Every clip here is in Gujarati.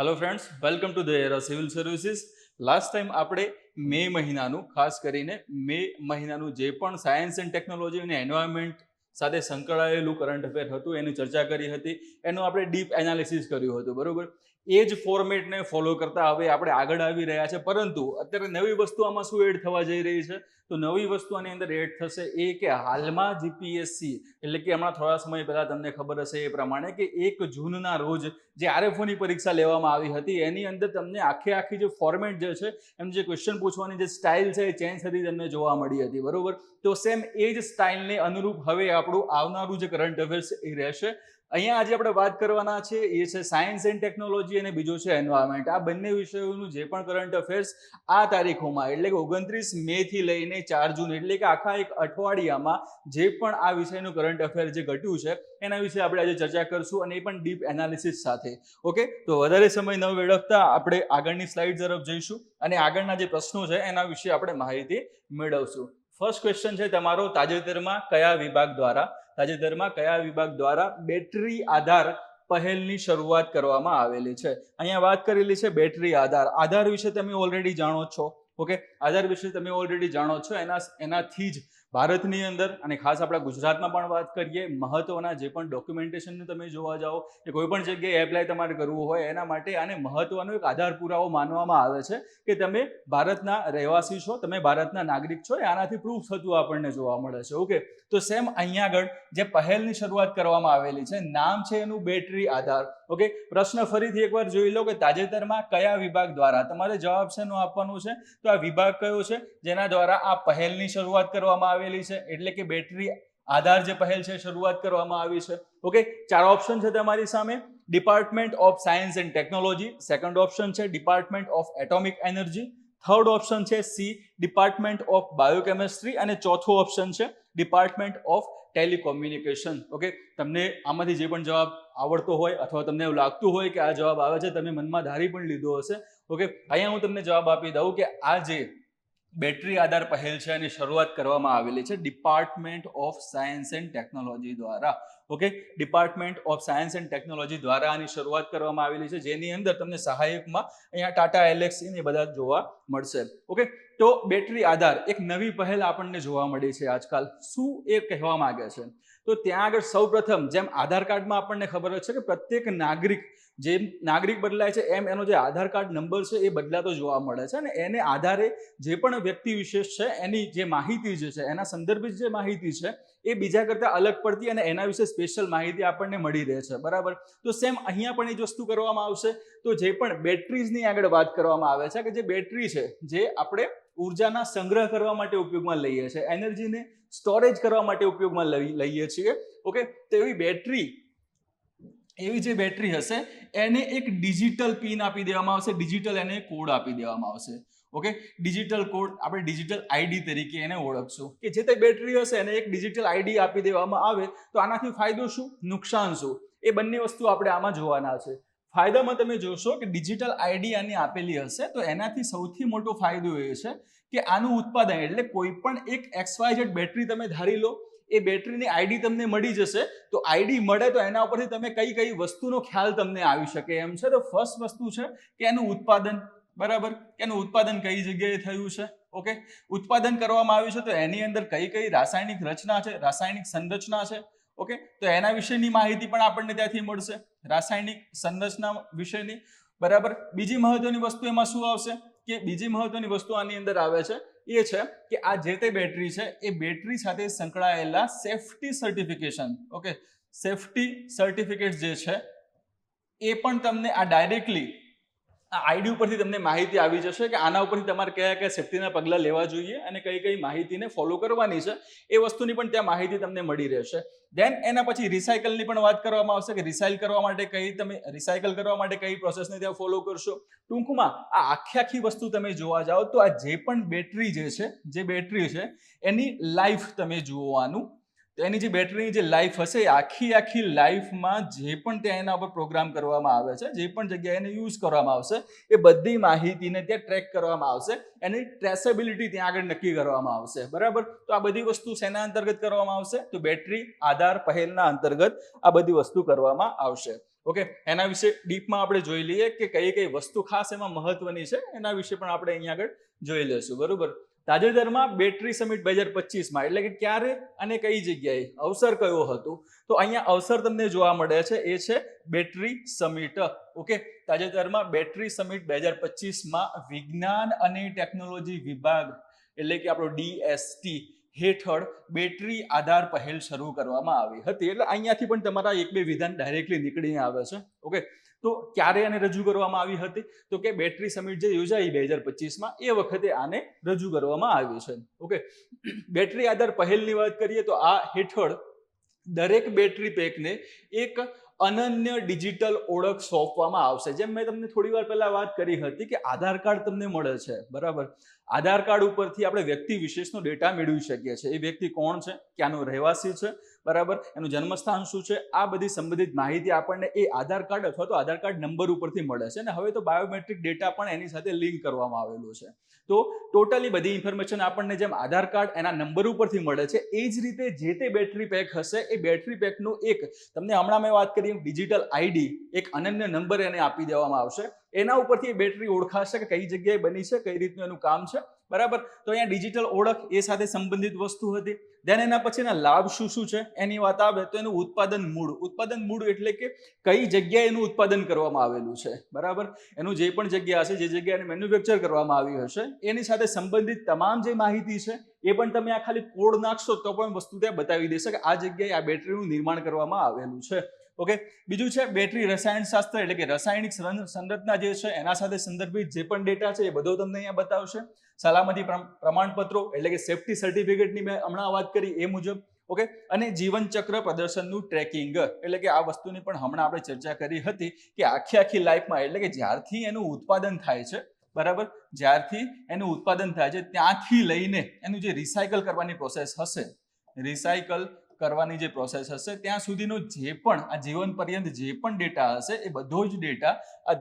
Hello friends, welcome to the era civil services. Last time આપણે મે મહિનાનું ખાસ કરીને મે મહિનાનું જે પણ સાયન્સ એન્ડ ટેકનોલોજી અને એન્વાયરમેન્ટ સાથે સંકળાયેલું કરંટ અફેર હતું એની ચર્ચા કરી હતી. એનું આપણે ડીપ એનાલિસિસ કર્યું હતું, બરોબર. એ જ ફોર્મેટને ફોલો કરતા હવે આપણે આગળ આવી રહ્યા છે, પરંતુ અત્યારે નવી વસ્તુ આમાં શું એડ થવા જઈ રહી છે? તો નવી વસ્તુ આની અંદર એડ થશે એ કે હાલમાં જીપીએસસી એટલે કે હમણાં થોડા સમય પહેલા તમને ખબર હશે એ પ્રમાણે કે 1 જૂનના રોજ જે આરએફઓની પરીક્ષા લેવામાં આવી હતી એની અંદર તમને આખી જે ફોર્મેટ જે છે એમ જે ક્વેશ્ચન પૂછવાની જે સ્ટાઇલ છે એ ચેન્જ થતી તમને જોવા મળી હતી, બરોબર. તો સેમ એ જ સ્ટાઇલને અનુરૂપ હવે આપણું આવનારું જે કરંટ અફેર્સ એ રહેશે. અહીંયા આજે આપણે વાત કરવાના છે એ છે સાયન્સ એન્ડ ટેકનોલોજી અને બીજો છે એન્વાયરમેન્ટ. આ બંને વિષયોનું જે પણ કરંટ અફેર્સ આ તારીખોમાં એટલે કે 29 મે થી લઈને 4 જૂન એટલે કે આખા એક અઠવાડિયામાં જે પણ આ વિષયનું કરંટ અફેર જે ઘટ્યું છે એના વિશે આપણે આજે ચર્ચા કરશું, અને એ પણ ડીપ એનાલિસિસ સાથે. ઓકે, તો વધારે સમય ન વેડફતા આપણે આગળની સ્લાઇડ તરફ જઈશું અને આગળના જે પ્રશ્નો છે એના વિશે આપણે માહિતી મેળવશું. ફર્સ્ટ ક્વેશ્ચન છે તમારો, તાજેતરમાં કયા વિભાગ દ્વારા બેટરી આધાર પહેલની શરૂઆત કરવામાં આવેલી છે? અહીંયા વાત કરેલી છે બેટરી આધાર વિશે તમે ઓલરેડી જાણો છો. ઓકે, આધાર વિશે તમે ઓલરેડી જાણો છો. એનાથી જ ભારતની અંદર અને ખાસ આપણા ગુજરાતમાં પણ વાત કરીએ, મહત્વના જે પણ ડોક્યુમેન્ટેશનને તમે જોવા જાઓ કે કોઈ પણ જગ્યાએ એપ્લાય તમારે કરવું હોય એના માટે આને મહત્વનો એક આધાર પુરાવો માનવામાં આવે છે કે તમે ભારતના રહેવાસી છો, તમે ભારતના નાગરિક છો. આનાથી પ્રૂફ થતું આપણને જોવા મળે છે. ઓકે, તો સેમ અહીંયા આગળ જે પહેલની શરૂઆત કરવામાં આવેલી છે નામ છે એનું બેટરી આધાર. ઓકે, પ્રશ્ન ફરીથી એકવાર જોઈ લો કે તાજેતરમાં કયા વિભાગ દ્વારા, તમારે જવાબ શેનો આપવાનું છે? તો આ વિભાગ કયો છે જેના દ્વારા આ પહેલની શરૂઆત કરવામાં આવેલી છે, એટલે કે બેટરી આધાર જે પહેલ છે શરૂઆત કરવામાં આવી છે. ઓકે, 4 ઓપ્શન છે તમારી સામે. Department of science and technology, second option છે department of atomic energy, third option છે સી ડિપાર્ટમેન્ટ ઓફ બાયોકેમિસ્ટ્રી અને ચોથો ઓપ્શન છે ડિપાર્ટમેન્ટ ઓફ ટેલિકોમ્યુનિકેશન. ઓકે, તમને આમાંથી જે પણ જવાબ આવડતો હોય અથવા તમને એવું લાગતું હોય કે આ જવાબ આવે છે, તમે મનમાં ધારી પણ લીધો હશે. ઓકે, અહીંયા હું તમને જવાબ આપી દઉં કે આ જે બેટરી આધાર પહેલ છે એની શરૂઆત કરવામાં આવેલી છે department of science and technology દ્વારા. Okay, department of science and technology દ્વારા આની શરૂઆત કરવામાં આવેલી છે, જેની અંદર તમને સહાયકમાં અહીંયા ટાટા એલેક્સી ને બધા જોવા મળશે. ઓકે, તો બેટરી આધાર એક નવી પહેલ આપણને જોવા મળી છે આજકાલ. શું એ કહેવા માંગે છે? તો ત્યાં આગળ સૌપ્રથમ જેમ આધાર કાર્ડમાં આપણને ખબર છે કે પ્રત્યેક જેમ નાગરિક બદલાય છે એમ એનો જે આધાર કાર્ડ નંબર છે એ બદલાતો જોવા મળે છે, અને એને આધારે જે પણ વ્યક્તિ વિશેષ છે એની જે માહિતી જે છે એના સંદર્ભિત જે માહિતી છે એ બીજા કરતા અલગ પડતી અને એના વિશે સ્પેશિયલ માહિતી આપણને મળી રહે છે, બરાબર. તો સેમ અહીંયા પણ એ જ વસ્તુ કરવામાં આવશે. તો જે પણ બેટરીઝની આગળ વાત કરવામાં આવે છે કે જે બેટરી છે જે આપણે ઉર્જાના સંગ્રહ કરવા માટે ઉપયોગમાં લઈએ છીએ, એનર્જીને સ્ટોરેજ કરવા માટે ઉપયોગમાં લઈએ છીએ. ઓકે, તો એવી જે બેટરી હશે એને એક ડિજિટલ પિન આપી દેવામાં આવશે, ડિજિટલ એને કોડ આપી દેવામાં આવશે. ઓકે, ડિજિટલ કોડ આપણે ડિજિટલ આઈડી તરીકે એને ઓળખશું કે જે તે બેટરી હશે એને એક ડિજિટલ આઈડી આપી દેવામાં આવે તો આનાથી ફાયદો શું, નુકસાન શું, એ બંને વસ્તુ આપણે આમાં જોવાના છે. ફાયદામાં તમે જોશો કે ડિજિટલ આઈડી આની આપેલી હશે તો એનાથી સૌથી મોટો ફાયદો એ છે કે આનું ઉત્પાદન એટલે કોઈ પણ એક XYZ બેટરી તમે ધારી લો, એ બેટરીની આઈડી તમને મળી જશે. તો આઈડી મળે તો એના ઉપરથી તમે કઈ વસ્તુનો ખ્યાલ તમને આવી શકે એમ છે. તો ફર્સ્ટ વસ્તુ છે કે એનું ઉત્પાદન, બરાબર, એનું ઉત્પાદન કઈ જગ્યાએ થયું છે. ઓકે, ઉત્પાદન કરવામાં આવ્યું છે તો એની અંદર કઈ રાસાયણિક રચના છે, રાસાયણિક સંરચના છે. ઓકે, તો એના વિશેની માહિતી પણ આપણને ત્યાંથી મળશે, રાસાયણિક સંરચના વિશેની, બરાબર. બીજી મહત્વની વસ્તુ એમાં શું આવશે કે બીજી મહત્વની વસ્તુ આની અંદર આવે છે એ છે કે આ જે તે બેટરી છે એ બેટરી સાથે સંકળાયેલા safety certification. Okay, safety certificate જે છે એ પણ તમને આ ડાયરેક્ટલી આ આઈડી ઉપરથી તમને માહિતી આવી જશે કે આના ઉપરથી તમારે કયા સેફટીના પગલાં લેવા જોઈએ અને કઈ માહિતીને ફોલો કરવાની છે એ વસ્તુની પણ ત્યાં માહિતી તમને મળી રહેશે. દેન એના પછી રિસાયકલની પણ વાત કરવામાં આવશે કે રિસાયકલ કરવા માટે કઈ પ્રોસેસને ત્યાં ફોલો કરશો. ટૂંકમાં આ આખી વસ્તુ તમે જોવા જાઓ તો આ જે પણ બેટરી છે એની લાઈફ તમે જોવાનું, તો એની જે બેટરીની જે લાઈફ હશે આખી લાઈફમાં જે પણ ત્યાં એના ઉપર પ્રોગ્રામ કરવામાં આવે છે, જે પણ જગ્યાએ એને યુઝ કરવામાં આવશે એ બધી માહિતીને ત્યાં ટ્રેક કરવામાં આવશે, એની ટ્રેસેબિલિટી ત્યાં આગળ નક્કી કરવામાં આવશે, બરાબર. તો આ બધી વસ્તુ શેના અંતર્ગત કરવામાં આવશે? તો બેટરી આધાર પહેલના અંતર્ગત આ બધી વસ્તુ કરવામાં આવશે. ઓકે, એના વિશે ડીપમાં આપણે જોઈ લઈએ કે કઈ કઈ વસ્તુ ખાસ એમાં મહત્વની છે, એના વિશે પણ આપણે અહીંયા આગળ જોઈ લેશું. બરોબર. તાજેતરમાં બેટરી સમિટ 2025માં એટલે કે ક્યારે અને કઈ જગ્યાએ અવસર કયો હતો, તો અહીંયા અવસર તમને જોવા મળે છે, એ છે બેટરી સમિટ. ઓકે, તાજેતરમાં બેટરી સમિટ 2025માં વિજ્ઞાન અને ટેકનોલોજી વિભાગ એટલે કે આપણો DST હેઠળ બેટરી આધાર પહેલ શરૂ કરવામાં આવી હતી. એટલે અહીંયાથી પણ તમારા એક બે વિધાન ડાયરેક્ટલી નીકળીને આવે છે. ઓકે, તો ક્યારે આને રજૂ કરવામાં આવી હતી, તો કે બેટરી સમિટ જે યોજાઈ 2025માં એ વખતે આને રજૂ કરવામાં આવી છે. ઓકે, બેટરી આધાર પહેલની વાત કરીએ તો આ હેઠળ દરેક બેટરી પેકને એક અનન્ય ડિજિટલ ઓળખ સોંપવામાં આવશે. જેમ મેં તમને થોડી વાર પહેલા વાત કરી હતી કે આધાર કાર્ડ તમને મળે છે, બરાબર. આધાર કાર્ડ ઉપરથી આપણે વ્યક્તિ વિશેષનો ડેટા મેળવી શકીએ છીએ. એ વ્યક્તિ કોણ છે, ક્યાંનો રહેવાસી છે, બરાબર, એનું જન્મસ્થાન શું છે, આ બધી સંબંધિત માહિતી આપણને એ આધાર કાર્ડ અથવા તો આધાર કાર્ડ નંબર ઉપરથી મળે છે. અને હવે તો બાયોમેટ્રિક ડેટા પણ એની સાથે લિંક કરવામાં આવેલું છે. તો ટોટલી બધી ઇન્ફોર્મેશન આપણને જેમ આધાર કાર્ડ એના નંબર ઉપરથી મળે છે, એ જ રીતે જે તે બેટરી પેક હશે એ બેટરી પેકનું એક તમને હમણાં મેં વાત કરી ડિજિટલ આઈડી, એક અનન્ય નંબર એને આપી દેવામાં આવશે. એના ઉપરથી એ બેટરી ઓળખાશે કે કઈ જગ્યાએ બની છે, કઈ રીતનું એનું કામ છે, બરાબર. તો અહીંયા ડિજિટલ ઓળખ એ સાથે સંબંધિત વસ્તુ હતી. ધેન એના પછીના લાભ શું શું છે એની વાત આવે તો એનું ઉત્પાદન મૂળ એટલે કે કઈ જગ્યાએ એનું ઉત્પાદન કરવામાં આવેલું છે, બરાબર. એનું જે પણ જગ્યા હશે, જે જગ્યાએ મેન્યુફેક્ચર કરવામાં આવી હશે, એની સાથે સંબંધિત તમામ જે માહિતી છે એ પણ તમે આ ખાલી કોડ નાખશો તો પણ વસ્તુ ત્યાં બતાવી દેશે કે આ જગ્યાએ આ બેટરીનું નિર્માણ કરવામાં આવેલું છે. ઓકે, બીજું છે બેટરી રસાયણશાસ્ત્ર એટલે કે રાસાયણિક સંરચના જે છે એના સાથે સંદર્ભિત જે પણ ડેટા છે એ બધો તમને અહીંયા બતાવશે. સલામતી પ્રમાણપત્રો એટલે કે સેફ્ટી સર્ટિફિકેટની મેં હમણાં વાત કરી એ મુજબ. ઓકે, અને જીવન ચક્ર પ્રદર્શનનું ટ્રેકિંગ એટલે કે આ વસ્તુની પણ હમણાં આપણે ચર્ચા કરી હતી કે આખી લાઈફમાં એટલે કે જ્યારથી એનું ઉત્પાદન થાય છે, બરાબર, જ્યારથી એનું ઉત્પાદન થાય છે ત્યાંથી લઈને એનું જે રિસાયકલ કરવાની પ્રોસેસ હશે, ત્યાં સુધીનો જે પણ આ જીવન પર્યંત જે પણ ડેટા હશે એ બધો જ ડેટા આ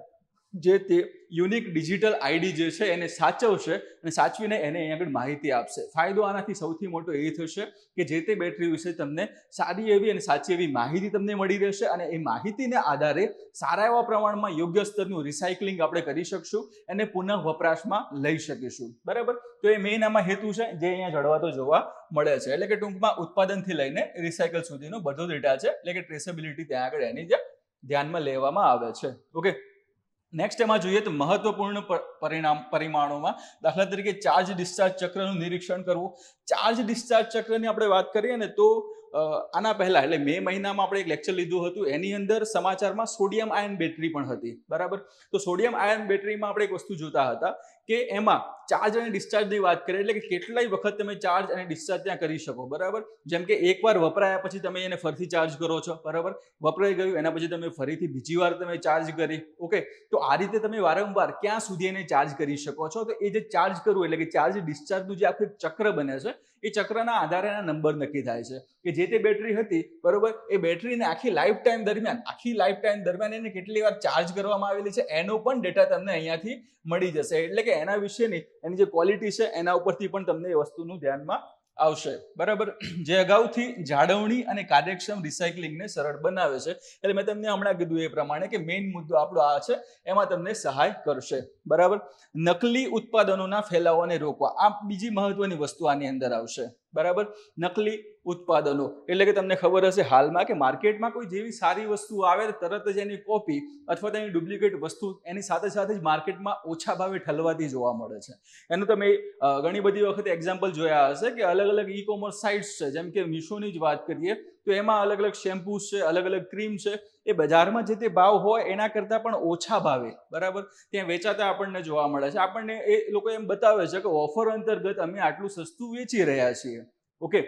જે તે યુનિક ડિજિટલ આઈડી જે છે એને સાચવશે અને સાચવીને એને અહીંયા આગળ માહિતી આપશે. ફાયદો આનાથી સૌથી મોટો એ થશે કે જે તે બેટરી વિશે તમને સારી એવી અને સાચી એવી માહિતી તમને મળી રહેશે અને એ માહિતીને આધારે સારા એવા પ્રમાણમાં યોગ્ય સ્તરનું રિસાયકલિંગ આપણે કરી શકશું અને પુનઃ વપરાશમાં લઈ શકીશું, બરાબર. તો એ મેઇન આમાં હેતુ છે જે અહીંયા જળવાતો જોવા મળે છે. એટલે કે ટૂંકમાં ઉત્પાદનથી લઈને રિસાયકલ સુધીનો બધો ડેટા છે, એટલે કે ટ્રેસેબિલિટી ત્યાં આગળ એની જે ધ્યાનમાં લેવામાં આવે છે. ઓકે, નેક્સ્ટ એમાં જોઈએ તો મહત્વપૂર્ણ પરિમાણોમાં દાખલા તરીકે ચાર્જ ડિસ્ચાર્જ ચક્રનું નિરીક્ષણ કરવું. ચાર્જ ડિસ્ચાર્જ ચક્રની આપણે વાત કરીએ ને તો આના પહેલા એટલે મે મહિનામાં આપણે એક લેક્ચર લીધું હતું, એની અંદર સમાચારમાં સોડિયમ આયન બેટરી પણ હતી, બરાબર. તો સોડિયમ આયન બેટરીમાં આપણે એક વસ્તુ જોતા હતા કે એમાં ચાર્જ અને ડિસ્ચાર્જની વાત કરીએ એટલે કે કેટલાય વખત તમે ચાર્જ અને ડિસ્ચાર્જ ત્યાં કરી શકો, બરાબર. જેમ કે એકવાર વપરાયા પછી તમે એને ફરીથી ચાર્જ કરો છો, બરાબર. વપરાઈ ગયું એના પછી તમે ફરીથી બીજી વાર તમે ચાર્જ કરી. ઓકે, તો આ રીતે તમે વારંવાર ક્યાં સુધી એને ચાર્જ કરી શકો છો. તો એ જે ચાર્જ કરવું એટલે કે ચાર્જ ડિસ્ચાર્જનું જે આખું ચક્ર બને છે એ ચક્રના આધારે એના નંબર નક્કી થાય છે કે જે તે બેટરી હતી, બરોબર, એ બેટરીને આખી લાઈફ ટાઈમ દરમિયાન એને કેટલી વાર ચાર્જ કરવામાં આવેલી છે એનો પણ ડેટા તમને અહીંયાથી મળી જશે. એટલે કે એના વિશેની એની જે ક્વોલિટી છે એના ઉપરથી પણ તમને એ વસ્તુનું ધ્યાનમાં આવશે, બરાબર. જે અગાઉથી જાળવણી અને કાર્યક્ષમ રિસાયકલિંગને સરળ બનાવે છે. એટલે મેં તમને હમણાં કીધું એ પ્રમાણે કે મેઇન મુદ્દો આપણો આ છે, એમાં તમને સહાય કરશે, બરાબર. નકલી ઉત્પાદનોના ફેલાવાને રોકવા, આ બીજી મહત્વની વસ્તુ આની અંદર આવશે, બરાબર. નકલી ઉત્પાદનો એટલે કે તમને ખબર હશે હાલમાં કે માર્કેટમાં કોઈ જેવી સારી વસ્તુ આવે તરત જ એની કોપી અથવા તેની ડુપ્લિકેટ વસ્તુ એની સાથે જ માર્કેટમાં ઓછા ભાવે ઠલવાતી જોવા મળે છે. એનું તમે ઘણી બધી વખત એક્ઝામ્પલ જોયા હશે કે અલગ અલગ ઈ કોમર્સ સાઇટ્સ છે, જેમ કે મીશોની જ વાત કરીએ તો એમાં અલગ અલગ શેમ્પૂસ છે, અલગ અલગ ક્રીમ છે, એ બજારમાં જે તે ભાવ હોય એના કરતાં પણ ઓછા ભાવે, બરાબર, ત્યાં વેચાતા આપણને જોવા મળે છે. આપણને એ લોકો એમ બતાવે છે કે ઓફર અંતર્ગત અમે આટલું સસ્તું વેચી રહ્યા છીએ. ઓકે,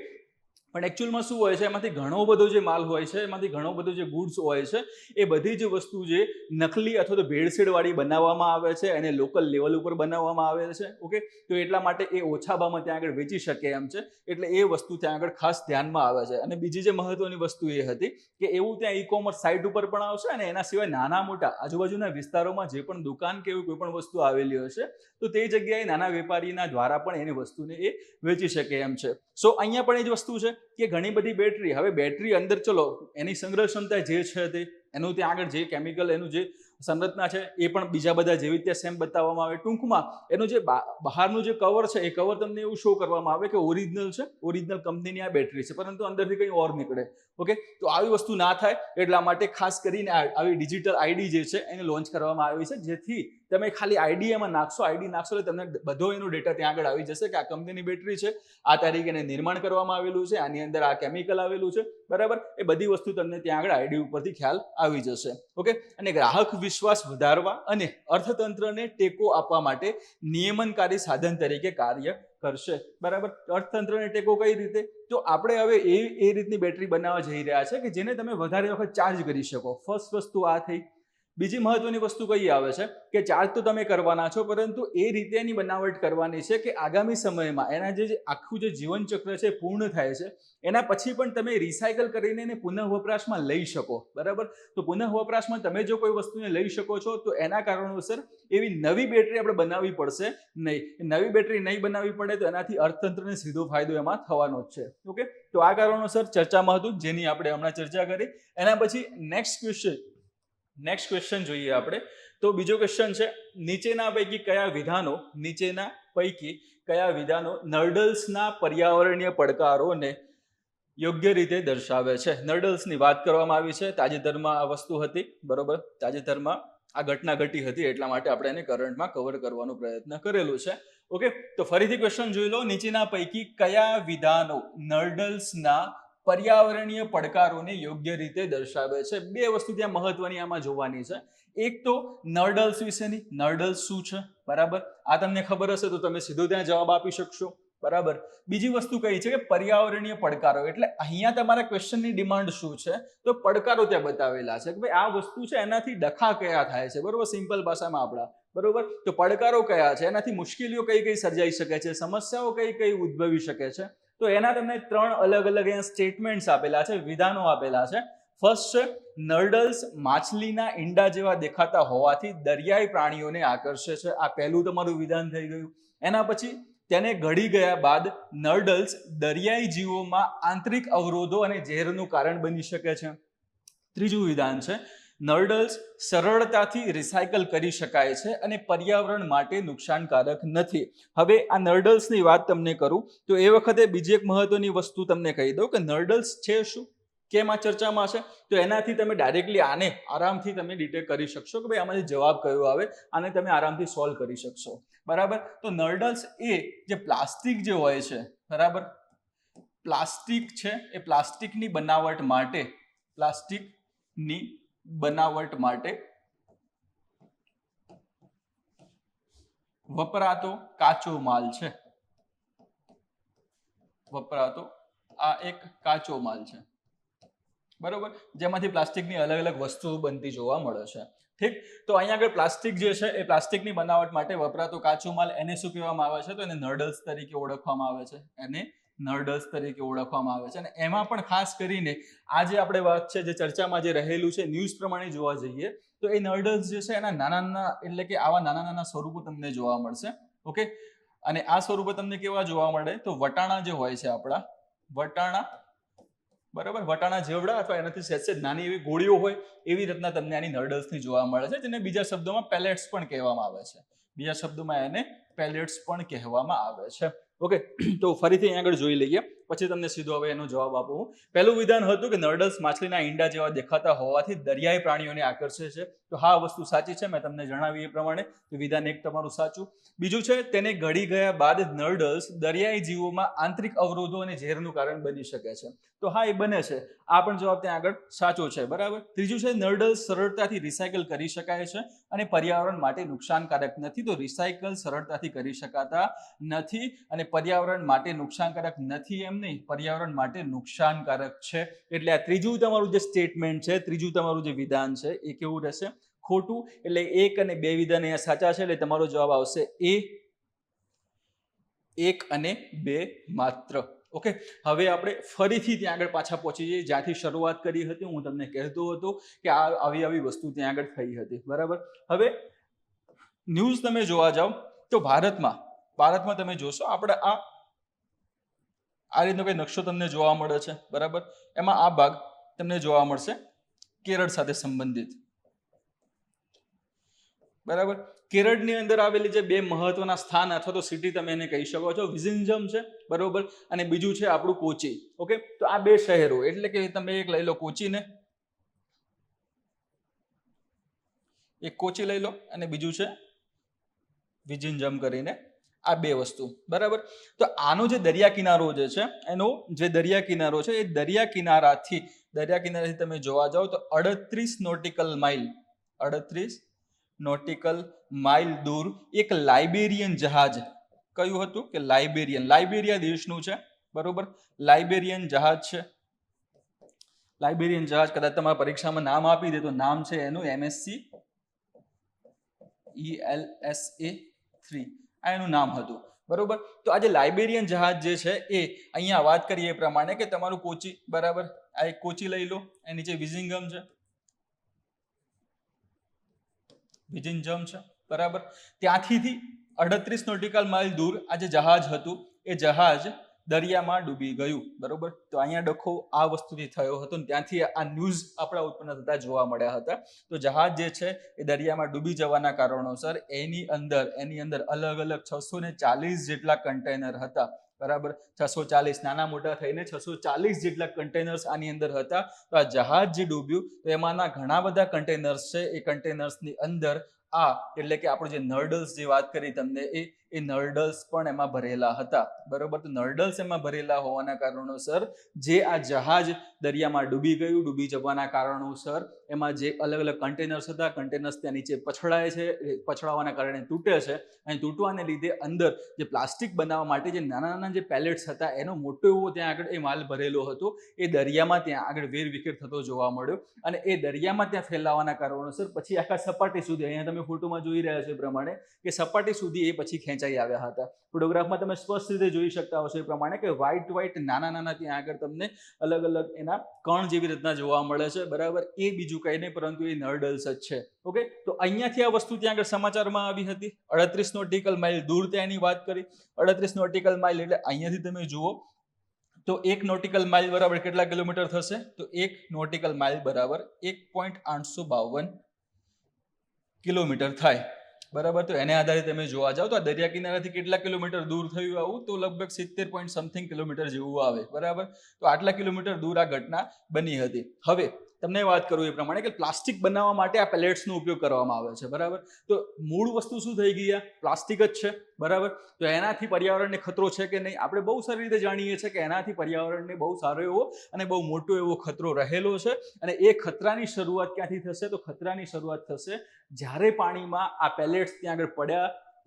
પણ એકચ્યુઅલમાં શું હોય છે, એમાંથી ઘણો બધો જે માલ હોય છે, એમાંથી ઘણો બધો જે ગુડ્સ હોય છે, એ બધી જ વસ્તુ જે નકલી અથવા તો ભેળસેળવાળી બનાવવામાં આવે છે અને લોકલ લેવલ ઉપર બનાવવામાં આવે છે. ઓકે, તો એટલા માટે એ ઓછા ભાવમાં ત્યાં આગળ વેચી શકે એમ છે. એટલે એ વસ્તુ ત્યાં આગળ ખાસ ધ્યાનમાં આવે છે. અને બીજી જે મહત્વની વસ્તુ એ હતી કે એવું ત્યાં ઈ કોમર્સ સાઇટ ઉપર પણ આવશે અને એના સિવાય નાના મોટા આજુબાજુના વિસ્તારોમાં જે પણ દુકાન કે એવી કોઈ પણ વસ્તુ આવેલી હશે તો તે જગ્યાએ નાના વેપારીના દ્વારા પણ એની વસ્તુને એ વેચી શકે એમ છે. સો અહીંયા પણ એ જ વસ્તુ છે કે ઘણી બધી બેટરી, હવે બેટરી અંદર ચલો એની સંગ્રહ ક્ષમતા જે છે તે એનું ત્યાં આગળ જે કેમિકલ એનું જે સંરચના છે એ પણ બીજા બધા જેવી રીતે સેમ બતાવવામાં આવે. ટૂંકમાં એનું જે બહારનું જે કવર છે એ કવર તમને એવું શો કરવામાં આવે કે ઓરિજિનલ છે, ઓરિજિનલ કંપનીની આ બેટરી છે, પરંતુ અંદરથી કંઈ ઓર નીકળે. ઓકે, તો આવી વસ્તુ ના થાય એટલા માટે ખાસ કરીને આવી ડિજિટલ આઈડી જે છે એને લોન્ચ કરવામાં આવી છે, જેથી તમે ખાલી આઈડી એમાં નાખશો એટલે તમને બધો એનો ડેટા ત્યાં આગળ આવી જશે કે આ કંપનીની બેટરી છે, આ તારીખે એને નિર્માણ કરવામાં આવેલું છે, આની અંદર આ કેમિકલ આવેલું છે, બરાબર. એ બધી વસ્તુ તમને ત્યાં આગળ આઈડી ઉપરથી ખ્યાલ આવી જશે. ઓકે, અને ગ્રાહક વિશ્વાસ વધારવા અને અર્થતંત્રને ટેકો આપવા માટે નિયમનકારી સાધન તરીકે કાર્ય કરશે, બરાબર. અર્થતંત્રને ટેકો કઈ રીતે? તો આપણે હવે એ રીતની બેટરી બનાવવા જઈ રહ્યા છે કે જેને તમે વધારે વખત ચાર્જ કરી શકો. ફર્સ્ટ વસ્તુ આ થઈ. બીજી મહત્વની વસ્તુ કઈ આવે છે કે ચાર્જ તો તમે કરવાના છો, પરંતુ એ રીતે એની બનાવટ કરવાની છે કે આગામી સમયમાં એના જે આખું જે જીવન ચક્ર છે પૂર્ણ થાય છે એના પછી પણ તમે રિસાયકલ કરીને એને પુનઃ વપરાશમાં લઈ શકો, બરાબર. તો પુનઃ વપરાશમાં તમે જો કોઈ વસ્તુને લઈ શકો છો તો એના કારણોસર એવી નવી બેટરી આપણે બનાવવી પડશે નહીં. નવી બેટરી નહીં બનાવવી પડે તો એનાથી અર્થતંત્રને સીધો ફાયદો એમાં થવાનો જ છે. ઓકે, તો આ કારણોસર ચર્ચામાં હતું જેની આપણે હમણાં ચર્ચા કરી. એના પછી નેક્સ્ટ ક્વેશ્ચન જોઈએ આપણે. તો બીજો ક્વેશ્ચન છે, નીચેના પૈકી કયા વિધાનો નર્ડલ્સના પર્યાવરણીય પડકારોને યોગ્ય રીતે દર્શાવે છે? નર્ડલ્સની વાત કરવામાં આવી છે. તાજેતરમાં આ વસ્તુ હતી, બરોબર. તાજેતરમાં આ ઘટના ઘટી હતી એટલા માટે આપણે એને કરંટમાં કવર કરવાનો પ્રયત્ન કરેલું છે. ઓકે, તો ફરીથી ક્વેશ્ચન જોઈ લો. નીચેના પૈકી કયા વિધાનો નર્ડલ્સના પર્યાવરણીય પડકારોને યોગ્ય રીતે દર્શાવે છે? બે વસ્તુ ત્યાં મહત્વની આમાં જોવાની છે. એક તો નર્ડલ્સ વિશેની, નર્ડલ્સ શું છે, બરાબર. આ તમને ખબર હશે તો તમે સીધો ત્યાં જવાબ આપી શકશો, બરાબર. બીજી વસ્તુ કઈ છે કે પર્યાવરણીય પડકારો, એટલે અહીંયા તમારા ક્વેશ્ચનની ડિમાન્ડ શું છે? તો પડકારો ત્યાં બતાવેલા છે કે ભાઈ આ વસ્તુ છે એનાથી ડખા કયા થાય છે, બરોબર. સિમ્પલ ભાષામાં આપણા, બરોબર. તો પડકારો કયા છે, એનાથી મુશ્કેલીઓ કઈ કઈ સર્જાઈ શકે છે, સમસ્યાઓ કઈ કઈ ઉદ્ભવી શકે છે. તો એના તમને 3 અલગ અલગ અહીંયા સ્ટેટમેન્ટ્સ આપેલા છે, વિધાનો આપેલા છે. ફર્સ્ટ છે, નર્ડલ્સ માછલીના ઈંડા જેવા દેખાતા હોવાથી દરિયાઈ પ્રાણીઓને આકર્ષે છે. આ પહેલું તમારું વિધાન થઈ ગયું. એના પછી તેને ઘડી ગયા બાદ નર્ડલ્સ દરિયાઈ જીવોમાં આંતરિક અવરોધો અને ઝેરનું કારણ બની શકે છે. ત્રીજું વિધાન છે, નર્ડલ્સ સરળતાથી રિસાયકલ કરી શકાય છે અને પર્યાવરણ માટે નુકસાનકારક નથી. હવે આ નર્ડલ્સની વાત તમને કરું તો એ વખતે બીજી એક મહત્વની વસ્તુ તમને કહી દઉં કે નર્ડલ્સ છે શું, કેમ આ ચર્ચામાં છે? તો એનાથી તમે ડાયરેક્ટલી આને આરામથી તમે ડિટેક્ટ કરી શકશો કે ભાઈ આમાંથી જવાબ કયો આવે, આને તમે આરામથી સોલ્વ કરી શકશો, બરાબર. તો નર્ડલ્સ એ જે પ્લાસ્ટિક જે હોય છે, બરાબર, પ્લાસ્ટિક છે એ પ્લાસ્ટિકની બનાવટ માટે વપરાતો કાચો માલ છે. આ એક કાચો માલ છે, બરોબર, જેમાંથી પ્લાસ્ટિકની અલગ અલગ વસ્તુઓ બનતી જોવા મળે છે. ઠીક, તો અહીંયા આગળ પ્લાસ્ટિક જે છે એ પ્લાસ્ટિકની બનાવટ માટે વપરાતો કાચો માલ એને શું કહેવામાં આવે છે? તો એને નર્ડલ્સ તરીકે ઓળખવામાં આવે છે. અને એમાં પણ ખાસ કરીને આ જે આપણે વાત છે, જે ચર્ચામાં જે રહેલું છે, ન્યૂઝ પ્રમાણે જોવા જઈએ તો એ નર્ડલ્સ જે છે એના નાના એટલે કે આવા નાના સ્વરૂપો તમને જોવા મળશે. ઓકે, અને આ સ્વરૂપો તમને કેવા જોવા મળે? તો વટાણા જે હોય છે આપણા, વટાણા, બરાબર, વટાણા જેવડા અથવા એનાથી સહેજ નાની એવી ગોળીઓ હોય એવી રીતના તમને આની નર્ડલ્સની જોવા મળે છે, જેને બીજા શબ્દોમાં પેલેટ્સ પણ કહેવામાં આવે છે. ઓકે, તો ફરીથી અહીં આગળ જોઈ લઈએ પછી તમને સીધો હવે એનો જવાબ આપું. પહેલું વિધાન હતું કે નર્ડલ્સ માછલીના ઈંડા જેવા દેખાતા હોવાથી દરિયાઈ પ્રાણીઓને આકર્ષે છે. તો હા, વસ્તુ સાચી છે, મેં તમને જણાવી એ પ્રમાણે. તો વિધાન 1 તમારું સાચું. બીજું છે, તેને ઘડી ગયા બાદ નર્ડલ્સ દરિયાઈ જીવોમાં આંતરિક અવરોધો અને ઝેરનું કારણ બની શકે છે. તો હા, એ બને છે. આ પણ જવાબ ત્યાં આગળ સાચો છે, બરાબર. ત્રીજું છે, નર્ડલ્સ સરળતાથી રિસાયકલ કરી શકાય છે અને પર્યાવરણ માટે નુકસાનકારક નથી. તો રિસાયકલ સરળતાથી કરી શકાતા નથી અને પર્યાવરણ માટે નુકસાનકારક નથી એમ નહીં, પર્યાવરણ માટે નુકસાનકારક છે. એટલે આ ત્રીજું તમારું જે સ્ટેટમેન્ટ છે, ત્રીજું તમારું જે વિધાન છે એ કેવું રહેશે? ખોટું. એટલે 1 અને 2 વિધાન અહીંયા સાચા છે, એટલે તમારો જવાબ આવશે એ, 1 અને 2 માત્ર. ઓકે, હવે આપણે ફરીથી ત્યાં આગળ પાછા પહોંચી જઈએ જ્યાંથી શરૂઆત કરી હતી. હું તમને કહેતો હતો કે આવી વસ્તુ ત્યાં આગળ થઈ હતી, બરાબર. હવે ન્યૂઝ તમે જોવા જાઓ તો ભારતમાં તમે જોશો આપણે આ રીતનો કઈ નકશો તમને જોવા મળે છે, બરાબર. એમાં આ ભાગ તમને જોવા મળશે કેરળ સાથે સંબંધિત, બરાબર. કેરળની અંદર આવેલી જે બે મહત્વના સ્થાન અથવા તો સિટી તમે એને કહી શકો છો, વિઝિંજમ છે, બરોબર, અને બીજું છે આપણું કોચી. ઓકે, તો આ બે શહેરો એટલે કે તમે એક લઈ લો કોચીને, એક કોચી લઈ લો અને બીજું છે વિઝિંજમ કરીને, આ બે વસ્તુ, બરાબર. તો આનો જે દરિયા કિનારો જે છે, એનો જે દરિયા કિનારો છે, એ દરિયા કિનારાથી તમે જોવા જાઓ તો 38 નોટિકલ માઇલ, 38 નોટિકલ માઇલ દૂર એક લાઇબેરિયન જહાજ, કયું હતું કે લાઇબેરિયા દેશનું છે, બરોબર. લાઇબેરિયન જહાજ છે, લાઇબેરિયન જહાજ કદાચ તમારા પરીક્ષામાં નામ આપી દે તો નામ છે એનું MSC ELSA-3, આ એનું નામ હતું, બરોબર. તો આ જે લાઇબેરિયન જહાજ જે છે એ અહીંયા વાત કરીએ એ પ્રમાણે કે તમારું કોચી, બરાબર, આ એક કોચી લઈ લો, એની નીચે વિઝિંજમ છે, બરાબર. ત્યાંથી 38 નોટિકલ માઇલ દૂર આ જે જહાજ હતું એ જહાજ દરિયામાં ડૂબી ગયું, બરોબર. તો અહીંયા ડખો આ વસ્તુથી થયો હતો ને ત્યાંથી આ ન્યૂઝ આપણા ઉત્પન્ન થતા જોવા મળ્યા હતા. તો જહાજ જે છે એ દરિયામાં ડૂબી જવાના કારણોસર એની અંદર અલગ અલગ 640 જેટલા કન્ટેનર હતા, બરાબર. 640 નાના મોટા થઈને 640 જેટલા કન્ટેનર્સ આની અંદર હતા. તો આ જહાજ જે ડૂબ્યું તો એમાંના ઘણા બધા કન્ટેનર્સ છે, એ કન્ટેનર્સની અંદર એટલે કે આપણે જે નર્ડલ્સ જે વાત કરી તમને એ નર્ડલ્સ પણ એમાં ભરેલા હતા, બરોબર. તો નર્ડલ્સ એમાં ભરેલા હોવાના કારણોસર જે આ જહાજ દરિયામાં ડૂબી જવાના કારણોસર એમાં જે અલગ અલગ કન્ટેનર્સ હતા, કન્ટેનર્સ ત્યાં નીચે પછડાય છે, પછડાવાના કારણે તૂટે છે, અને તૂટવાને લીધે અંદર જે પ્લાસ્ટિક બનાવવા માટે જે નાના જે પેલેટ્સ હતા એનો મોટો એવો ત્યાં આગળ એ માલ ભરેલો હતો, એ દરિયામાં ત્યાં આગળ વેરવિખેર થતો જોવા મળ્યો, અને એ દરિયામાં ત્યાં ફેલાવાના કારણોસર પછી આખા સપાટી સુધી, અહીંયા તમે ફોટોમાં જોઈ રહ્યા છો એ પ્રમાણે કે સપાટી સુધી એ પછી ખેંચાઈ આવ્યા હતા. ફોટોગ્રાફમાં તમે સ્પષ્ટ રીતે જોઈ શકતા હશો એ પ્રમાણે કે વ્હાઈટ નાના ત્યાં આગળ તમને અલગ અલગ એના કણ જેવી રીતના જોવા મળે છે, બરાબર. એ બીજું કંઈ નહીં પરંતુ એ નર્ડલ્સ જ છે. ઓકે, તો અહીંયાથી આ વસ્તુ ત્યાં આગળ સમાચારમાં આવી હતી. 38 નોટિકલ માઇલ દૂર ત્યાંની વાત કરી. 38 નોટિકલ માઇલ એટલે અહીંયાથી તમે જુઓ તો 1 નોટિકલ માઇલ બરાબર કેટલા કિલોમીટર થશે? તો 1 નોટિકલ માઇલ બરાબર 1.852 કિલોમીટર થાય, બરાબર. તો એને આધારે તમે જોવા જાઓ તો આ દરિયા કિનારાથી કેટલા કિલોમીટર દૂર થયું આવું? તો લગભગ 70 કિલોમીટર જેવું આવે, બરાબર. તો આટલા કિલોમીટર દૂર આ ઘટના બની હતી. હવે તમને વાત કરું એ પ્રમાણે કે પ્લાસ્ટિક બનાવવા માટે આ પેલેટ્સનો ઉપયોગ કરવામાં આવે છે, બરાબર. તો મૂળ વસ્તુ શું થઈ ગઈ? આ પ્લાસ્ટિક જ છે, બરાબર. તો એનાથી પર્યાવરણને ખતરો છે કે નહીં? આપણે બહુ સારી રીતે જાણીએ છીએ કે એનાથી પર્યાવરણને બહુ સારો એવો અને બહુ મોટો એવો ખતરો રહેલો છે. અને એ ખતરાની શરૂઆત ક્યાંથી થશે? તો ખતરાની શરૂઆત થશે જ્યારે પાણીમાં આ પેલેટ્સ ત્યાં આગળ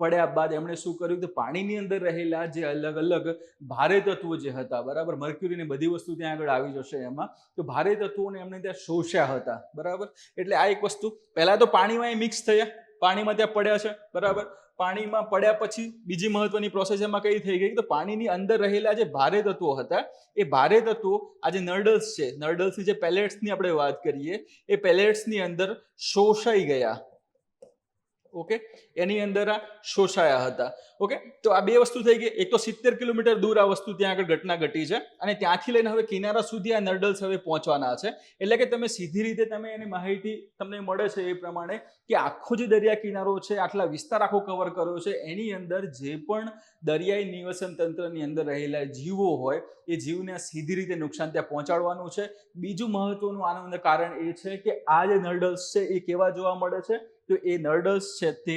પડ્યા બાદ એમણે શું કર્યું? તો પાણીની અંદર રહેલા જે અલગ અલગ ભારે તત્વો જે હતા, બરાબર, મર્ક્યુરી ને બધી વસ્તુ ત્યાં આગળ આવી જશે એમાં, તો ભારે તત્વોને એમણે ત્યાં શોષ્યા હતા, બરાબર. એટલે આ એક વસ્તુ પહેલા તો પાણીમાં એ મિક્સ થયા, પાણીમાં ત્યાં પડ્યા છે, બરાબર. પાણીમાં પડ્યા પછી બીજી મહત્વની પ્રોસેસ એમાં કઈ થઈ ગઈ? તો પાણીની અંદર રહેલા જે ભારે તત્વો હતા એ ભારે તત્વો આ જે નર્ડલ્સ છે, નર્ડલ્સની જે પેલેટ્સની આપણે વાત કરીએ, એ પેલેટ્સની અંદર શોષાઈ ગયા. ઓકે, એની અંદર આ શોષાયા હતા. ઓકે, તો આ બે વસ્તુ થઈ ગઈ. એક તો 70 કિલોમીટર દૂર આ વસ્તુ ત્યાં આગળ ઘટના ઘટી છે, અને ત્યાંથી લઈને હવે કિનારા સુધી આ નર્ડલ્સ હવે પહોંચવાના છે. એટલે કે તમે સીધી રીતે તમે એની માહિતી તમને મળે છે એ પ્રમાણે કે આખો જે દરિયા કિનારો છે, આટલા વિસ્તાર આખો કવર કર્યો છે, એની અંદર જે પણ દરિયાઈ નિવસન તંત્રની અંદર રહેલા જીવો હોય એ જીવને સીધી રીતે નુકસાન ત્યાં પહોંચાડવાનું છે. બીજું મહત્વનું આનું કારણ એ છે કે આ જે નર્ડલ્સ છે એ કેવા જોવા મળે છે? તો એ નર્ડલ્સ છે તે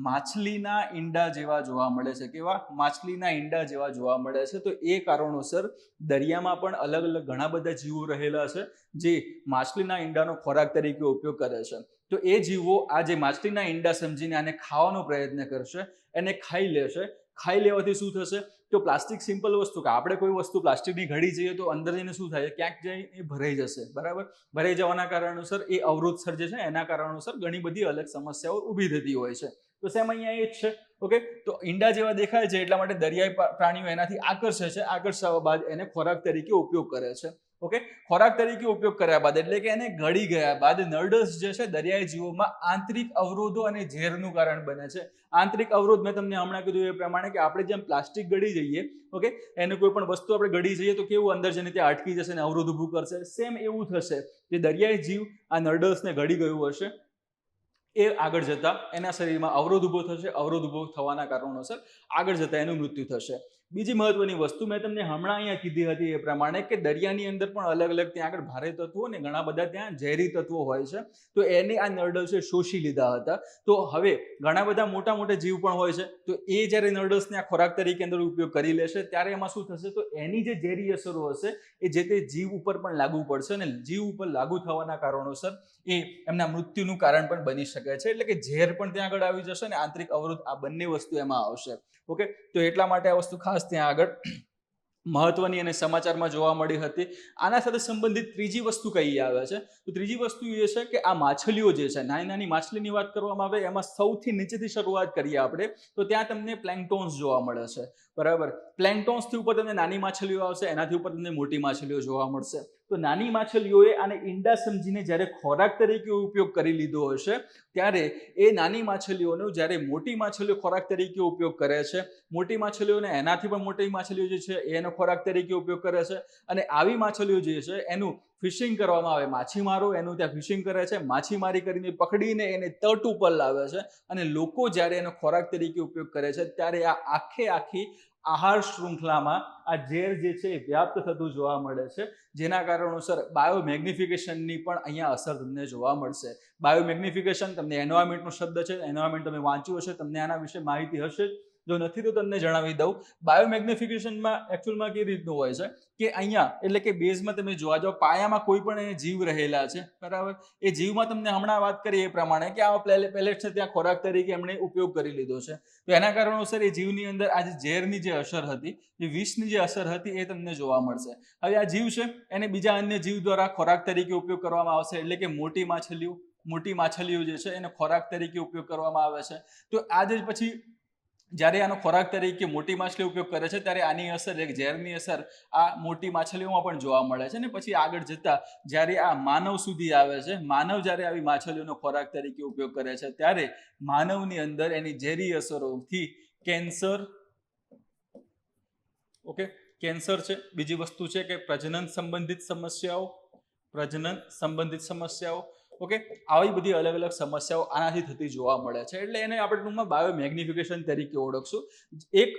માછલીના ઈંડા જેવા જોવા મળે છે. કેવા? માછલીના ઈંડા જેવા જોવા મળે છે. તો એ કારણોસર દરિયામાં પણ અલગ અલગ ઘણા બધા જીવો રહેલા છે જે માછલીના ઈંડાનો ખોરાક તરીકે ઉપયોગ કરે છે. તો એ જીવો આ જે માછલીના ઈંડા સમજીને આને ખાવાનો પ્રયત્ન કરશે, એને ખાઈ લેશે. ખાઈ લેવાથી શું થશે? તો પ્લાસ્ટિક સિમ્પલ વસ્તુ કે આપણે કોઈ વસ્તુ પ્લાસ્ટિકની ઘડી જઈએ તો અંદર જઈને શું થાય? ક્યાંક જઈને એ ભરાઈ જશે, બરાબર. ભરાઈ જવાના કારણોસર એ અવરોધ સર્જે છે. એના કારણોસર ઘણી બધી અલગ સમસ્યાઓ ઊભી થતી હોય છે. તો સેમ અહીંયા એ જ છે. ઓકે, તો ઈંડા જેવા દેખાય છે એટલા માટે દરિયાઈ પ્રાણીઓ એનાથી આકર્ષે છે. આકર્ષવા બાદ એને ખોરાક તરીકે ઉપયોગ કરે છે. ઓકે, ખોરાક તરીકે ઉપયોગ કર્યા બાદ એટલે કે એને ગળી ગયા બાદ નર્ડલ્સ જે છે દરિયાઈ જીવોમાં આંતરિક અવરોધો અને ઝેરનું કારણ બને છે. આંતરિક અવરોધ મેં તમને હમણાં કીધું એ પ્રમાણે કે આપણે જેમ પ્લાસ્ટિક ગળી જઈએ, ઓકે, એને કોઈ પણ વસ્તુ આપણે ગળી જઈએ તો કેવું અંદર જઈને ત્યાં અટકી જશે અને અવરોધ ઊભું કરશે. સેમ એવું થશે જે દરિયાઈ જીવ આ નર્ડલ્સને ગળી ગયું હશે એ આગળ જતા એના શરીરમાં અવરોધ ઊભો થશે. અવરોધ ઊભો થવાના કારણોસર આગળ જતા એનું મૃત્યુ થશે. બીજી મહત્વની વસ્તુ મેં તમને હમણાં અહીંયા કીધી હતી એ પ્રમાણે કે દરિયાની અંદર પણ અલગ અલગ ત્યાં આગળ ભારે તત્વો અને ઘણા બધા ત્યાં ઝેરી તત્વો હોય છે. તો એને આ નર્ડલ્સે શોષી લીધા હતા. તો હવે ઘણા બધા મોટા મોટા જીવ પણ હોય છે. તો એ જ્યારે નર્ડલ્સને આ ખોરાક તરીકે અંદર ઉપયોગ કરી લેશે ત્યારે એમાં શું થશે, તો એની જે ઝેરી અસરો હશે એ જે તે જીવ ઉપર પણ લાગુ પડશે અને જીવ ઉપર લાગુ થવાના કારણોસર એ એમના મૃત્યુનું કારણ પણ બની શકે છે. એટલે કે ઝેર પણ ત્યાં આગળ આવી જશે અને આંતરિક અવરોધ, આ બંને વસ્તુ એમાં આવશે. ઓકે, તો એટલા માટે આ વસ્તુ ખાસ ત્યાં આગળ મહત્વની અને સમાચારમાં જોવા મળી હતી. આના સાથે સંબંધિત ત્રીજી વસ્તુ કઈ આવે છે, તો ત્રીજી વસ્તુ એ છે કે આ માછલીઓ જે છે, નાની નાની માછલીની વાત કરવામાં આવે એમાં સૌથી નીચેથી શરૂઆત કરીએ આપણે તો ત્યાં તમને પ્લેન્કટોન્સ જોવા મળે છે. બરાબર, પ્લેન્કટોન્સથી ઉપર તમને નાની માછલીઓ આવશે, એનાથી ઉપર તમને મોટી માછલીઓ જોવા મળશે. તો નાની માછલીઓએ આને ઈંડા સમજીને જ્યારે ખોરાક તરીકે ઉપયોગ કરી લીધો હશે ત્યારે એ નાની માછલીઓનો જ્યારે મોટી માછલીઓ ખોરાક તરીકે ઉપયોગ કરે છે, મોટી માછલીઓને એનાથી પણ મોટી માછલીઓ જે છે એનો ખોરાક તરીકે ઉપયોગ કરે છે અને આવી માછલીઓ જે છે એનું ફિશિંગ કરવામાં આવે. માછીમારો એનું ત્યાં ફિશિંગ કરે છે, માછીમારી કરીને પકડીને એને તટ ઉપર લાવે છે અને લોકો જ્યારે એનો ખોરાક તરીકે ઉપયોગ કરે છે ત્યારે આ આખી આહાર શૃંખલામાં આ ઝેર જે છે એ વ્યાપ્ત થતું જોવા મળે છે. જેના કારણોસર બાયોમેગ્નિફિકેશનની પણ અહીંયા અસર તમને જોવા મળશે. બાયોમેગ્નિફિકેશન તમને એન્વાયરમેન્ટનો શબ્દ છે, એન્વાયરમેન્ટ તમે વાંચ્યું હશે, તમને આના વિશે માહિતી હશે જ. જો નથી તો તમને જણાવી દઉં. બાયોમેગ્નિફિકેશનમાં એકચ્યુઅલમાં કેવી રીતનું હોય છે કે અહીંયા એટલે કે બેઝમાં તમે જોવા જાઓ, પાયામાં કોઈ પણ જીવ રહેલા છે, બરાબર, એ જીવમાં તમને હમણાં વાત કરી એ પ્રમાણે કે આ પેલેટ છે ત્યાં ખોરાક તરીકે એમણે ઉપયોગ કરી લીધો છે. તો એના કારણોસર એ જીવની અંદર આ જે ઝેરની જે અસર હતી, જે વિષની જે અસર હતી એ તમને જોવા મળશે. હવે આ જીવ છે એને બીજા અન્ય જીવ દ્વારા ખોરાક તરીકે ઉપયોગ કરવામાં આવશે. એટલે કે મોટી માછલીઓ જે છે એને ખોરાક તરીકે ઉપયોગ કરવામાં આવે છે. તો આ જે પછી જ્યારે આનો ખોરાક તરીકે મોટી માછલી ઉપયોગ કરે છે ત્યારે આની અસર, એક ઝેરની અસર આ મોટી માછલીઓમાં પણ જોવા મળે છે. ને પછી આગળ જતા જ્યારે આ માનવ સુધી આવે છે, માનવ જ્યારે આવી માછલીઓનો ખોરાક તરીકે ઉપયોગ કરે છે ત્યારે માનવની અંદર એની ઝેરી અસરોથી કેન્સર, ઓકે, કેન્સર છે. બીજી વસ્તુ છે કે પ્રજનન સંબંધિત સમસ્યાઓ, ઓકે, આવી બધી અલગ અલગ સમસ્યાઓ આનાથી થતી જોવા મળે છે. એટલે એને આપણે ટૂંકમાં બાયોમેગ્નિફિકેશન તરીકે ઓળખશું. એક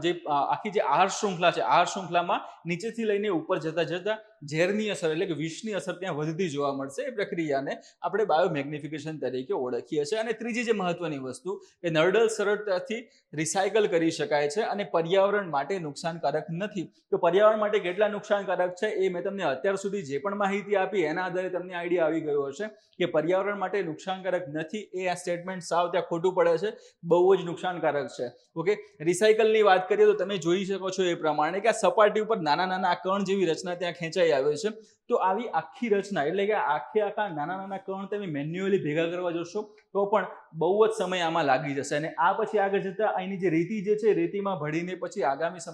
જે આખી જે આહાર શૃંખલા છે, આહાર શૃંખલામાં નીચેથી લઈને ઉપર જતા ઝેરની અસર એટલે કે વિષની અસર ત્યાં વધતી જોવા મળશે. એ પ્રક્રિયાને આપણે બાયોમેગ્નિફિકેશન તરીકે ઓળખીએ છીએ. અને ત્રીજી જે મહત્વની વસ્તુ કે નર્ડલ સરળતાથી રિસાયકલ કરી શકાય છે અને પર્યાવરણ માટે નુકસાનકારક નથી. તો પર્યાવરણ માટે કેટલા નુકસાનકારક છે એ મેં તમને અત્યાર સુધી જે પણ માહિતી આપી એના આધારે તમને આઈડિયા આવી ગયો હશે કે પર્યાવરણ માટે નુકસાનકારક નથી. એ આ સ્ટેટમેન્ટ સાવ ત્યાં ખોટું પડે છે, બહુ જ નુકસાનકારક છે. ઓકે, રિસાયકલની વાત કરીએ તો તમે જોઈ શકો છો એ પ્રમાણે કે આ સપાટી ઉપર નાના નાના કણ જેવી રચના ત્યાં ખેંચાઈ આવે છે. તો આવી આખી રચના એટલે કે આખા નાના કણ તમે મેન્યુઅલી ભેગા કરવા જશો તો પણ બહુ જ સમય આમાં લાગી જશે અને આ પછી આગળ જતા અહીંની જે રેતી જે છે રેતીમાં ભળીને પછી આગામી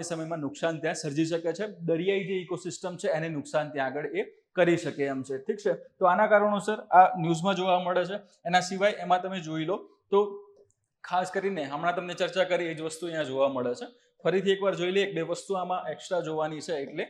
સમયમાં નુકસાન ત્યાં સર્જી શકે છે. દરિયાઈ જે ઇકોસિસ્ટમ છે એને નુકસાન ત્યાં આગળ એ કરી શકે એમ છે. ઠીક છે, તો આના કારણોસર આ ન્યૂઝમાં જોવા મળે છે. એના સિવાય એમાં તમે જોઈ લો તો ખાસ કરીને હમણાં તમને ચર્ચા કરી એ જ વસ્તુ અહીંયા જોવા મળે છે. ફરીથી એકવાર જોઈ લઈએ, એક બે વસ્તુ આમાં એક્સ્ટ્રા જોવાની છે. એટલે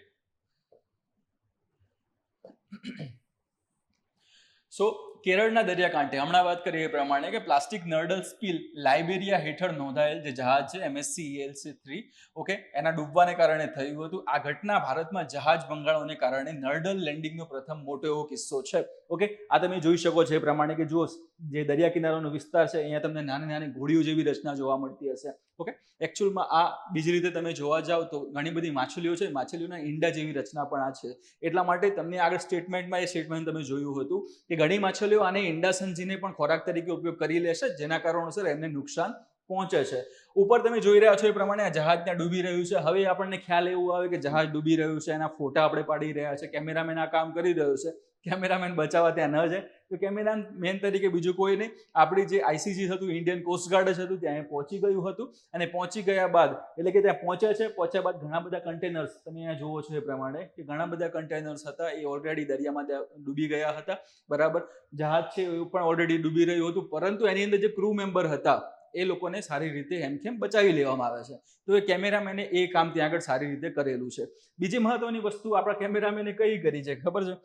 સો કેરળના દરિયાકાંઠે હમણાં વાત કરીએ એ પ્રમાણે કે પ્લાસ્ટિક નર્ડલ સ્પિલ લાઇબેરિયા હેઠળ નોંધાયેલ જે જહાજ છે MSC ELC3, ઓકે, એના ડૂબવાને કારણે થયું હતું. આ ઘટના ભારતમાં જહાજ ભંગાણોને કારણે નર્ડલ લેન્ડિંગનો પ્રથમ મોટો એવો કિસ્સો છે. ઓકે, આ તમે જોઈ શકો છો એ પ્રમાણે કે જો જે દરિયા કિનારાનો વિસ્તાર છે અહીંયા તમને નાની નાની ઘોડીઓ જેવી રચના જોવા મળતી હશે. ઓકે, એકચ્યુઅલમાં આ બીજી રીતે તમે જોવા જાઓ તો ઘણી બધી માછલીઓ છે, માછલીઓના ઈંડા જેવી રચના પણ આ છે. એટલા માટે તમને આગળ સ્ટેટમેન્ટમાં એ સ્ટેટમેન્ટ તમે જોયું હતું કે ઘણી માછલીઓ આને ઈંડા સમજીને પણ ખોરાક તરીકે ઉપયોગ કરી લેશે, જેના કારણોસર એમને નુકસાન પહોંચે છે. ઉપર તમે જોઈ રહ્યા છો એ પ્રમાણે આ જહાજ ત્યાં ડૂબી રહ્યું છે. હવે આપણને ખ્યાલ એવું આવે કે જહાજ ડૂબી રહ્યું છે, એના ફોટા આપણે પાડી રહ્યા છે, કેમેરામેન આ કામ કરી રહ્યો છે. કેમેરામેન બચાવવા ત્યાં ન જાય. તો કેમેરામેન તરીકે બીજું કોઈ નહીં, આપણી જે આઈસીજી હતું, ઇન્ડિયન કોસ્ટગાર્ડ જ હતું, ત્યાં પહોંચી ગયું હતું. અને પહોંચી ગયા બાદ એટલે કે ત્યાં પહોંચ્યા બાદ ઘણા બધા કન્ટેનર્સ તમે અહીંયા જુઓ છો એ પ્રમાણે કે ઘણા બધા કન્ટેનર્સ હતા એ ઓલરેડી દરિયામાં ત્યાં ડૂબી ગયા હતા. બરાબર, જહાજ છે એ પણ ઓલરેડી ડૂબી રહ્યું હતું, પરંતુ એની અંદર જે ક્રૂ મેમ્બર હતા એ લોકોને સારી રીતે હેમખેમ બચાવી લેવામાં આવે છે. તો એ કેમેરામેને એ કામ ત્યાં આગળ સારી રીતે કરેલું છે. બીજી મહત્વની વસ્તુ આપણા કેમેરામેને કઈ કરી છે ખબર છે?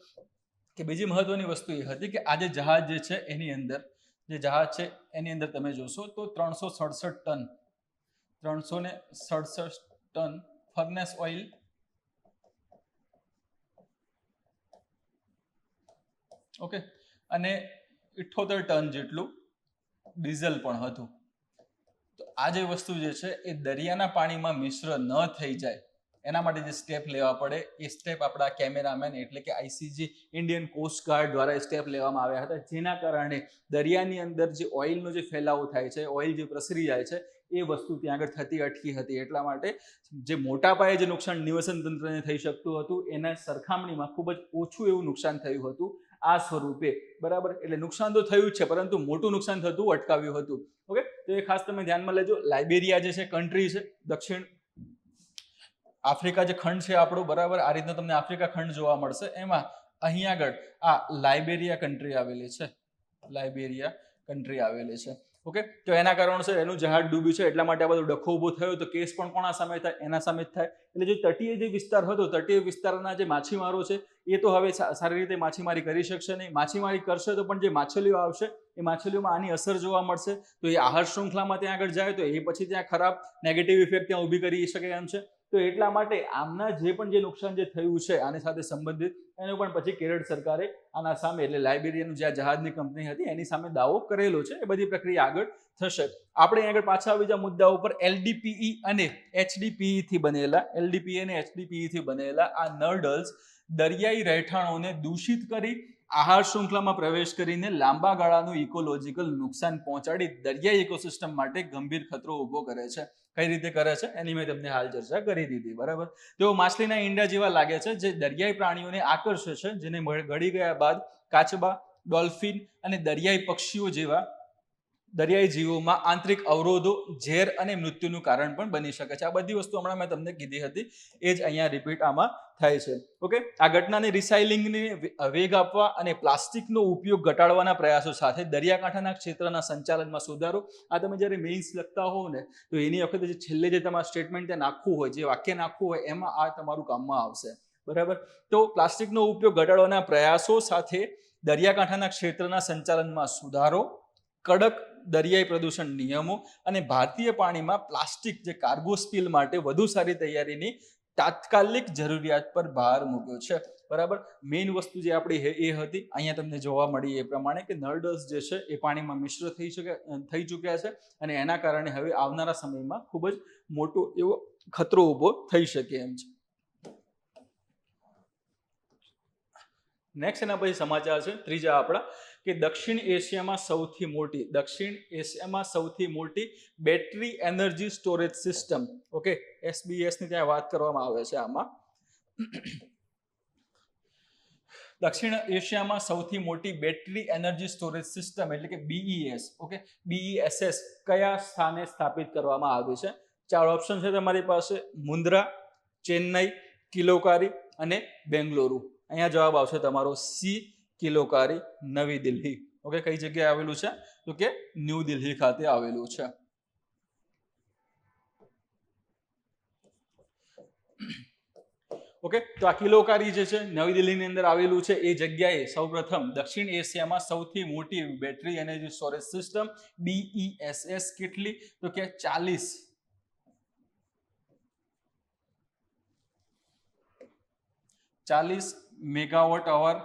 કે બીજી મહત્વની વસ્તુ એ હતી કે આ જે જહાજ જે છે એની અંદર તમે જોશો તો 367 ટન ફર્નેસ ઓઇલ, ઓકે, અને 78 ટન જેટલું ડીઝલ પણ હતું. તો આ જે વસ્તુ જે છે એ દરિયાના પાણીમાં મિશ્ર ન થઈ જાય એના માટે જે સ્ટેપ લેવા પડે એ સ્ટેપ આપણા કેમેરામેન એટલે કે આઈસીજી ઇન્ડિયન કોસ્ટગાર્ડ દ્વારા સ્ટેપ લેવામાં આવ્યા હતા, જેના કારણે દરિયાની અંદર જે ઓઇલનો જે ફેલાવો થાય છે, ઓઇલ જે પ્રસરી જાય છે એ વસ્તુ ત્યાં આગળ થતી અટકી હતી. એટલા માટે જે મોટા પાયે જે નુકસાન નિવસન તંત્રને થઈ શકતું હતું એના સરખામણીમાં ખૂબ જ ઓછું એવું નુકસાન થયું હતું આ સ્વરૂપે. બરાબર, એટલે નુકસાન તો થયું જ છે પરંતુ મોટું નુકસાન થતું અટકાવ્યું હતું. ઓકે, તો એ ખાસ તમે ધ્યાનમાં લેજો. લાઇબેરિયા જે છે કન્ટ્રી છે, દક્ષિણ આફ્રિકા જે ખંડ છે આપણો, બરાબર, આ રીતનો તમને આફ્રિકા ખંડ જોવા મળશે. એમાં અહીં આગળ આ લાઇબેરિયા કન્ટ્રી આવેલી છે, ઓકે. તો એના કારણોસર એનું જહાજ ડૂબ્યું છે, એટલા માટે આ બધો ડખો ઊભો થયો. તો કેસ પણ કોના સામે થાય? એના સામે જ થાય. એટલે જે તટીય જે વિસ્તાર હતો, તટીય વિસ્તારના જે માછીમારો છે એ તો હવે સારી રીતે માછીમારી કરી શકશે નહીં. માછીમારી કરશે તો પણ જે માછલીઓ આવશે એ માછલીઓમાં આની અસર જોવા મળશે. તો એ આહાર શૃંખલામાં ત્યાં આગળ જાય તો એ પછી ત્યાં ખરાબ નેગેટિવ ઇફેક્ટ ત્યાં ઊભી કરી શકે એમ છે. તો એટલા માટે આમના જે પણ જે નુકસાન જે થયું છે આની સાથે સંબંધિત એનો પણ પછી કેરળ સરકારે આના સામે એટલે લાઇબેરિયાનું જે જહાજની કંપની હતી એની સામે દાવો કરેલો છે. એ બધી પ્રક્રિયા આગળ થશે. આપણે આગળ પાછા આવી બીજા મુદ્દા ઉપર એલડીપીઈ અને એચડીપીઈ થી બનેલા આ નર્ડલ્સ દરિયાઈ રહેઠાણોને દૂષિત કરી આહાર શૃંખલામાં પ્રવેશ કરીને લાંબા ગાળાનું ઇકોલોજીકલ નુકસાન પહોંચાડી દરિયાઈ ઇકોસિસ્ટમ માટે ગંભીર ખતરો ઊભો કરે છે. કઈ રીતે કરે છે એની મેં તમને હાલ ચર્ચા કરી દીધી. બરાબર, તેઓ માછલીના ઈંડા જેવા લાગે છે જે દરિયાઈ પ્રાણીઓને આકર્ષે છે, જેને ગળી ગયા બાદ કાચબા, ડોલ્ફિન અને દરિયાઈ પક્ષીઓ જેવા દરિયાઈ જીવોમાં આંતરિક અવરોધો, ઝેર અને મૃત્યુનું કારણ પણ બની શકે છે. આ બધી વસ્તુ હમણાં મેં તમને કીધી હતી એ જ અહીંયા રિપીટ આમાં થાય છે. ઓકે, આ ઘટનાને રિસાયકલિંગને વેગ આપવા અને પ્લાસ્ટિકનો ઉપયોગ ઘટાડવાના પ્રયાસો સાથે દરિયાકાંઠાના ક્ષેત્રના સંચાલનમાં સુધારો. આ તમે જ્યારે મેઇન્સ લખતા હોવ ને તો એની વખતે જે છેલ્લે જે તમારું સ્ટેટમેન્ટ ત્યાં નાખવું હોય, જે વાક્ય નાખવું હોય એમાં આ તમારું કામમાં આવશે. બરાબર, તો પ્લાસ્ટિકનો ઉપયોગ ઘટાડવાના પ્રયાસો સાથે દરિયાકાંઠાના ક્ષેત્રના સંચાલનમાં સુધારો, કડક દરિયાઈ પ્રદૂષણ નિયમો અને ભારતીય પાણીમાં પ્લાસ્ટિક જે કાર્ગો સ્પીલ માટે વધુ સારી તૈયારીની તાત્કાલિક જરૂરિયાત પર ભાર મૂક્યો છે. બરાબર, મેઇન વસ્તુ જે આપણી એ હતી અહીંયા તમને જોવા મળી એ પ્રમાણે કે નર્ડલ્સ જે છે એ પાણીમાં મિશ્ર થઈ ચૂક્યા છે અને એના કારણે હવે આવનારા સમયમાં ખૂબ જ મોટો એવો ખતરો ઊભો થઈ શકે એમ છે. નેક્સ્ટ એના પછી સમાચાર છે ત્રીજા આપણા કે દક્ષિણ એશિયામાં સૌથી મોટી battery energy storage system, okay, SBS ની ત્યાં વાત કરવામાં આવે છે. આમાં દક્ષિણ એશિયામાં સૌથી મોટી બેટરી એનર્જી સ્ટોરેજ સિસ્ટમ એટલે કે BES, ઓકે, BESS કયા સ્થાને સ્થાપિત કરવામાં આવી છે? 4 ઓપ્શન છે તમારી પાસે: મુન્દ્રા, ચેન્નઈ, કિલોકારી અને બેંગલુરુ. અહીંયા જવાબ આવશે તમારો સી, કિલોકારી, નવી દિલ્હી. ઓકે, કઈ જગ્યાએ આવેલું છે? તો કે ન્યૂ દિલ્હી ખાતે આવેલું છે. ઓકે, તો આ કિલોકારી જે છે નવી દિલ્હીની અંદર આવેલું છે. એ જગ્યાએ સૌપ્રથમ દક્ષિણ એશિયામાં સૌથી મોટી battery energy storage system BESS કેટલી? તો કે 40 મેગાવોટ અવર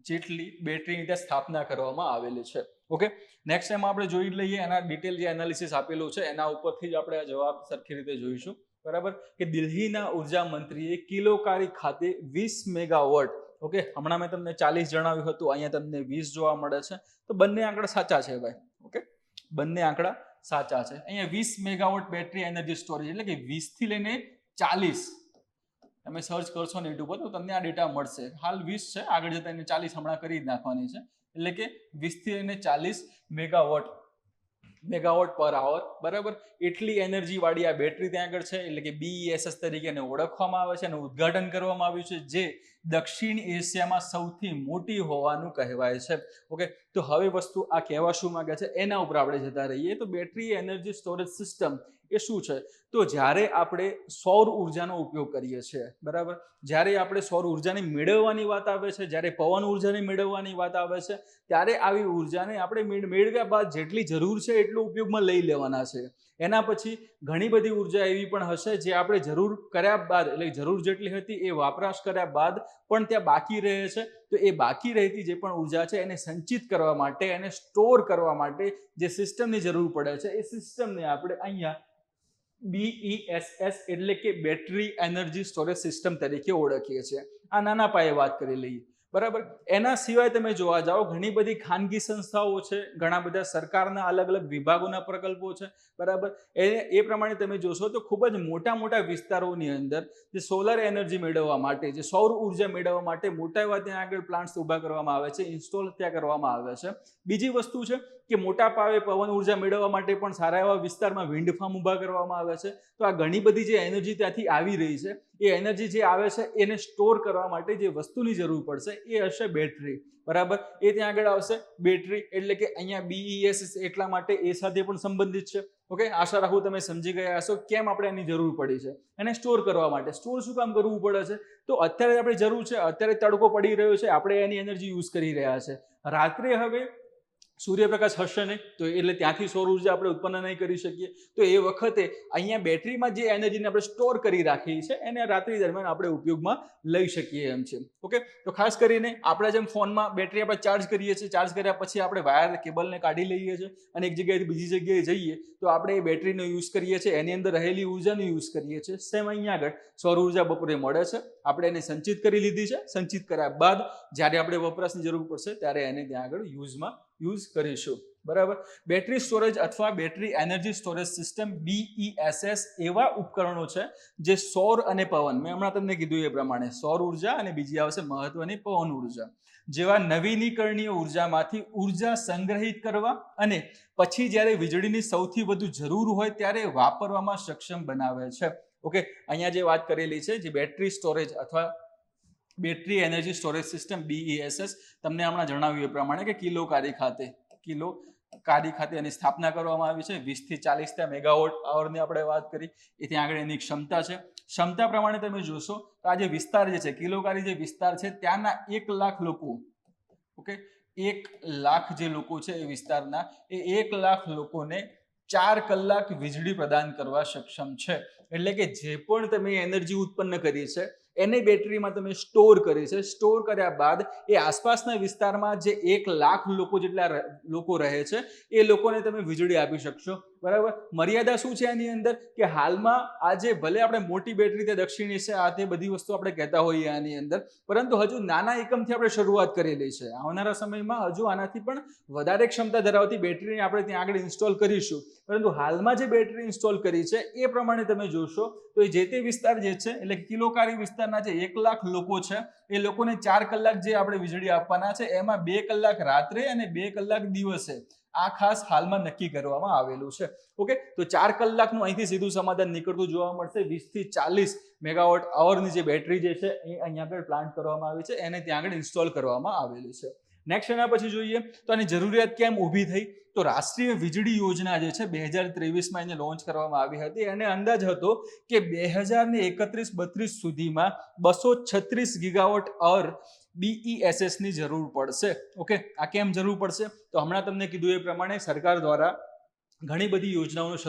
જેટલી બેટરીની ત્યાં સ્થાપના કરવામાં આવેલી છે. ઓકે, નેક્સ્ટ ટાઈમ આપણે જોઈ લઈએ એના ડિટેલ જે એનાલિસિસ આપેલું છે એના ઉપરથી જ આપણે આ જવાબ સરખી રીતે જોઈશું. બરાબર, કે દિલ્હીના ઉર્જા મંત્રીએ કિલોકારી ખાતે 20 મેગાવોટ, ઓકે, હમણાં મેં તમને 40 જણાવ્યું હતું, અહીંયા તમને 20 જોવા મળે છે. તો બંને આંકડા સાચા છે ભાઈ. ઓકે, બંને આંકડા સાચા છે. અહીંયા 20 મેગાવોટ બેટરી એનર્જી સ્ટોરેજ એટલે કે 20 થી લઈને 40 તમે સર્ચ કરશો ને યુટ્યુબ પર તો તમને આ ડેટા મળશે. હાલ 20 છે, આગળ જતા એને 40 હમણાં કરી જ નાખવાની છે, એટલે કે 20 થી લઈને 40 મેગાવોટ પર આવર, બરાબર. એટલી એનર્જી વાળી આ બેટરી ત્યાં આગળ છે, એટલે કે BESS તરીકે એને ઓળખવામાં આવે છે અને ઉદ્ઘાટન કરવામાં આવ્યું છે, જે દક્ષિણ એશિયામાં સૌથી મોટી હોવાનું કહેવાય છે. ઓકે, તો હવે વસ્તુ આ કહેવા શું માંગે છે એના ઉપર આપણે જતા રહીએ. તો બેટરી એનર્જી સ્ટોરેજ સિસ્ટમ એ શું છે? તો જ્યારે આપણે સૌર ઉર્જાનો ઉપયોગ કરીએ છીએ, બરાબર, જ્યારે આપણે સૌર ઉર્જાને મેળવવાની વાત આવે છે, જ્યારે પવન ઉર્જાને મેળવવાની વાત આવે છે, ત્યારે આવી ઉર્જાને આપણે મેળવ્યા બાદ જેટલી જરૂર છે એટલું ઉપયોગમાં લઈ લેવાના છે. એના પછી ઘણી બધી ઉર્જા એવી પણ હશે જે આપણે જરૂર કર્યા બાદ, એટલે જરૂર જેટલી હતી એ વપરાશ કર્યા બાદ પણ ત્યાં બાકી રહે છે. તો એ બાકી રહેતી જે પણ ઉર્જા છે એને સંચિત કરવા માટે, એને સ્ટોર કરવા માટે જે સિસ્ટમની જરૂર પડે છે, એ સિસ્ટમને આપણે અહીંયા BESS એટલે કે બેટરી એનર્જી સ્ટોરેજ સિસ્ટમ તરીકે ઓળખીએ છીએ. આ નાના પાયે વાત કરી લઈએ, બરાબર. એના સિવાય તમે જોવા જાઓ, ઘણી બધી ખાનગી સંસ્થાઓ છે, ઘણા બધા સરકારના અલગ અલગ વિભાગોના પ્રકલ્પો છે, બરાબર. એ પ્રમાણે તમે જોશો તો ખૂબ જ મોટા મોટા વિસ્તારોની અંદર જે સોલર એનર્જી મેળવવા માટે, જે સૌર ઉર્જા મેળવવા માટે મોટા એવા ત્યાં આગળ પ્લાન્ટ્સ ઊભા કરવામાં આવે છે, ઇન્સ્ટોલ ત્યાં કરવામાં આવે છે. બીજી વસ્તુ છે કે મોટા પાયે પવન ઉર્જા મેળવવા માટે પણ સારા એવા વિસ્તારમાં વિન્ડ ફાર્મ ઊભા કરવામાં આવે છે. તો આ ઘણી બધી જે એનર્જી ત્યાંથી આવી રહી છે, એ એનર્જી જે આવે છે એને સ્ટોર કરવા માટે જે વસ્તુની જરૂર પડશે એ હશે બેટરી, બરાબર. એ ત્યાં આગળ આવશે બેટરી, એટલે કે અહીંયા BESS એટલા માટે એ સાથે પણ સંબંધિત છે. ઓકે, આશા રાખું તમે સમજી ગયા હશો કેમ આપણે એની જરૂર પડી છે. એને સ્ટોર કરવા માટે. સ્ટોર શું કામ કરવું પડે છે? તો અત્યારે આપણે જરૂર છે, અત્યારે તડકો પડી રહ્યો છે, આપણે એની એનર્જી યુઝ કરી રહ્યા છે. રાત્રે હવે સૂર્યપ્રકાશ હશે નહીં, તો એટલે ત્યાંથી સૌર ઉર્જા આપણે ઉત્પન્ન નહીં કરી શકીએ. તો એ વખતે અહીંયા બેટરીમાં જે એનર્જીને આપણે સ્ટોર કરી રાખી છે એને રાત્રિ દરમિયાન આપણે ઉપયોગમાં લઈ શકીએ એમ છે. ઓકે, તો ખાસ કરીને આપણે જેમ ફોનમાં બેટરી આપણે ચાર્જ કરીએ છીએ, ચાર્જ કર્યા પછી આપણે વાયર કેબલને કાઢી લઈએ છીએ અને એક જગ્યાએથી બીજી જગ્યાએ જઈએ તો આપણે એ બેટરીનો યુઝ કરીએ છીએ, એની અંદર રહેલી ઉર્જાનો યુઝ કરીએ છીએ. સેમ અહીંયા આગળ સૌર ઉર્જા બપોરે મળે છે, આપણે એને સંચિત કરી લીધી છે. સંચિત કર્યા બાદ જ્યારે આપણે વપરાશની જરૂર પડશે ત્યારે એને ત્યાં આગળ યુઝ કરીશું, બરાબર. બેટરી સ્ટોરેજ અથવા battery energy storage system BESS એવા ઉપકરણો છે જે સૌર અને પવન, મેં હમણાં તમને કીધું એ પ્રમાણે સૌર ઉર્જા અને બીજી આવશે મહત્વની પવન ઉર્જા જેવા નવીનીકરણીય ઉર્જામાંથી ઉર્જા સંગ્રહિત કરવા અને પછી જ્યારે વીજળીની સૌથી વધુ જરૂર હોય ત્યારે વાપરવામાં સક્ષમ બનાવે છે. ઓકે, અહીંયા જે વાત કરેલી છે જે બેટરી સ્ટોરેજ અથવા battery energy storage system BESS, તમને હમણાં જણાવ્યું એ પ્રમાણે કે કિલોકારી ખાતે એની સ્થાપના કરવામાં આવી છે. 20 થી 40 મેગાવોટ આવરની આપણે વાત કરી, એ ત્યાં આગળ એની ક્ષમતા છે. ક્ષમતા પ્રમાણે તમે જોશો તો આ જે વિસ્તાર જે છે, કિલોકારી જે વિસ્તાર છે, ત્યાંના 1 લાખ લોકો, ઓકે, 1 લાખ જે લોકો છે એ વિસ્તારના, એ 1 લાખ લોકોને 4 કલાક વીજળી પ્રદાન કરવા સક્ષમ છે. એટલે કે જે પણ તમે એનર્જી ઉત્પન્ન કરી છે એને બેટરીમાં તમે સ્ટોર કરી છે. સ્ટોર કર્યા બાદ એ આસપાસના વિસ્તારમાં જે 1 લાખ લોકો જેટલા લોકો રહે છે એ લોકોને તમે વીજળી આપી શકશો, બરાબર. મર્યાદા શું છે આની અંદર કે હાલમાં આજે ભલે આપણે મોટી બેટરી તે દક્ષિણ એશિયા આ તે બધી વસ્તુ આપણે કહેતા હોઈએ આની અંદર, પરંતુ હજુ નાના એકમથી આપણે શરૂઆત કરેલી છે. આવનારા સમયમાં હજુ આનાથી પણ વધારે ક્ષમતા ધરાવતી બેટરીને આપણે ત્યાં આગળ ઇન્સ્ટોલ કરીશું. પરંતુ હાલમાં જે બેટરી ઇન્સ્ટોલ કરી છે એ પ્રમાણે તમે જોશો તો એ જે તે વિસ્તાર જે છે, એટલે કિલોકારી વિસ્તારના જે 1 લાખ લોકો છે એ લોકોને 4 કલાક જે આપણે વીજળી આપવાના છે એમાં 2 કલાક રાત્રે અને 2 કલાક દિવસે આ ખાસ હાલમાં નક્કી કરવામાં આવેલું છે. ઓકે, તો 4 કલાકનું અહીંથી સીધું સમાધાન નીકળતું જોવા મળશે. 20 થી 40 મેગાવોટ આવરની જે બેટરી જે છે એ અહીંયા આગળ પ્લાન્ટ કરવામાં આવી છે, એને ત્યાં આગળ ઇન્સ્ટોલ કરવામાં આવેલી છે. નેક્સ્ટ એના પછી જોઈએ તો આની જરૂરિયાત કેમ ઊભી થઈ? તો રાષ્ટ્રીય વીજળી યોજના જે છે 2023માં એને લોન્ચ કરવામાં આવી હતી. એને અંદાજ હતો કે 2031-32 સુધીમાં 236 ગીગાવોટ અવર BESS ની જરૂર પડશે. ઓકે, આ કેમ જરૂર પડશે? તો હમણાં તમને કીધું એ પ્રમાણે સરકાર દ્વારા ઘણી બધી યોજનાઓની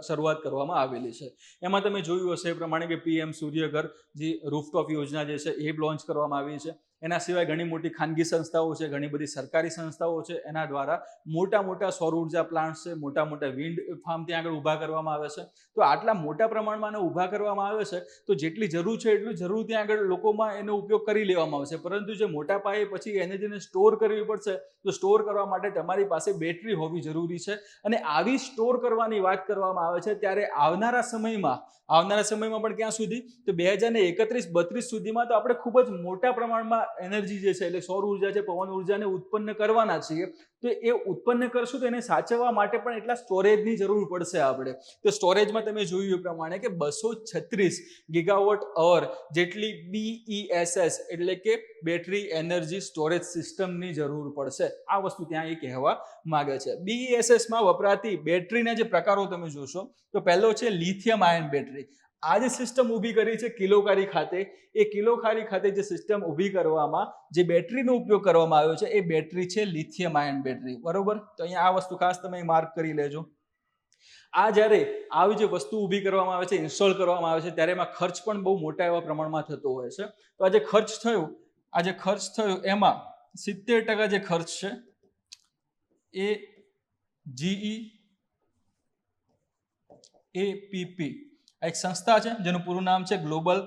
શરૂઆત કરવામાં આવેલી છે. એમાં તમે જોયું હશે એ પ્રમાણે કે PM સૂર્યઘર જે રૂફટોપ યોજના જે છે એ લોન્ચ કરવામાં આવી છે. એના સિવાય ઘણી મોટી ખાનગી સંસ્થાઓ છે, ઘણી બધી સરકારી સંસ્થાઓ છે, એના દ્વારા મોટા મોટા સૌર ઉર્જા પ્લાન્ટ છે, મોટા મોટા વિન્ડ ફાર્મ ત્યાં આગળ ઊભા કરવામાં આવે છે. તો આટલા મોટા પ્રમાણમાં એને ઊભા કરવામાં આવે છે તો જેટલી જરૂર છે એટલું જરૂર ત્યાં આગળ લોકોમાં એનો ઉપયોગ કરી લેવામાં આવશે. પરંતુ જે મોટા પાયે પછી એનર્જીને સ્ટોર કરવી પડશે તો સ્ટોર કરવા માટે તમારી પાસે બેટરી હોવી જરૂરી છે. અને આવી સ્ટોર કરવાની વાત કરવામાં આવે છે ત્યારે આવનારા સમયમાં પણ ક્યાં સુધી તો 2031-32 સુધીમાં તો આપણે ખૂબ જ મોટા પ્રમાણમાં એનર્જી જે છે એટલે સૌર ઉર્જા છે, પવન ઉર્જાને ઉત્પન્ન કરવાના છીએ. તો એ ઉત્પન્ન કરશું તો એને સાચવવા માટે પણ એટલા સ્ટોરેજની જરૂર પડશે આપણે. તો સ્ટોરેજમાં તમે જોયું એ પ્રમાણે કે 236 ગીગાવોટ અવર જેટલી BESS એટલે કે બેટરી એનર્જી સ્ટોરેજ સિસ્ટમની જરૂર પડશે. આ વસ્તુ ત્યાં એ કહેવા માંગે છે. BESS માં વપરાતી બેટરીના જે પ્રકારો તમે જોશો તો પહેલો છે લિથિયમ આયન બેટરી. આ જે સિસ્ટમ ઊભી કરી છે કિલોકારી ખાતે, એ કિલોકારી ખાતે જે સિસ્ટમ ઊભી કરવામાં જે બેટરીનો ઉપયોગ કરવામાં આવ્યો છે એ બેટરી છે લિથિયમ આયન બેટરી. બરોબર, તો અહીંયા આ વસ્તુ ખાસ તમે માર્ક કરી લેજો. આ જ્યારે આવી જે વસ્તુ ઊભી કરવામાં આવે છે, ઇન્સ્ટોલ કરવામાં આવે છે ત્યારે એમાં ખર્ચ પણ બહુ મોટા એવા પ્રમાણમાં થતો હોય છે. તો આ જે ખર્ચ થયો એમાં 70% જે ખર્ચ છે એ GEAPP એક સંસ્થા છે જેનું પૂરું નામ છે global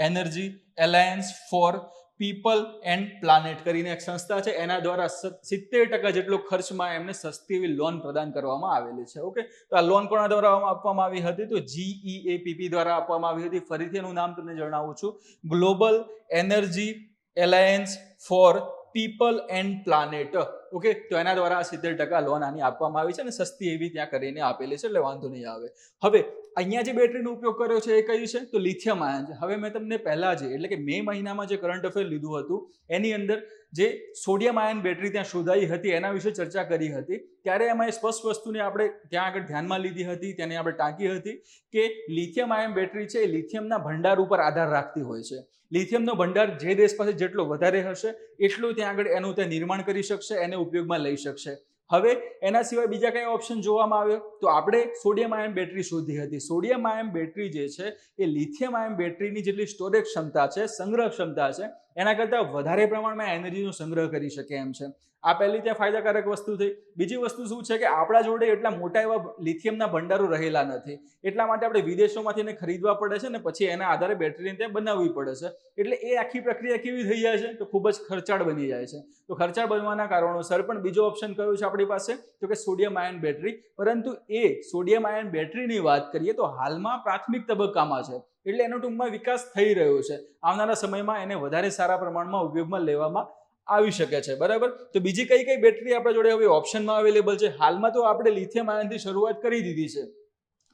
energy alliance for people and planet કરીને એક સંસ્થા છે. એના દ્વારા 70% જેટલો ખર્ચમાં એમને સસ્તી એવી લોન પ્રદાન કરવામાં આવેલી છે. ઓકે, તો આ લોન કોના દ્વારા આપવામાં આવી હતી તો GEAPP દ્વારા આપવામાં આવી હતી. ફરીથી એનું નામ તમને જણાવું છું, global energy alliance for people and planet. Okay, તો એના દ્વારા 70% લોન આની આપવામાં આવી છે અને સસ્તી એવી ત્યાં કરીને આપેલી છે, એટલે વાંધો નહીં આવે. હવે અહીંયા જે બેટરીનો ઉપયોગ કર્યો છે એ કઈ છે તો લિથિયમ આયન છે. હવે મેં તમને પહેલા એટલે કે મે મહિનામાં જે કરંટ અફેર લીધું હતું એની અંદર જે સોડિયમ આયન બેટરી ત્યાં શોધાઈ હતી એના વિશે ચર્ચા કરી હતી. ત્યારે એમાં એ સ્પષ્ટ વસ્તુને આપણે ત્યાં આગળ ધ્યાનમાં લીધી હતી, તેને આપણે ટાંકી હતી કે લિથિયમ આયન બેટરી છે એ લિથિયમના ભંડાર ઉપર આધાર રાખતી હોય છે. લિથિયમનો ભંડાર જે દેશ પાસે જેટલો વધારે હશે એટલું ત્યાં આગળ એનું ત્યાં નિર્માણ કરી શકશે, એને ઉપયોગમાં લઈ શકશે. હવે એના સિવાય બીજા કયા ઓપ્શન જોવામાં આવ્યો તો આપણે સોડિયમ આયન બેટરી શોધી હતી. સોડિયમ આયન બેટરી જે છે એ લિથિયમ આયન બેટરીની જેટલી સ્ટોરેજ ક્ષમતા છે, સંગ્રહ ક્ષમતા છે, એના કરતાં વધારે પ્રમાણમાં એનર્જીનો સંગ્રહ કરી શકે એમ છે. આ પહેલી ત્યાં ફાયદાકારક વસ્તુ થઈ. બીજી વસ્તુ શું છે કે આપણા જોડે એટલા મોટા એવા લિથિયમના ભંડારો રહેલા નથી, એટલા માટે આપણે વિદેશોમાંથી એને ખરીદવા પડે છે ને પછી એના આધારે બેટરીને ત્યાં બનાવવી પડે છે. એટલે એ આખી પ્રક્રિયા કેવી થઈ જાય છે તો ખૂબ જ ખર્ચાળ બની જાય છે. તો ખર્ચાળ બનવાના કારણોસર પણ બીજો ઓપ્શન કયો છે આપણી પાસે તો કે સોડિયમ આયન બેટરી. પરંતુ એ સોડિયમ આયન બેટરીની વાત કરીએ તો હાલમાં પ્રાથમિક તબક્કામાં છે, એટલે એનો ટૂંકમાં વિકાસ થઈ રહ્યો છે. આવનારા સમયમાં એને વધારે સારા પ્રમાણમાં ઉપયોગમાં લેવામાં આવી શકે છે. બરાબર, તો બીજી કઈ કઈ બેટરી આપણા જોડે હવે ઓપ્શનમાં અવેલેબલ છે? હાલમાં તો આપણે લિથિયમ આયનથી શરૂઆત કરી દીધી છે,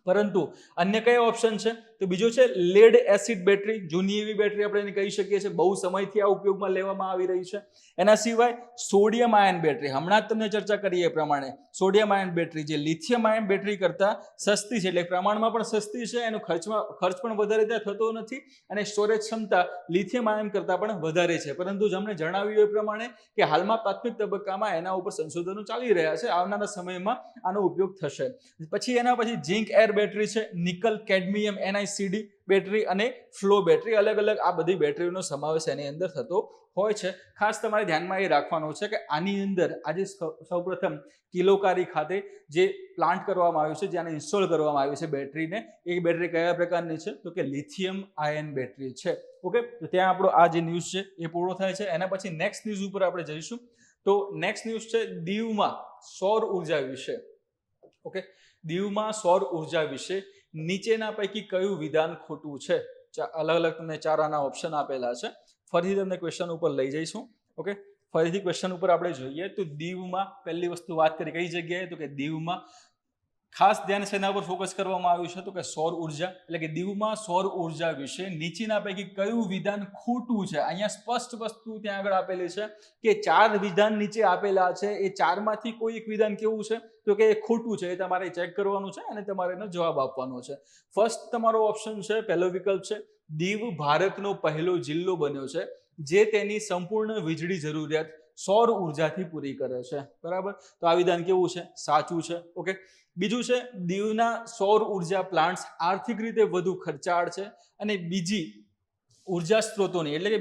પરંતુ અન્ય કયા ઓપ્શન છે તો બીજો છે લેડ એસિડ બેટરી. જૂની એવી બેટરી આપણે એને કહી શકીએ છીએ, બહુ સમયથી આ ઉપયોગમાં લેવામાં આવી રહી છે. એના સિવાય સોડિયમ આયન બેટરી, હમણાં જ તમને ચર્ચા કરીએ એ પ્રમાણે સોડિયમ આયન બેટરી જે લિથિયમ આયન બેટરી કરતાં સસ્તી છે, એટલે પ્રમાણમાં પણ સસ્તી છે, એનો ખર્ચ પણ વધારે ત્યાં થતો નથી અને સ્ટોરેજ ક્ષમતા લિથિયમ આયન કરતાં પણ વધારે છે. પરંતુ તમને જણાવ્યું એ પ્રમાણે કે હાલમાં પ્રાથમિક તબક્કામાં એના ઉપર સંશોધનો ચાલી રહ્યા છે, આવનારા સમયમાં આનો ઉપયોગ થશે. પછી ઝિંક એર બેટરી છે, નિકલ કેડમિયમ NiCd બેટરી અને ફ્લો બેટરી. અલગ અલગ આ બધી બેટરીઓનો સમાવેશ એની અંદર થતો હોય છે. ખાસ તમારે ધ્યાનમાં એ રાખવાનું છે કે આની અંદર આજે સૌપ્રથમ કિલોકારી ખાતે જે પ્લાન્ટ કરવામાં આવ્યું છે, જ્યાં ઇન્સ્ટોલ કરવામાં આવ્યું છે બેટરીને, એ બેટરી કયા પ્રકારની છે તો કે લિથિયમ આયન બેટરી છે. ઓકે, તો ત્યાં આપણો આ જે ન્યૂઝ છે એ પૂરો થાય છે. એના પછી નેક્સ્ટ ન્યૂઝ ઉપર આપણે જઈશું. તો નેક્સ્ટ ન્યૂઝ છે દીવમાં સૌર ઉર્જા વિશે. ઓકે, દીવમાં સૌર ઉર્જા વિશે નીચેના પૈકી કયું વિધાન ખોટું છે? અલગ અલગ તમને 4 આના ઓપ્શન આપેલા છે. ફરીથી તમને ક્વેશ્ચન ઉપર લઈ જઈશું. ઓકે, ફરીથી ક્વેશ્ચન ઉપર આપણે જોઈએ તો દીવમાં પહેલી વસ્તુ વાત કરી કઈ જગ્યાએ તો કે દીવમાં ખાસ ધ્યાન સેના પર ફોકસ કરવામાં આવ્યું છે તો કે સૌર ઉર્જા. એટલે કે દીવમાં સૌર ઉર્જા વિશે નીચેના પૈકી કયું વિધાન ખોટું છે? અહીંયા સ્પષ્ટ વસ્તુ ત્યાં આગળ આપેલી છે કે 4 વિધાન નીચે આપેલા છે, એ 4માંથી કોઈ એક વિધાન કેવું છે તો કે એ ખોટું છે. એ તમારે ચેક કરવાનું છે અને તમારે એનો જવાબ આપવાનો છે. ફર્સ્ટ તમારો ઓપ્શન છે, પહેલો વિકલ્પ છે દીવ ભારતનો પહેલો જિલ્લો બન્યો છે જે તેની સંપૂર્ણ વીજળી જરૂરિયાત સૌર ઉર્જાથી પૂરી કરે છે. બરાબર, તો આ વિધાન કેવું છે? સાચું છે. ઓકે, બીજું છે દીવના સૌર ઉર્જા પ્લાન્ટ્સ આર્થિક રીતે વધુ ખર્ચાળ છે અને બીજી ઉર્જા સ્ત્રોતોની એટલે કે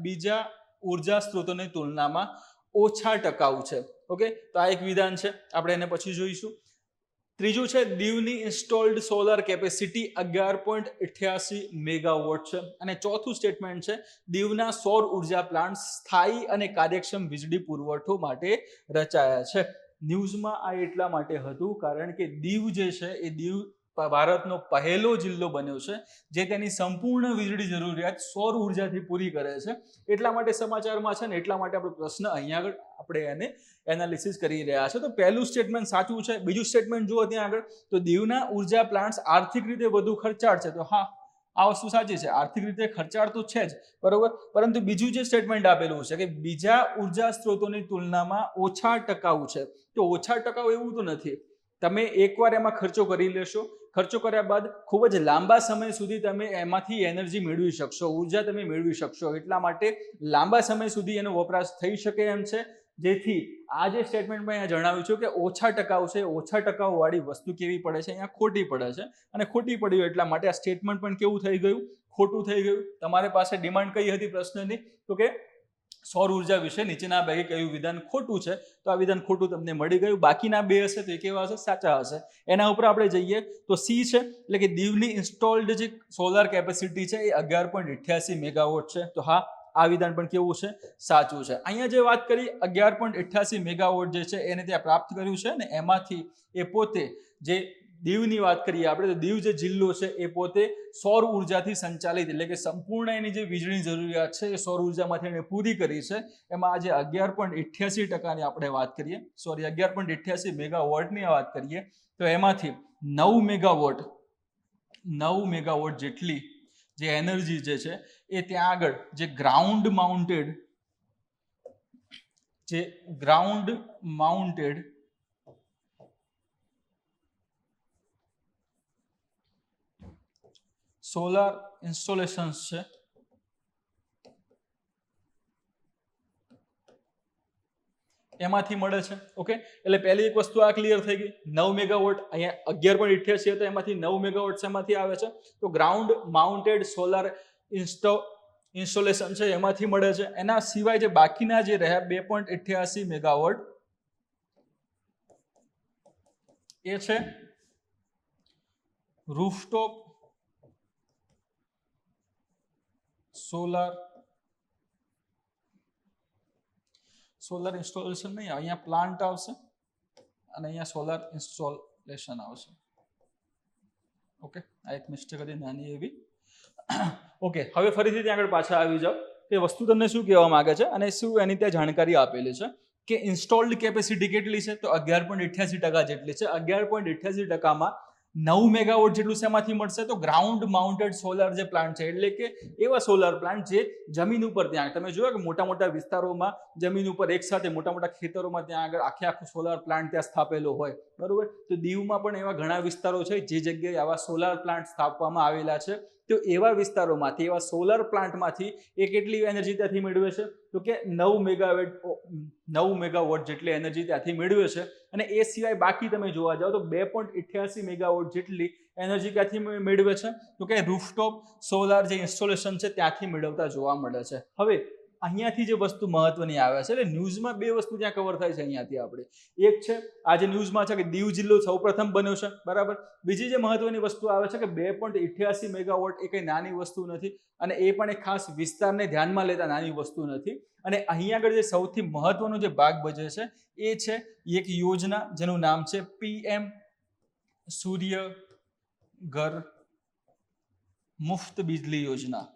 બીજા ઉર્જા સ્ત્રોતોની તુલનામાં ઓછા ટકાઉ છે. ઓકે, તો આ એક વિધાન છે, આપણે એને પછી જોઈશું. ત્રીજું છે દીવની ઇન્સ્ટોલ્ડ સોલર કેપેસિટી 11.88 મેગાવોટ છે. અને ચોથું સ્ટેટમેન્ટ છે દીવના સૌર ઉર્જા પ્લાન્ટ સ્થાયી અને કાર્યક્ષમ વીજળી પુરવઠો માટે રચાયા છે. ન્યૂઝમાં આ એટલા માટે હતું કારણ કે દીવ જે છે એ દીવ ભારતનો પહેલો જિલ્લો બન્યો છે જે તેની સંપૂર્ણ વીજળી જરૂરિયાત સૌર ઉર્જાથી પૂરી કરે છે. એટલા માટે સમાચારમાં છે ને એટલા માટે આપણો પ્રશ્ન અહીંયા આગળ આપણે એને એનાલિસિસ કરી રહ્યા છે. તો પહેલું સ્ટેટમેન્ટ સાચું છે. બીજું સ્ટેટમેન્ટ જુઓ ત્યાં આગળ, તો દીવના ઉર્જા પ્લાન્ટ્સ આર્થિક રીતે વધુ ખર્ચાળ છે. તો હા, આ વસ્તુ સાચી છે, આર્થિક રીતે ખર્ચાળ તો છે જ, બરોબર. પરંતુ બીજું જે સ્ટેટમેન્ટ આપેલું છે કે બીજા ઉર્જા સ્ત્રોતોની તુલનામાં ઓછા ટકાઉ છે. તો ઓછા ટકાઉ એવું તો નથી. તમે એકવાર એમાં ખર્ચો કરી લેશો, ખર્ચો કર્યા બાદ ખૂબ જ લાંબા સમય સુધી તમે એમાંથી એનર્જી મેળવી શકશો, ઉર્જા તમે મેળવી શકશો. એટલા માટે લાંબા સમય સુધી એનો વપરાશ થઈ શકે એમ છે. જેથી આ જે સ્ટેટમેન્ટમાં અહીંયા જણાવ્યું છે કે ઓછા ટકાઉ છે, ઓછા ટકાઉ વાળી વસ્તુ કેવી પડે છે, અહીંયા ખોટી પડે છે. અને ખોટી પડ્યું એટલા માટે આ સ્ટેટમેન્ટ પણ કેવું થઈ ગયું, ખોટું થઈ ગયું. તમારી પાસે ડિમાન્ડ કઈ હતી પ્રશ્નની, તો કે સૌર ઉર્જા વિશે નીચેના પૈકી કયું વિધાન ખોટું છે. તો આ વિધાન ખોટું તમને મળી ગયું. બાકીના બે હશે તો એ કેવા હશે, સાચા હશે. એના ઉપર આપણે જઈએ તો સી છે, એટલે કે દીવની ઇન્સ્ટોલ્ડ જે સોલર કેપેસિટી છે એ 11.88 મેગાવોટ છે. તો હા, આ વિધાન પણ કેવું છે, સાચું છે. અહીંયા જે વાત કરી 11.88 મેગાવોટ જે છે એને ત્યાં પ્રાપ્ત કર્યું છે ને, એમાંથી એ પોતે જે દીવની વાત કરીએ આપણે, તો દીવ જે જિલ્લો છે એ પોતે સૌર ઉર્જાથી સંચાલિત, એટલે કે સંપૂર્ણ એની જે વીજળીની જરૂરિયાત છે એ સૌર ઉર્જામાંથી એને પૂરી કરી છે. એમાં આજે 11.88% આપણે વાત કરીએ, 11.88 મેગાવોટની વાત કરીએ, તો એમાંથી 9 મેગાવોટ જેટલી જે એનર્જી જે છે એ ત્યાં આગળ જે ગ્રાઉન્ડ માઉન્ટેડ સોલાર ઇન્સ્ટોલેશન્સ છે એમાંથી મળે છે. ઓકે, એટલે પહેલી એક વસ્તુ આ ક્લિયર થઈ ગઈ. 9 મેગાવોટ, અહીંયા 11.88 હતો, એમાંથી 9 મેગાવોટ એમાંથી આવે છે. તો ગ્રાઉન્ડ માઉન્ટેડ સોલાર ઇન્સ્ટોલેશન છે એમાંથી મળે છે. એના સિવાય જે બાકીના જે રહ્યા 2.88 મેગાવોટ એ છે રૂફટોપ સોલર ઇન્સ્ટોલેશન નહીં, અહીંયા પ્લાન્ટ આવશે અને અહીંયા સોલર ઇન્સ્ટોલેશન આવશે. ઓકે, આ એક મિસ્ટેક હતી નાની એવી. ઓકે, હવે ફરીથી ત્યાં આગળ પાછા આવી જાઓ. એ વસ્તુ તમને શું કહેવા માંગે છે અને શું એની ત્યાં જાણકારી આપેલી છે કે ઇન્સ્ટોલ્ડ કેપેસિટી કેટલી છે, તો 11.88% જેટલી છે. 11.88%માં 9 મેગાવોટ જેટલું શેમાંથી મળશે, તો ગ્રાઉન્ડ માઉન્ટેડ સોલર જે પ્લાન્ટ છે, એટલે કે એવા સોલર પ્લાન્ટ જે જમીન ઉપર, ત્યાં તમે જોયો કે મોટા મોટા વિસ્તારોમાં જમીન ઉપર એકસાથે મોટા મોટા ખેતરોમાં ત્યાં આગળ આખું સોલર પ્લાન્ટ ત્યાં સ્થાપેલો હોય, બરોબર. તો દીવમાં પણ એવા ઘણા વિસ્તારો છે જે જગ્યાએ આવા સોલર પ્લાન્ટ સ્થાપવામાં આવેલા છે. તો એવા વિસ્તારોમાંથી, એવા સોલર પ્લાન્ટમાંથી એ કેટલી એનર્જી ત્યાંથી મેળવે છે, તો કે 9 મેગાવોટ જેટલી એનર્જી ત્યાંથી મેળવે છે. અને એ સિવાય બાકી તમે જોવા જાઓ તો 2.88 મેગાવોટ જેટલી એનર્જી ક્યાંથી મેળવે છે, તો કે રૂફટોપ સોલાર જે ઇન્સ્ટોલેશન છે ત્યાંથી મેળવતા જોવા મળે છે. હવે અહીંયાથી જે વસ્તુ મહત્વની આવે છે, એટલે ન્યૂઝમાં બે વસ્તુ ત્યાં કવર થાય છે અહીંયાથી આપણે. એક છે આ જે ન્યૂઝમાં છે કે દીવ જિલ્લો સૌપ્રથમ બન્યો છે, બરાબર. બીજી જે મહત્વની વસ્તુ આવે છે કે 2.88 મેગાવોટ એ કંઈ નાની વસ્તુ નથી, અને એ પણ એક ખાસ વિસ્તારને ધ્યાનમાં લેતા નાની વસ્તુ નથી. અને અહીં આગળ જે સૌથી મહત્વનો જે ભાગ ભજવે છે એ છે એક યોજના જેનું નામ છે PM સૂર્ય ઘર મુફ્ત બિજલી યોજના.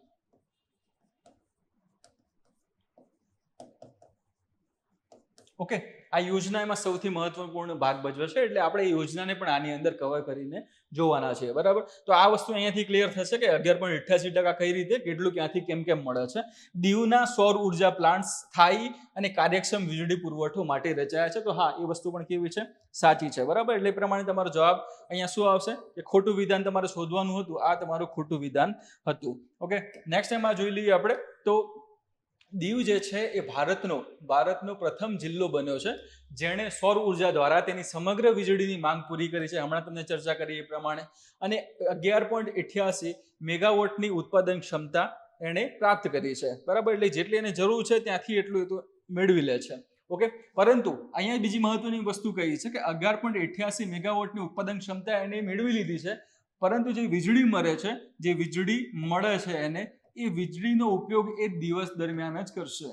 ઓકે, આ યોજના એમાં સૌથી મહત્વપૂર્ણ ભાગ ભજવે છે, એટલે આપણે એ યોજનાને પણ આની અંદર કવર કરીને જોવાના છે, બરાબર. તો આ વસ્તુ અહીંયાથી ક્લિયર થશે કે 11.88% કઈ રીતે, કેટલું ક્યાંથી કેમ મળે છે. દીવના સૌર ઉર્જા પ્લાન્ટ સ્થાયી અને કાર્યક્ષમ વીજળી પુરવઠો માટે રચાયા છે. તો હા, એ વસ્તુ પણ કેવી છે, સાચી છે, બરાબર. એટલે એ પ્રમાણે તમારો જવાબ અહીંયા શું આવશે કે ખોટું વિધાન તમારે શોધવાનું હતું, આ તમારું ખોટું વિધાન હતું. ઓકે, નેક્સ્ટ ટાઈમ આ જોઈ લઈએ આપણે. તો દીવ જે છે એ ભારતનો પ્રથમ જિલ્લો બન્યો છે જેણે સૌર ઉર્જા દ્વારા તેની સમગ્ર વીજળીની માંગ પૂરી કરી છે. હમણાં તમને ચર્ચા કરી એ પ્રમાણે. અને 11.88 મેગાવોટની ઉત્પાદન ક્ષમતા એને પ્રાપ્ત કરી છે, બરાબર. એટલે જેટલી એને જરૂર છે ત્યાંથી એટલું એ તો મેળવી લે છે. ઓકે, પરંતુ અહીંયા બીજી મહત્વની વસ્તુ કહી છે કે 11.88 મેગાવોટની ઉત્પાદન ક્ષમતા એને મેળવી લીધી છે, પરંતુ જે વીજળી મળે છે, જે વીજળી મળે છે એને, એ વીજળીનો ઉપયોગ એ દિવસ દરમિયાન જ કરશે.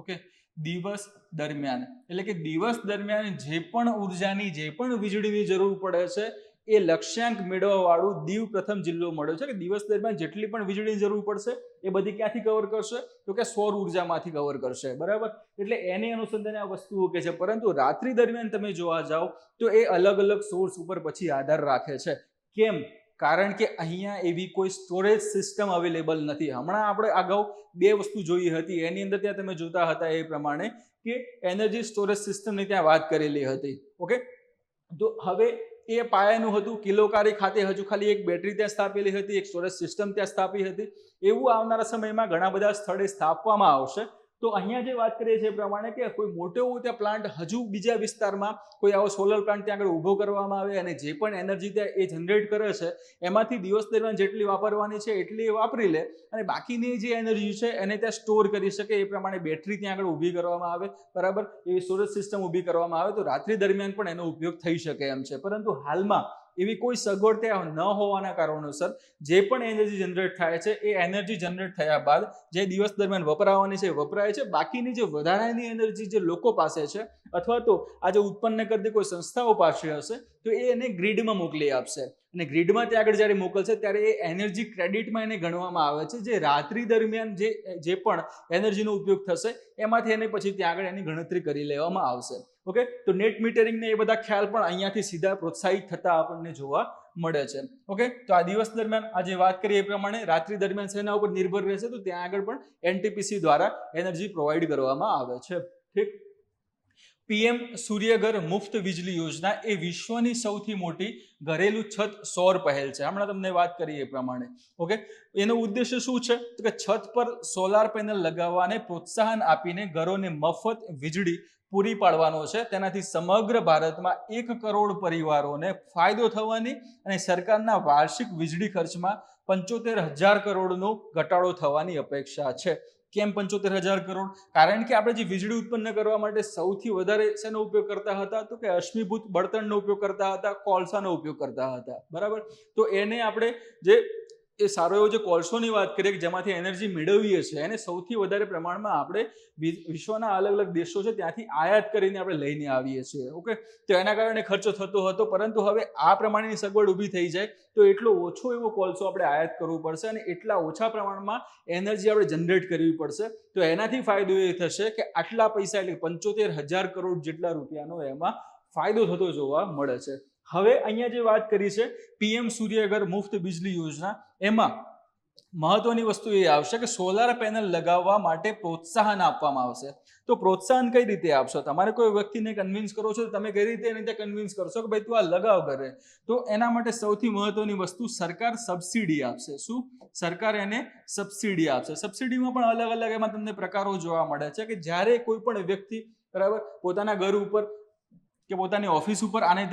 ઓકે, દિવસ દરમિયાન, એટલે કે દિવસ દરમિયાન જે પણ ઉર્જાની, જે પણ વીજળીની જરૂર પડે છે, એ લક્ષ્યાંક મેળવવા વાળું દીવ પ્રથમ જિલ્લો મળ્યો છે કે દિવસ દરમિયાન જેટલી પણ વીજળીની જરૂર પડશે એ બધી ક્યાંથી કવર કરશે, તો કે સૌર ઉર્જામાંથી કવર કરશે, બરાબર. એટલે એની અનુસંધાને આ વસ્તુઓ કે છે. પરંતુ રાત્રિ દરમિયાન તમે જોવા જાઓ તો એ અલગ અલગ સોર્સ ઉપર પછી આધાર રાખે છે. કેમ? કારણ કે અહીંયા એવી કોઈ સ્ટોરેજ સિસ્ટમ અવેલેબલ નથી. હમણાં આપણે અગાઉ 2 વસ્તુ જોઈ હતી, એની અંદર ત્યાં તમે જોતા હતા એ પ્રમાણે કે એનર્જી સ્ટોરેજ સિસ્ટમની ત્યાં વાત કરેલી હતી. ઓકે, તો હવે એ પાયાનું હતું. કિલોકારી ખાતે હજુ ખાલી એક બેટરી ત્યાં સ્થાપેલી હતી, એક સ્ટોરેજ સિસ્ટમ ત્યાં સ્થાપી હતી. એવું આવનારા સમયમાં ઘણા બધા સ્થળે સ્થાપવામાં આવશે. તો અહીંયા જે વાત કરીએ છીએ એ પ્રમાણે કે કોઈ મોટો એવો ત્યાં પ્લાન્ટ હજુ બીજા વિસ્તારમાં કોઈ આવો સોલર પ્લાન્ટ ત્યાં આગળ ઊભો કરવામાં આવે અને જે પણ એનર્જી ત્યાં એ જનરેટ કરે છે એમાંથી દિવસ દરમિયાન જેટલી વાપરવાની છે એટલી એ વાપરી લે અને બાકીની જે એનર્જી છે એને ત્યાં સ્ટોર કરી શકે. એ પ્રમાણે બેટરી ત્યાં આગળ ઊભી કરવામાં આવે, બરાબર, એવી સ્ટોરેજ સિસ્ટમ ઊભી કરવામાં આવે તો રાત્રિ દરમિયાન પણ એનો ઉપયોગ થઈ શકે એમ છે. પરંતુ હાલમાં એવી કોઈ સગવડ ત્યાં ન હોવાના કારણોસર જે પણ એનર્જી જનરેટ થાય છે એ એનર્જી જનરેટ થયા બાદ જે દિવસ દરમિયાન વપરાવાની છે વપરાય છે. બાકીની જે વધારાની એનર્જી જે લોકો પાસે છે અથવા તો આ જે ઉત્પન્ન કરતી કોઈ સંસ્થાઓ પાસે હશે તો એ એને ગ્રીડમાં મોકલી આપશે અને ગ્રીડમાં ત્યાં આગળ જ્યારે મોકલશે ત્યારે એ એનર્જી ક્રેડિટમાં એને ગણવામાં આવે છે. જે રાત્રિ દરમિયાન જે પણ એનર્જીનો ઉપયોગ થશે એમાંથી એને પછી ત્યાં આગળ એની ગણતરી કરી લેવામાં આવશે. ઓકે, તો નેટ મીટરિંગ ને એ બધા ખ્યાલ પણ અહીંયાથી સીધા પ્રોત્સાહિત થતા આપણને જોવા મળે છે. ઓકે, તો આ દિવસ દરમિયાન આજે વાત કરીએ એ પ્રમાણે રાત્રિ દરમિયાન શેના ઉપર નિર્ભર રહેશે તો ત્યાં આગળ પણ એનટીપીસી દ્વારા એનર્જી પ્રોવાઈડ કરવામાં આવે છે. ઠીક. પીએમ સૂર્યઘર મુફ્ત વીજળી યોજના એ વિશ્વની સૌથી મોટી ઘરેલું છત સૌર પહેલ છે. હમણાં તમને વાત કરી એ પ્રમાણે. ઓકે, એનો ઉદ્દેશ્ય શું છે તો કે છત પર સોલાર પેનલ લગાવવાને પ્રોત્સાહન આપીને ઘરોને મફત વીજળી પૂરી પાડવાનો છે. તેનાથી સમગ્ર ભારતમાં 1 કરોડ પરિવારોને ફાયદો થવાની અને સરકારના વાર્ષિક વીજળી ખર્ચમાં 75,000 કરોડનો ઘટાડો થવાની અપેક્ષા છે. કેમ 75,000 કરોડ? કારણ કે આપણે જે વીજળી ઉત્પન્ન કરવા માટે સૌથી વધારે શેનો ઉપયોગ કરતા હતા તો કે અશ્મિભૂત બળતણનો ઉપયોગ કરતા હતા, કોલસાનો ઉપયોગ કરતા હતા, બરાબર. તો એને આપણે જે એ સારો એવો જે કોલસોની વાત કરીએ કે જેમાંથી એનર્જી મેળવીએ છીએ એને સૌથી વધારે પ્રમાણમાં આપણે વિશ્વના અલગ અલગ દેશો છે ત્યાંથી આયાત કરીને આપણે લઈને આવીએ છીએ. ઓકે, તો એના કારણે ખર્ચો થતો હતો, પરંતુ હવે આ પ્રમાણેની સગવડ ઊભી થઈ જાય તો એટલો ઓછો એવો કોલસો આપણે આયાત કરવું પડશે અને એટલા ઓછા પ્રમાણમાં એનર્જી આપણે જનરેટ કરવી પડશે. તો એનાથી ફાયદો એ થશે કે આટલા પૈસા એટલે 75,000 કરોડ જેટલા રૂપિયાનો એમાં ફાયદો થતો જોવા મળે છે. હવે અહીંયા જે વાત કરી છે પીએમ સૂર્યઘર મુફ્ત વીજળી યોજના, એમાં મહત્વની વસ્તુ એ આવશે કે સોલાર પેનલ લગાવવા માટે પ્રોત્સાહન આપવામાં આવશે. તો પ્રોત્સાહન કઈ રીતે આપશો? તમારે કોઈ વ્યક્તિને કન્વિન્સ કરો છો તો તમે કઈ રીતે એને કન્વિન્સ કરશો કે ભાઈ તું આ લગાવ કરે? તો એના માટે સૌથી મહત્વની વસ્તુ સરકાર સબસિડી આપશે. શું? સરકાર એને સબસિડી આપશે. સબસિડીમાં પણ અલગ અલગ એમાં તમને પ્રકારો જોવા મળે છે કે જ્યારે કોઈ પણ વ્યક્તિ, બરાબર, પોતાના ઘર ઉપર કે પોતાની ઓફિસ ઉપર આને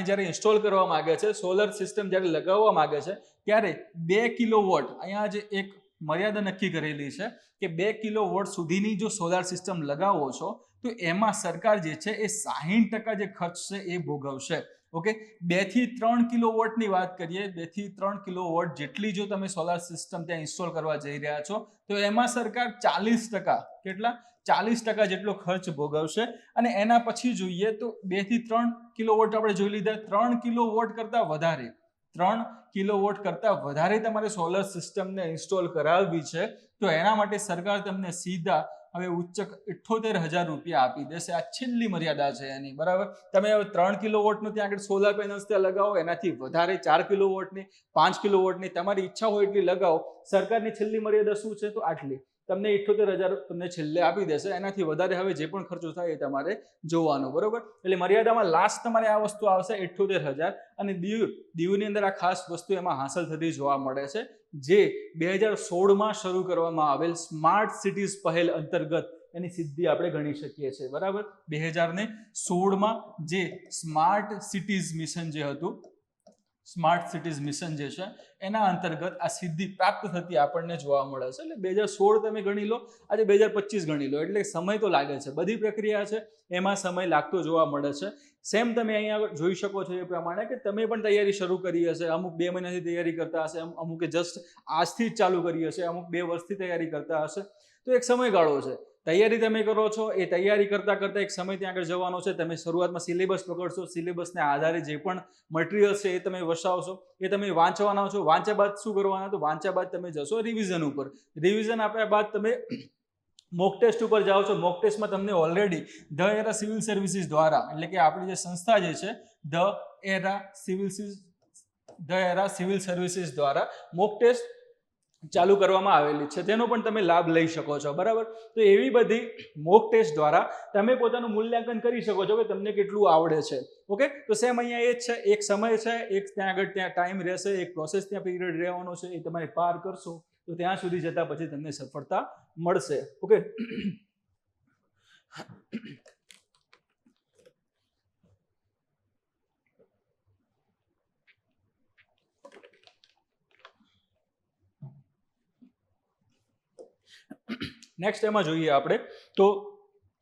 જ્યારે ઇન્સ્ટોલ કરવા માંગે છે, સોલર સિસ્ટમ જ્યારે લગાવવા માંગે છે ત્યારે 2 કિલોવોટ, અહીંયા જે એક મર્યાદા નક્કી કરેલી છે કે 2 કિલોવોટ સુધીની જો સોલાર સિસ્ટમ લગાવો છો તો એમાં સરકાર જે છે એ 60% જે ખર્ચ છે એ ભોગવશે. ઓકે, 2 થી 3 કિલોવોટની વાત કરીએ, 2 થી 3 કિલોવોટ જેટલી જો તમે સોલાર સિસ્ટમ ત્યાં ઇન્સ્ટોલ કરવા જઈ રહ્યા છો તો એમાં સરકાર 40%, કેટલા? 40% જેટલો ખર્ચ ભોગવશે. અને એના પછી જોઈએ તો 2 થી 3 કિલોવોટ આપણે જોઈ લીધા, 3 કિલોવોટ કરતા વધારે, 3 કિલોવોટ કરતા વધારે તમારે સોલર સિસ્ટમને ઇન્સ્ટોલ કરાવવી છે તો એના માટે સરકાર તમને સીધા હવે ઉચ્ચ 78,000 રૂપિયા આપી દેશે. આ છેલ્લી મર્યાદા છે એની, બરાબર. તમે હવે 3 કિલોવોટનું ત્યાં આગળ સોલાર પેનલ્સ ત્યાં લગાવો, એનાથી વધારે 4 કિલોવોટની, 5 કિલોવોટની તમારી ઈચ્છા હોય એટલી લગાવો. સરકારની છેલ્લી મર્યાદા શું છે તો આટલી, તમને 78,000 તમને છેલ્લે આપી દેશે. એનાથી વધારે હવે જે પણ ખર્ચો થાય એ તમારે જોવાનો, બરોબર. એટલે મર્યાદામાં લાસ્ટ તમારે આ વસ્તુ આવશે 78,000. અને દીવની અંદર આ ખાસ વસ્તુ એમાં હાંસલ થતી જોવા મળે છે, જે 2016માં શરૂ કરવામાં આવેલ સ્માર્ટ સિટીઝ પહેલ અંતર્ગત એની સિદ્ધિ આપણે ગણી શકીએ છીએ, બરાબર. 2016માં જે સ્માર્ટ સિટીઝ મિશન જે હતું, સ્માર્ટ સિટીઝ મિશન જે છે એના અંતર્ગત આ સિદ્ધિ પ્રાપ્ત થતી આપણને જોવા મળે છે. એટલે 2016 તમે ગણી લો, આજે 2025 ગણી લો, એટલે સમય તો લાગે છે. બધી પ્રક્રિયા છે એમાં સમય લાગતો જોવા મળે છે. સેમ તમે અહીંયા જોઈ શકો છો એ પ્રમાણે કે તમે પણ તૈયારી શરૂ કરી હશે, અમુક 2 મહિનાથી તૈયારી કરતા હશે, અમુકે જસ્ટ આજથી જ ચાલુ કરી હશે, અમુક 2 વર્ષથી તૈયારી કરતા હશે. તો એક સમયગાળો છે. તૈયારી તમે કરો છો, એ તૈયારી કરતાં કરતાં એક સમય ત્યાં આગળ જવાનો છે. તમે શરૂઆતમાં સિલેબસ પકડશો, સિલેબસને આધારે જે પણ મટીરિયલ છે એ તમે વસાવશો, એ તમે વાંચવાના છો. વાંચ્યા બાદ શું કરવાના? તો વાંચ્યા બાદ તમે જશો રિવિઝન ઉપર. રિવિઝન આપ્યા બાદ તમે મોક ટેસ્ટ ઉપર જાઓ છો. મોક ટેસ્ટમાં તમને already the era civil services દ્વારા, એટલે કે આપણી જે સંસ્થા જે છે ધ એરા સિવિલ સર્વિસીસ દ્વારા મોક ટેસ્ટ ચાલુ કરવામાં આવેલી છે, તેનો પણ તમે લાભ લઈ શકો છો. બરાબર? તો એવી બધી મોક ટેસ્ટ દ્વારા તમે પોતાનું મૂલ્યાંકન કરી શકો છો કે તમને કેટલું આવડે છે. ઓકે, તો સેમ અહીંયા એ જ છે. એક સમય છે, એક ત્યાં આગળ ત્યાં ટાઈમ રહેશે, એક પ્રોસેસ ત્યાં પીરિયડ રહેવાનો છે. એ તમારે પાર કરશો તો ત્યાં સુધી જતા પછી તમને સફળતા મળશે. ઓકે, નેક્સ્ટ એમાં જોઈએ આપણે તો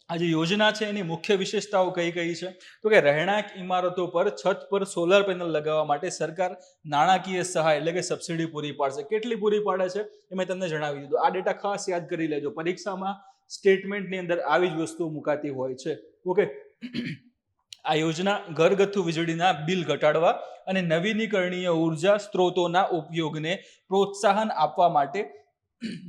આ જે યોજના છે એની મુખ્ય વિશેષતાઓ કઈ કઈ છે? તો કે રહેણાંક ઇમારતો પર છત પર સોલર પેનલ લગાવવા માટે સરકાર નાણાકીય સહાય એટલે કે સબસિડી પૂરી પાડશે. કેટલી પૂરી પાડે છે એ મેં તમને જણાવી દીધું. આ ડેટા ખાસ યાદ કરી લેજો. પરીક્ષામાં સ્ટેટમેન્ટની અંદર આવી જ વસ્તુ મુકાતી હોય છે. ઓકે, આ યોજના ઘરગથ્થુ વીજળીના બિલ ઘટાડવા અને નવીનીકરણીય ઉર્જા સ્ત્રોતોના ઉપયોગને પ્રોત્સાહન આપવા માટે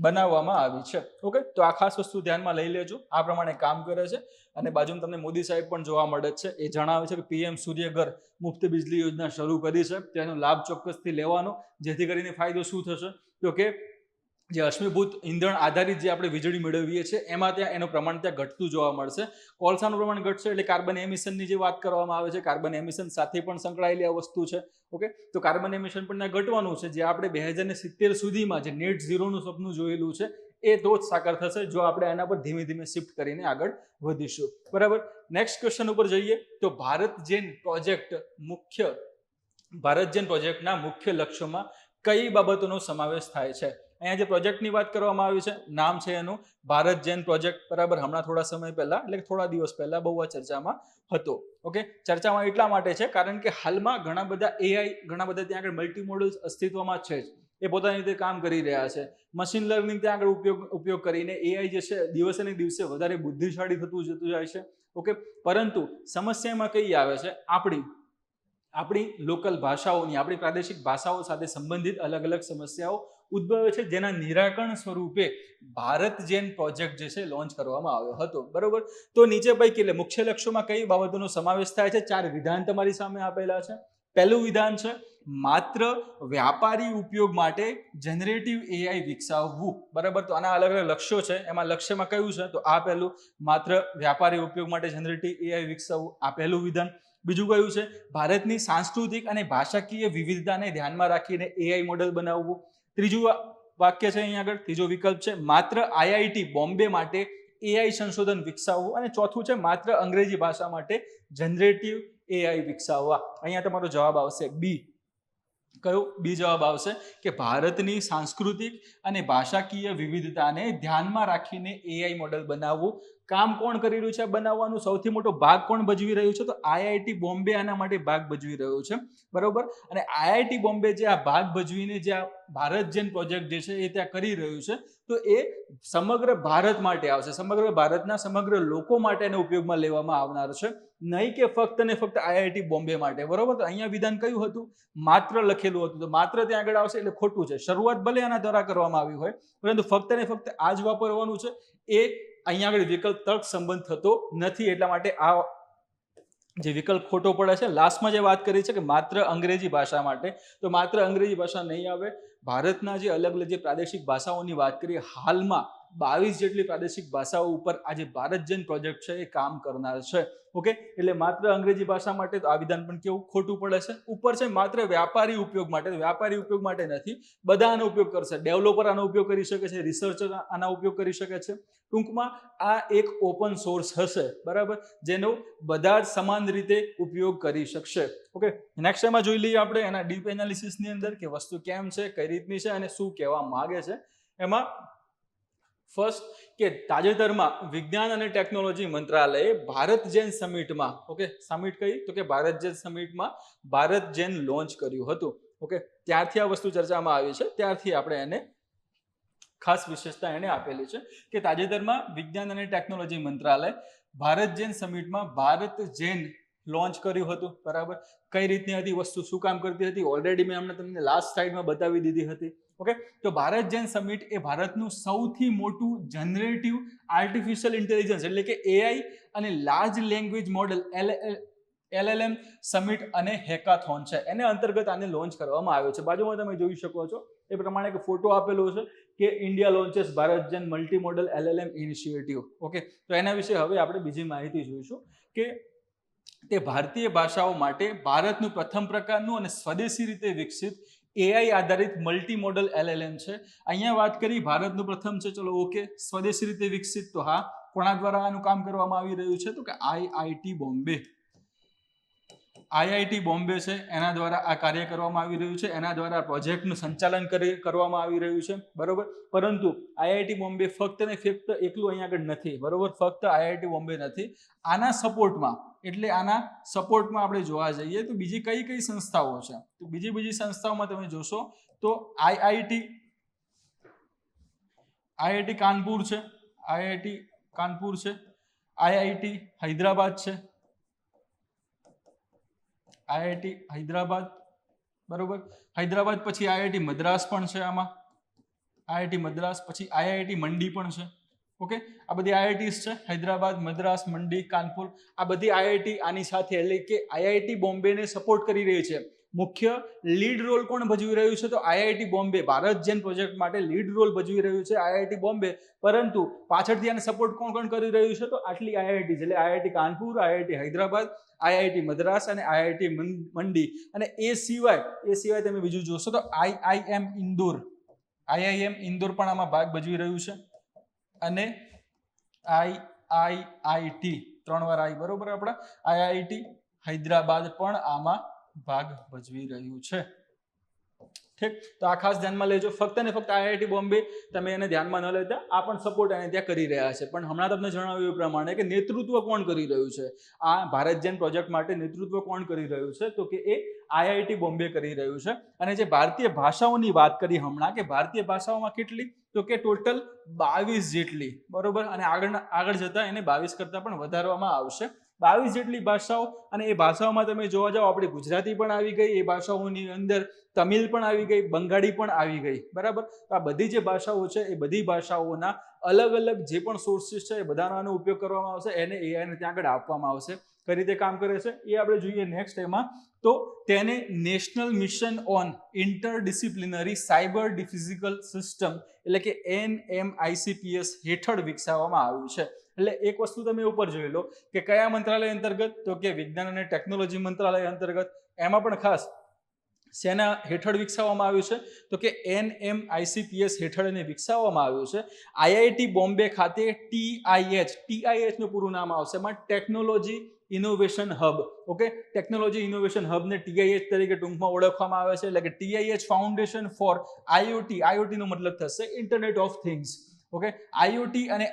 બનાવવામાં આવી છે. ઓકે, તો આ ખાસ વસ્તુ ધ્યાનમાં લઈ લેજો. આ પ્રમાણે કામ કરે છે. અને બાજુમાં તમને મોદી સાહેબ પણ જોવા મળે છે. એ જણાવે છે કે પીએમ સૂર્યઘર મુફ્ત બિજલી યોજના શરૂ કરી છે. તેનો લાભ ચોક્કસથી લેવાનો, જેથી કરીને ફાયદો શું થશે? તો કે જે અશ્મિભૂત ઈંધણ આધારિત જે આપણે વીજળી મેળવીએ છીએ એમાં ત્યાં એનું પ્રમાણ ત્યાં ઘટતું જોવા મળશે. કોલસાનું પ્રમાણ ઘટશે એટલે કાર્બન એમિશનની જે વાત કરવામાં આવે છે, કાર્બન એમિશન સાથે પણ સંકળાયેલી આ વસ્તુ છે. ઓકે, તો કાર્બન એમિશન પણ ત્યાં ઘટવાનું છે. જે આપણે 2070 સુધીમાં જે નેટ ઝીરોનું સપનું જોયેલું છે એ તો જ સાકાર થશે જો આપણે એના પર ધીમે ધીમે શિફ્ટ કરીને આગળ વધીશું. બરાબર, નેક્સ્ટ ક્વેશ્ચન ઉપર જઈએ તો ભારત જેન પ્રોજેક્ટના મુખ્ય લક્ષ્યોમાં કઈ બાબતોનો સમાવેશ થાય છે? અહીંયા જે પ્રોજેક્ટની વાત કરવામાં આવી છે, નામ છે એનું ભારત જેન પ્રોજેક્ટ. બરાબર, હમણાં થોડા સમય પહેલા એટલે થોડા દિવસ પહેલા બહુ આ ચર્ચામાં હતો. ઓકે, ચર્ચામાં એટલા માટે છે કારણ કે હાલમાં ઘણા બધા એઆઈ, ઘણા બધા ત્યાં આગળ મલ્ટી મોડલ્સ અસ્તિત્વમાં છે જ. એ પોતાની રીતે કામ કરી રહ્યા છે. મશીન લર્નિંગ ત્યાં આગળ ઉપયોગ કરીને એઆઈ જે છે દિવસે ને દિવસે વધારે બુદ્ધિશાળી થતું જતું જાય છે. ઓકે, પરંતુ સમસ્યામાં કઈ આવે છે? આપણી લોકલ ભાષાઓની, આપણી પ્રાદેશિક ભાષાઓ સાથે સંબંધિત અલગ અલગ સમસ્યાઓ ઉદ્ભવે છે, જેના નિરાકરણ સ્વરૂપે ભારત જેન પ્રોજેક્ટ જે છે લોન્ચ કરવામાં આવ્યો હતો. બરોબર, તો નીચે પૈકી એટલે મુખ્ય લક્ષ્યોમાં કઈ બાબતોનો સમાવેશ થાય છે? 4 વિધાન તમારી સામે આપેલા છે. પહેલું વિધાન છે માત્ર વ્યાપારી ઉપયોગ માટે જનરેટિવ એઆઈ વિકસાવવું. બરાબર, તો આના અલગ અલગ લક્ષ્યો છે. એમાં લક્ષ્યમાં કયું છે? તો આ પહેલું, માત્ર વ્યાપારી ઉપયોગ માટે જનરેટિવ એઆઈ વિકસાવવું. આ પહેલું વિધાન. બીજું કયું છે? ભારતની સાંસ્કૃતિક અને ભાષાકીય વિવિધતાને ધ્યાનમાં રાખીને એઆઈ મોડેલ બનાવવું. ત્રીજું વાક્ય છે અહીંયા આગળ, ત્રીજો વિકલ્પ છે માત્ર આઈઆઈટી બોમ્બે માટે એઆઈ સંશોધન વિકસાવવું. અને ચોથું છે માત્ર અંગ્રેજી ભાષા માટે જનરેટિવ એઆઈ વિકસાવવા. અહીંયા તમારો જવાબ આવશે બી. કયો? બી જવાબ આવશે કે ભારતની સાંસ્કૃતિક અને ભાષાકીય વિવિધતાને ધ્યાનમાં રાખીને એઆઈ મોડેલ બનાવવું. કામ કોણ કરી રહ્યું છે બનાવવાનું? સૌથી મોટો ભાગ કોણ ભજવી રહ્યું છે? તો આઈઆઈટી બોમ્બે આના માટે ભાગ ભજવી રહ્યું છે. બરોબર, અને આઈઆઈટી બોમ્બે જે આ ભાગ ભજવીને જે આ ભારત જેન પ્રોજેક્ટ જે છે એ ત્યાં કરી રહ્યું છે, તો એ સમગ્ર ભારત માટે આવશે. સમગ્ર ભારતના સમગ્ર લોકો માટે એને ઉપયોગમાં લેવામાં આવનાર છે, નહીં કે ફક્ત ને ફક્ત આઈઆઈટી બોમ્બે માટે. બરોબર, તો અહીંયા વિધાન કયું હતું? માત્ર લખેલું હતું. તો માત્ર ત્યાં આગળ આવશે એટલે ખોટું છે. શરૂઆત ભલે આના દ્વારા કરવામાં આવી હોય, પરંતુ ફક્ત ને ફક્ત આ જ વાપરવાનું છે. એ અહીંયા આગળ વિકલ્પ તર્ક સંબંધ થતો નથી, એટલા માટે આ જે વિકલ્પ ખોટો પડે છે. લાસ્ટમાં જે વાત કરી છે કે માત્ર અંગ્રેજી ભાષા માટે, તો માત્ર અંગ્રેજી ભાષા નહીં આવે. ભારતના જે અલગ અલગ જે પ્રાદેશિક ભાષાઓની વાત કરીએ, હાલમાં 22 જેટલી પ્રાદેશિક ભાષાઓ ઉપર આજે ભારત જેન પ્રોજેક્ટ છે એ કામ કરનાર છે. ઓકે, એટલે માત્ર અંગ્રેજી ભાષા માટે તો આ વિધાન પણ કેવું ખોટું પડે છે. ઉપર છે માત્ર વ્યાપારી ઉપયોગ માટે, વ્યાપારી ઉપયોગ માટે નથી, બધા આનો ઉપયોગ કરશે. ડેવલપર આનો ઉપયોગ કરી શકે છે, રિસર્ચર આનો ઉપયોગ કરી શકે છે. ટૂંકમાં આ એક ઓપન સોર્સ હશે, બરાબર, જેનો બધા જ સમાન રીતે ઉપયોગ કરી શકશે. ઓકે, નેક્સ્ટ એમાં જોઈ લઈએ આપણે એના ડીપ એનાલિસિસની અંદર કે વસ્તુ કેમ છે, કઈ રીતની છે અને શું કહેવા માંગે છે. એમાં ફર્સ્ટ કે તાજેતરમાં વિજ્ઞાન અને ટેકનોલોજી મંત્રાલયે ભારત જેન સમિટમાં, ઓકે, સમિટ કઈ તો કે ભારત જેન સમિટમાં ભારત જેન લોન્ચ કર્યું હતું. ઓકે, ત્યારથી આ વસ્તુ ચર્ચામાં આવી છે, ત્યારથી આપણે એને ખાસ વિશેષતા એને આપેલી છે કે તાજેતરમાં વિજ્ઞાન અને ટેકનોલોજી મંત્રાલય ભારત જેન સમિટમાં ભારત જેન લોન્ચ કર્યું હતું. બરાબર, કઈ રીતની હતી વસ્તુ, શું કામ કરતી હતી, ઓલરેડી મેં હમણાં તમને લાસ્ટ સ્લાઇડમાં બતાવી દીધી હતી. ઓકે, તો ભારત જેન સમિટ એ ભારતનું સૌથી મોટું જનરેટિવ આર્ટિફિશિયલ ઇન્ટેલિજન્સ એટલે કે એઆઈ અને large language model LLM summit અને હેકાથોન છે. એને અંતર્ગત આને લોન્ચ કરવામાં આવ્યો છે. બાજુમાં તમે જોઈ શકો છો એ પ્રમાણે એક ફોટો આપેલો છે કે India launches Bharat Gen multi modal LLM initiative. Okay, તો એના વિશે હવે આપણે બીજી માહિતી જોઈશું કે તે ભારતીય ભાષાઓ માટે ભારતનું પ્રથમ પ્રકારનું અને સ્વદેશી રીતે વિકસિત એઆઈ આધારિત મલ્ટી મોડલ LLM છે. અહીંયા વાત કરી ભારતનું પ્રથમ છે, ચલો ઓકે, સ્વદેશી રીતે વિકસિત, તો હા, કોના દ્વારા આનું કામ કરવામાં આવી રહ્યું છે તો કે IIT બોમ્બે છે, એના દ્વારા આ કાર્ય કરવામાં આવી રહ્યું છે, એના દ્વારા પ્રોજેક્ટનું સંચાલન કરવામાં આવી રહ્યું છે. બરોબર, પરંતુ IIT બોમ્બે ફક્ત ને ફક્ત એકલું અહીંયા આગળ નથી. બરોબર, ફક્ત IIT બોમ્બે નથી, આના સપોર્ટમાં, એટલે આના સપોર્ટમાં આપણે જોવા જઈએ તો બીજી કઈ કઈ સંસ્થાઓ છે, તો બીજી સંસ્થાઓમાં તમે જોશો તો IIT કાનપુર છે, IIT હૈદરાબાદ છે, બરોબર, હૈદરાબાદ પછી IIT મદ્રાસ પણ છે, આમાં IIT મદ્રાસ પછી IIT મંડી પણ છે. ઓકે, આ બધી IITs છે, હૈદરાબાદ, મદ્રાસ, મંડી, કાનપુર, આ બધી IIT આની સાથે એટલે કે IIT બોમ્બેને સપોર્ટ કરી રહી છે. મુખ્ય લીડ રોલ કોણ ભજવી રહ્યું છે તો IIT બોમ્બે, ભારત જેન પ્રોજેક્ટ માટે લીડ રોલ ભજવી રહ્યું છે IIT બોમ્બે, પરંતુ પાછળથી આને સપોર્ટ કોણ કરી રહ્યું છે તો આટલી IIT એટલે IIT Kanpur, IIT Hyderabad, IIT Madras અને IIT મંડી. અને એ સિવાય તમે બીજું જોશો તો IIM ઇન્દોર પણ આમાં ભાગ ભજવી રહ્યું છે, અને IIT 3 વાર આવી, બરોબર, આપણા IIT હૈદરાબાદ પણ આમાં ભાગ ભજવી રહ્યું છે. ઠીક, તો આ ખાસ ધ્યાનમાં લેજો. ફક્ત ને ફક્ત IIT બોમ્બે તમે એને ધ્યાનમાં ન લેતા, આ પણ સપોર્ટ એને ત્યાં કરી રહ્યા છે. પણ હમણાં તમને જણાવ્યું એ પ્રમાણે કે નેતૃત્વ કોણ કરી રહ્યું છે આ ભારત જેન પ્રોજેક્ટ માટે, નેતૃત્વ કોણ કરી રહ્યું છે તો કે એ IIT બોમ્બે કરી રહ્યું છે. અને જે ભારતીય ભાષાઓની વાત કરી હમણાં કે ભારતીય ભાષાઓમાં કેટલી તો કે ટોટલ 22 જેટલી, બરોબર, અને આગળ જતા એને 22 કરતા પણ વધારવામાં આવશે. 22 જેટલી ભાષાઓ, અને એ ભાષાઓમાં તમે જોવા જાઓ આપણી ગુજરાતી પણ આવી ગઈ, એ ભાષાઓની અંદર તમિલ પણ આવી ગઈ, બંગાળી પણ આવી ગઈ. બરાબર, તો આ બધી જે ભાષાઓ છે એ બધી ભાષાઓના અલગ અલગ જે પણ સોર્સિસ છે એ બધાનો ઉપયોગ કરવામાં આવશે, એને AI ને ત્યાં આગળ આપવામાં આવશે. કઈ રીતે કામ કરે છે એ આપણે જોઈએ નેક્સ્ટ એમાં. તો તેને national mission on interdisciplinary cyber physical system એટલે કે NMICPS હેઠળ વિકસાવવામાં આવ્યું છે. એટલે એક વસ્તુ તમે ઉપર જોઈ લો કે કયા મંત્રાલય અંતર્ગત તો કે વિજ્ઞાન અને ટેકનોલોજી મંત્રાલય અંતર્ગત. એમાં પણ ખાસ શેના હેઠળ વિકસાવવામાં આવ્યું છે તો કે NMICPS હેઠળ એને વિકસાવવામાં આવ્યું છે. IIT બોમ્બે ખાતે TIH નું પૂરું નામ આવશે એમાં technology innovation hub. Okay, technology innovation હબને TIH તરીકે ટૂંકમાં ઓળખવામાં આવે છે. એટલે કે TIH ફાઉન્ડેશન ફોર IoT નો મતલબ થશે internet of things. Okay, IoT અને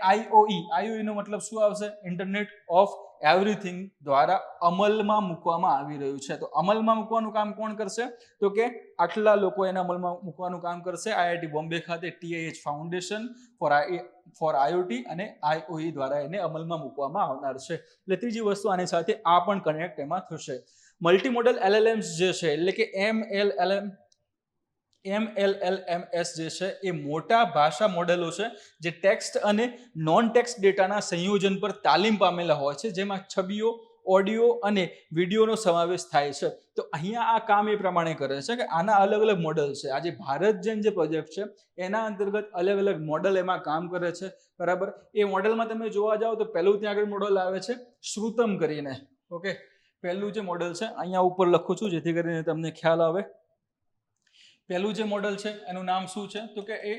IoE નો મતલબ શું આવશે, ઇન્ટરનેટ ઓફ એવરીથિંગ દ્વારા અમલમાં મૂકવામાં આવી રહ્યું છે. તો અમલમાં મૂકવાનું કામ કોણ કરશે તો કે આટલા લોકો એને અમલમાં મૂકવાનું કામ કરશે. IIT બોમ્બે ખાતે TIH ફાઉન્ડેશન ફોર IoT અને IoE દ્વારા એને અમલમાં મૂકવામાં આવનાર છે. એટલે ત્રીજી વસ્તુ આની સાથે આ પણ કનેક્ટ એમાં થશે. મલ્ટીમોડલ LLMs જે છે એટલે કે MLLMS જે છે એ મોટા ભાષા મોડેલો છે જે ટેક્સ્ટ અને નોન ટેક્સ્ટ ડેટાના સંયોજન પર તાલીમ પામેલા હોય છે, જેમાં છબીઓ, ઓડિયો અને વિડીયોનો સમાવેશ થાય છે. તો અહીંયા આ કામ એ પ્રમાણે કરે છે કે આના અલગ અલગ મોડલ છે. આજે ભારત જેન જે પ્રોજેક્ટ છે એના અંતર્ગત અલગ અલગ મોડલ એમાં કામ કરે છે, બરાબર. એ મોડલમાં તમે જોવા જાઓ તો પહેલું ત્યાં આગળ મોડલ આવે છે શ્રુતમ કરીને. ઓકે, પહેલું જે મોડલ છે અહીંયા ઉપર લખું છું જેથી કરીને તમને ખ્યાલ આવે. પહેલું જે મોડલ છે એનું નામ શું છે તો કે એ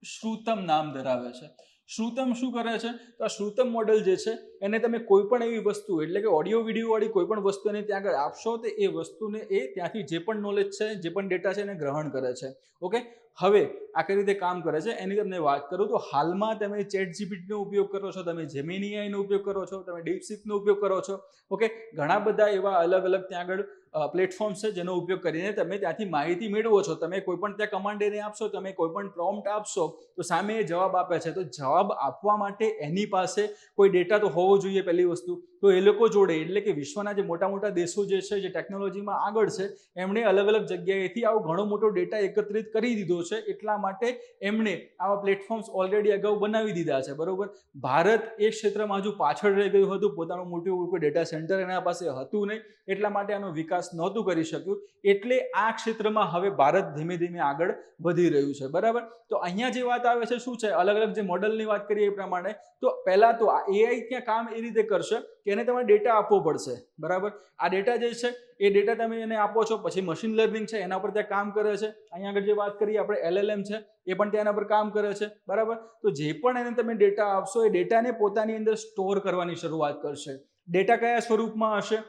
શ્રુતમ નામ ધરાવે છે. શ્રુતમ શું કરે છે તો આ શ્રુતમ મોડલ જે છે એને તમે કોઈ પણ એવી વસ્તુ એટલે કે ઓડિયો વિડીયો વાળી કોઈ પણ વસ્તુ એને ત્યાં આગળ આપશો તો એ વસ્તુને એ ત્યાંથી જે પણ નોલેજ છે, જે પણ ડેટા છે એને ગ્રહણ કરે છે. ઓકે, હવે આ કઈ રીતે કામ કરે છે એની તમને વાત કરું તો હાલમાં તમે ચેટ જીપીટીનો ઉપયોગ કરો છો, તમે જેમિની એઆઈનો ઉપયોગ કરો છો, તમે ડીપસીકનો ઉપયોગ કરો છો. ઓકે, ઘણા બધા એવા અલગ અલગ ત્યાં આગળ પ્લેટફોર્મ છે જેનો ઉપયોગ કરીને તમે ત્યાંથી માહિતી મેળવો છો. તમે કોઈ પણ ત્યાં કમાન્ડ એને આપશો, તમે કોઈ પણ પ્રોમ્પ્ટ આપશો તો સામે એ જવાબ આપે છે. તો જવાબ આપવા માટે એની પાસે કોઈ ડેટા તો હોવો જોઈએ પહેલી વસ્તુ. તો એ લોકો જોડે એટલે કે વિશ્વના જે મોટા મોટા દેશો જે છે જે ટેકનોલોજીમાં આગળ છે એમણે અલગ અલગ જગ્યાએથી આવો ઘણો મોટો ડેટા એકત્રિત કરી દીધો છે. એટલા માટે એમણે આવા પ્લેટફોર્મ્સ ઓલરેડી અગાઉ બનાવી દીધા છે, બરોબર. ભારત એ ક્ષેત્રમાં હજુ પાછળ રહી ગયું હતું, પોતાનું મોટું કોઈ ડેટા સેન્ટર એના પાસે હતું નહીં, એટલા માટે આનો વિકાસ નહોતું કરી શક્યું. એટલે આ ક્ષેત્રમાં હવે ભારત ધીમે ધીમે આગળ વધી રહ્યું છે, બરાબર. તો અહીંયા જે વાત આવે છે શું છે, અલગ અલગ જે મોડલની વાત કરીએ એ પ્રમાણે તો પહેલા તો આ એઆઈ ત્યાં કામ એ રીતે કરશે કે એને તમારે ડેટા આપવો પડશે, બરાબર. આ ડેટા જે છે એ ડેટા તમે એને આપો છો, પછી મશીન લર્નિંગ છે એના પર ત્યાં કામ કરે છે. અહીંયા આગળ જે વાત કરીએ આપણે LLM છે એ પણ ત્યાં એના પર કામ કરે છે, બરાબર. તો જે પણ એને તમે ડેટા આપશો એ ડેટાને પોતાની અંદર સ્ટોર કરવાની શરૂઆત કરશે. ડેટા કયા સ્વરૂપમાં હશે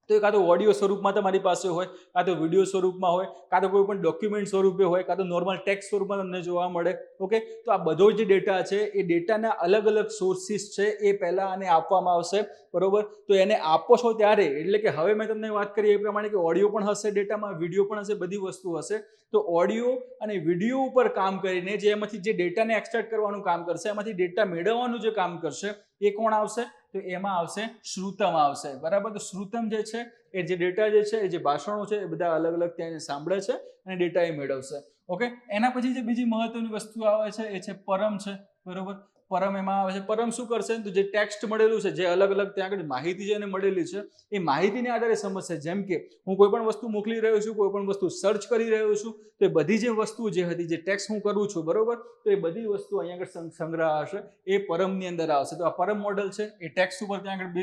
તો કાં તો ઓડિયો સ્વરૂપમાં તમારી પાસે હોય, કાં તો વિડીયો સ્વરૂપમાં હોય, કાં તો કોઈ પણ ડોક્યુમેન્ટ સ્વરૂપે હોય, કાં તો નોર્મલ ટેક્સ્ટ સ્વરૂપમાં તમને જોવા મળે. ઓકે, તો આ બધો જે ડેટા છે એ ડેટાના અલગ અલગ સોર્સિસ છે એ પહેલા આને આપવામાં આવશે, બરોબર. તો એને આપો છો ત્યારે એટલે કે હવે મેં તમને વાત કરી એ પ્રમાણે કે ઓડિયો પણ હશે ડેટામાં, વિડીયો પણ હશે, બધી વસ્તુ હશે. તો ઓડિયો અને વિડીયો ઉપર કામ કરીને જે એમાંથી જે ડેટાને એક્સટ્રેક્ટ કરવાનું કામ કરશે, એમાંથી ડેટા મેળવવાનું જે કામ કરશે એ કોણ આવશે તો એમાં આવશે શ્રુતમ આવશે, બરાબર. તો શ્રુતમ જે છે એ જે ડેટા જે છે એ જે ભાષણો છે એ બધા અલગ અલગ ત્યાં સાંભળે છે અને ડેટા એ મેળવશે. ઓકે, એના પછી જે બીજી મહત્વની વસ્તુ આવે છે એ છે પરમ છે, બરોબર. પરમ એમાં આવે છે. પરમ શું કરશે તો જે ટેક્સ્ટ મળેલું છે, જે અલગ અલગ ત્યાં આગળ માહિતી છે એને મળેલી છે એ માહિતીને આધારે સમજશે. જેમ કે હું કોઈ પણ વસ્તુ મોકલી રહ્યો છું, કોઈ પણ વસ્તુ સર્ચ કરી રહ્યો છું, તો એ બધી જે વસ્તુ જે હતી, જે ટેક્સ્ટ હું કરું છું, બરોબર, તો એ બધી વસ્તુ અહીંયા આગળ સંગ્રહ હશે એ પરમની અંદર આવશે. તો આ પરમ મોડલ છે એ ટેક્સ્ટ ઉપર ત્યાં આગળ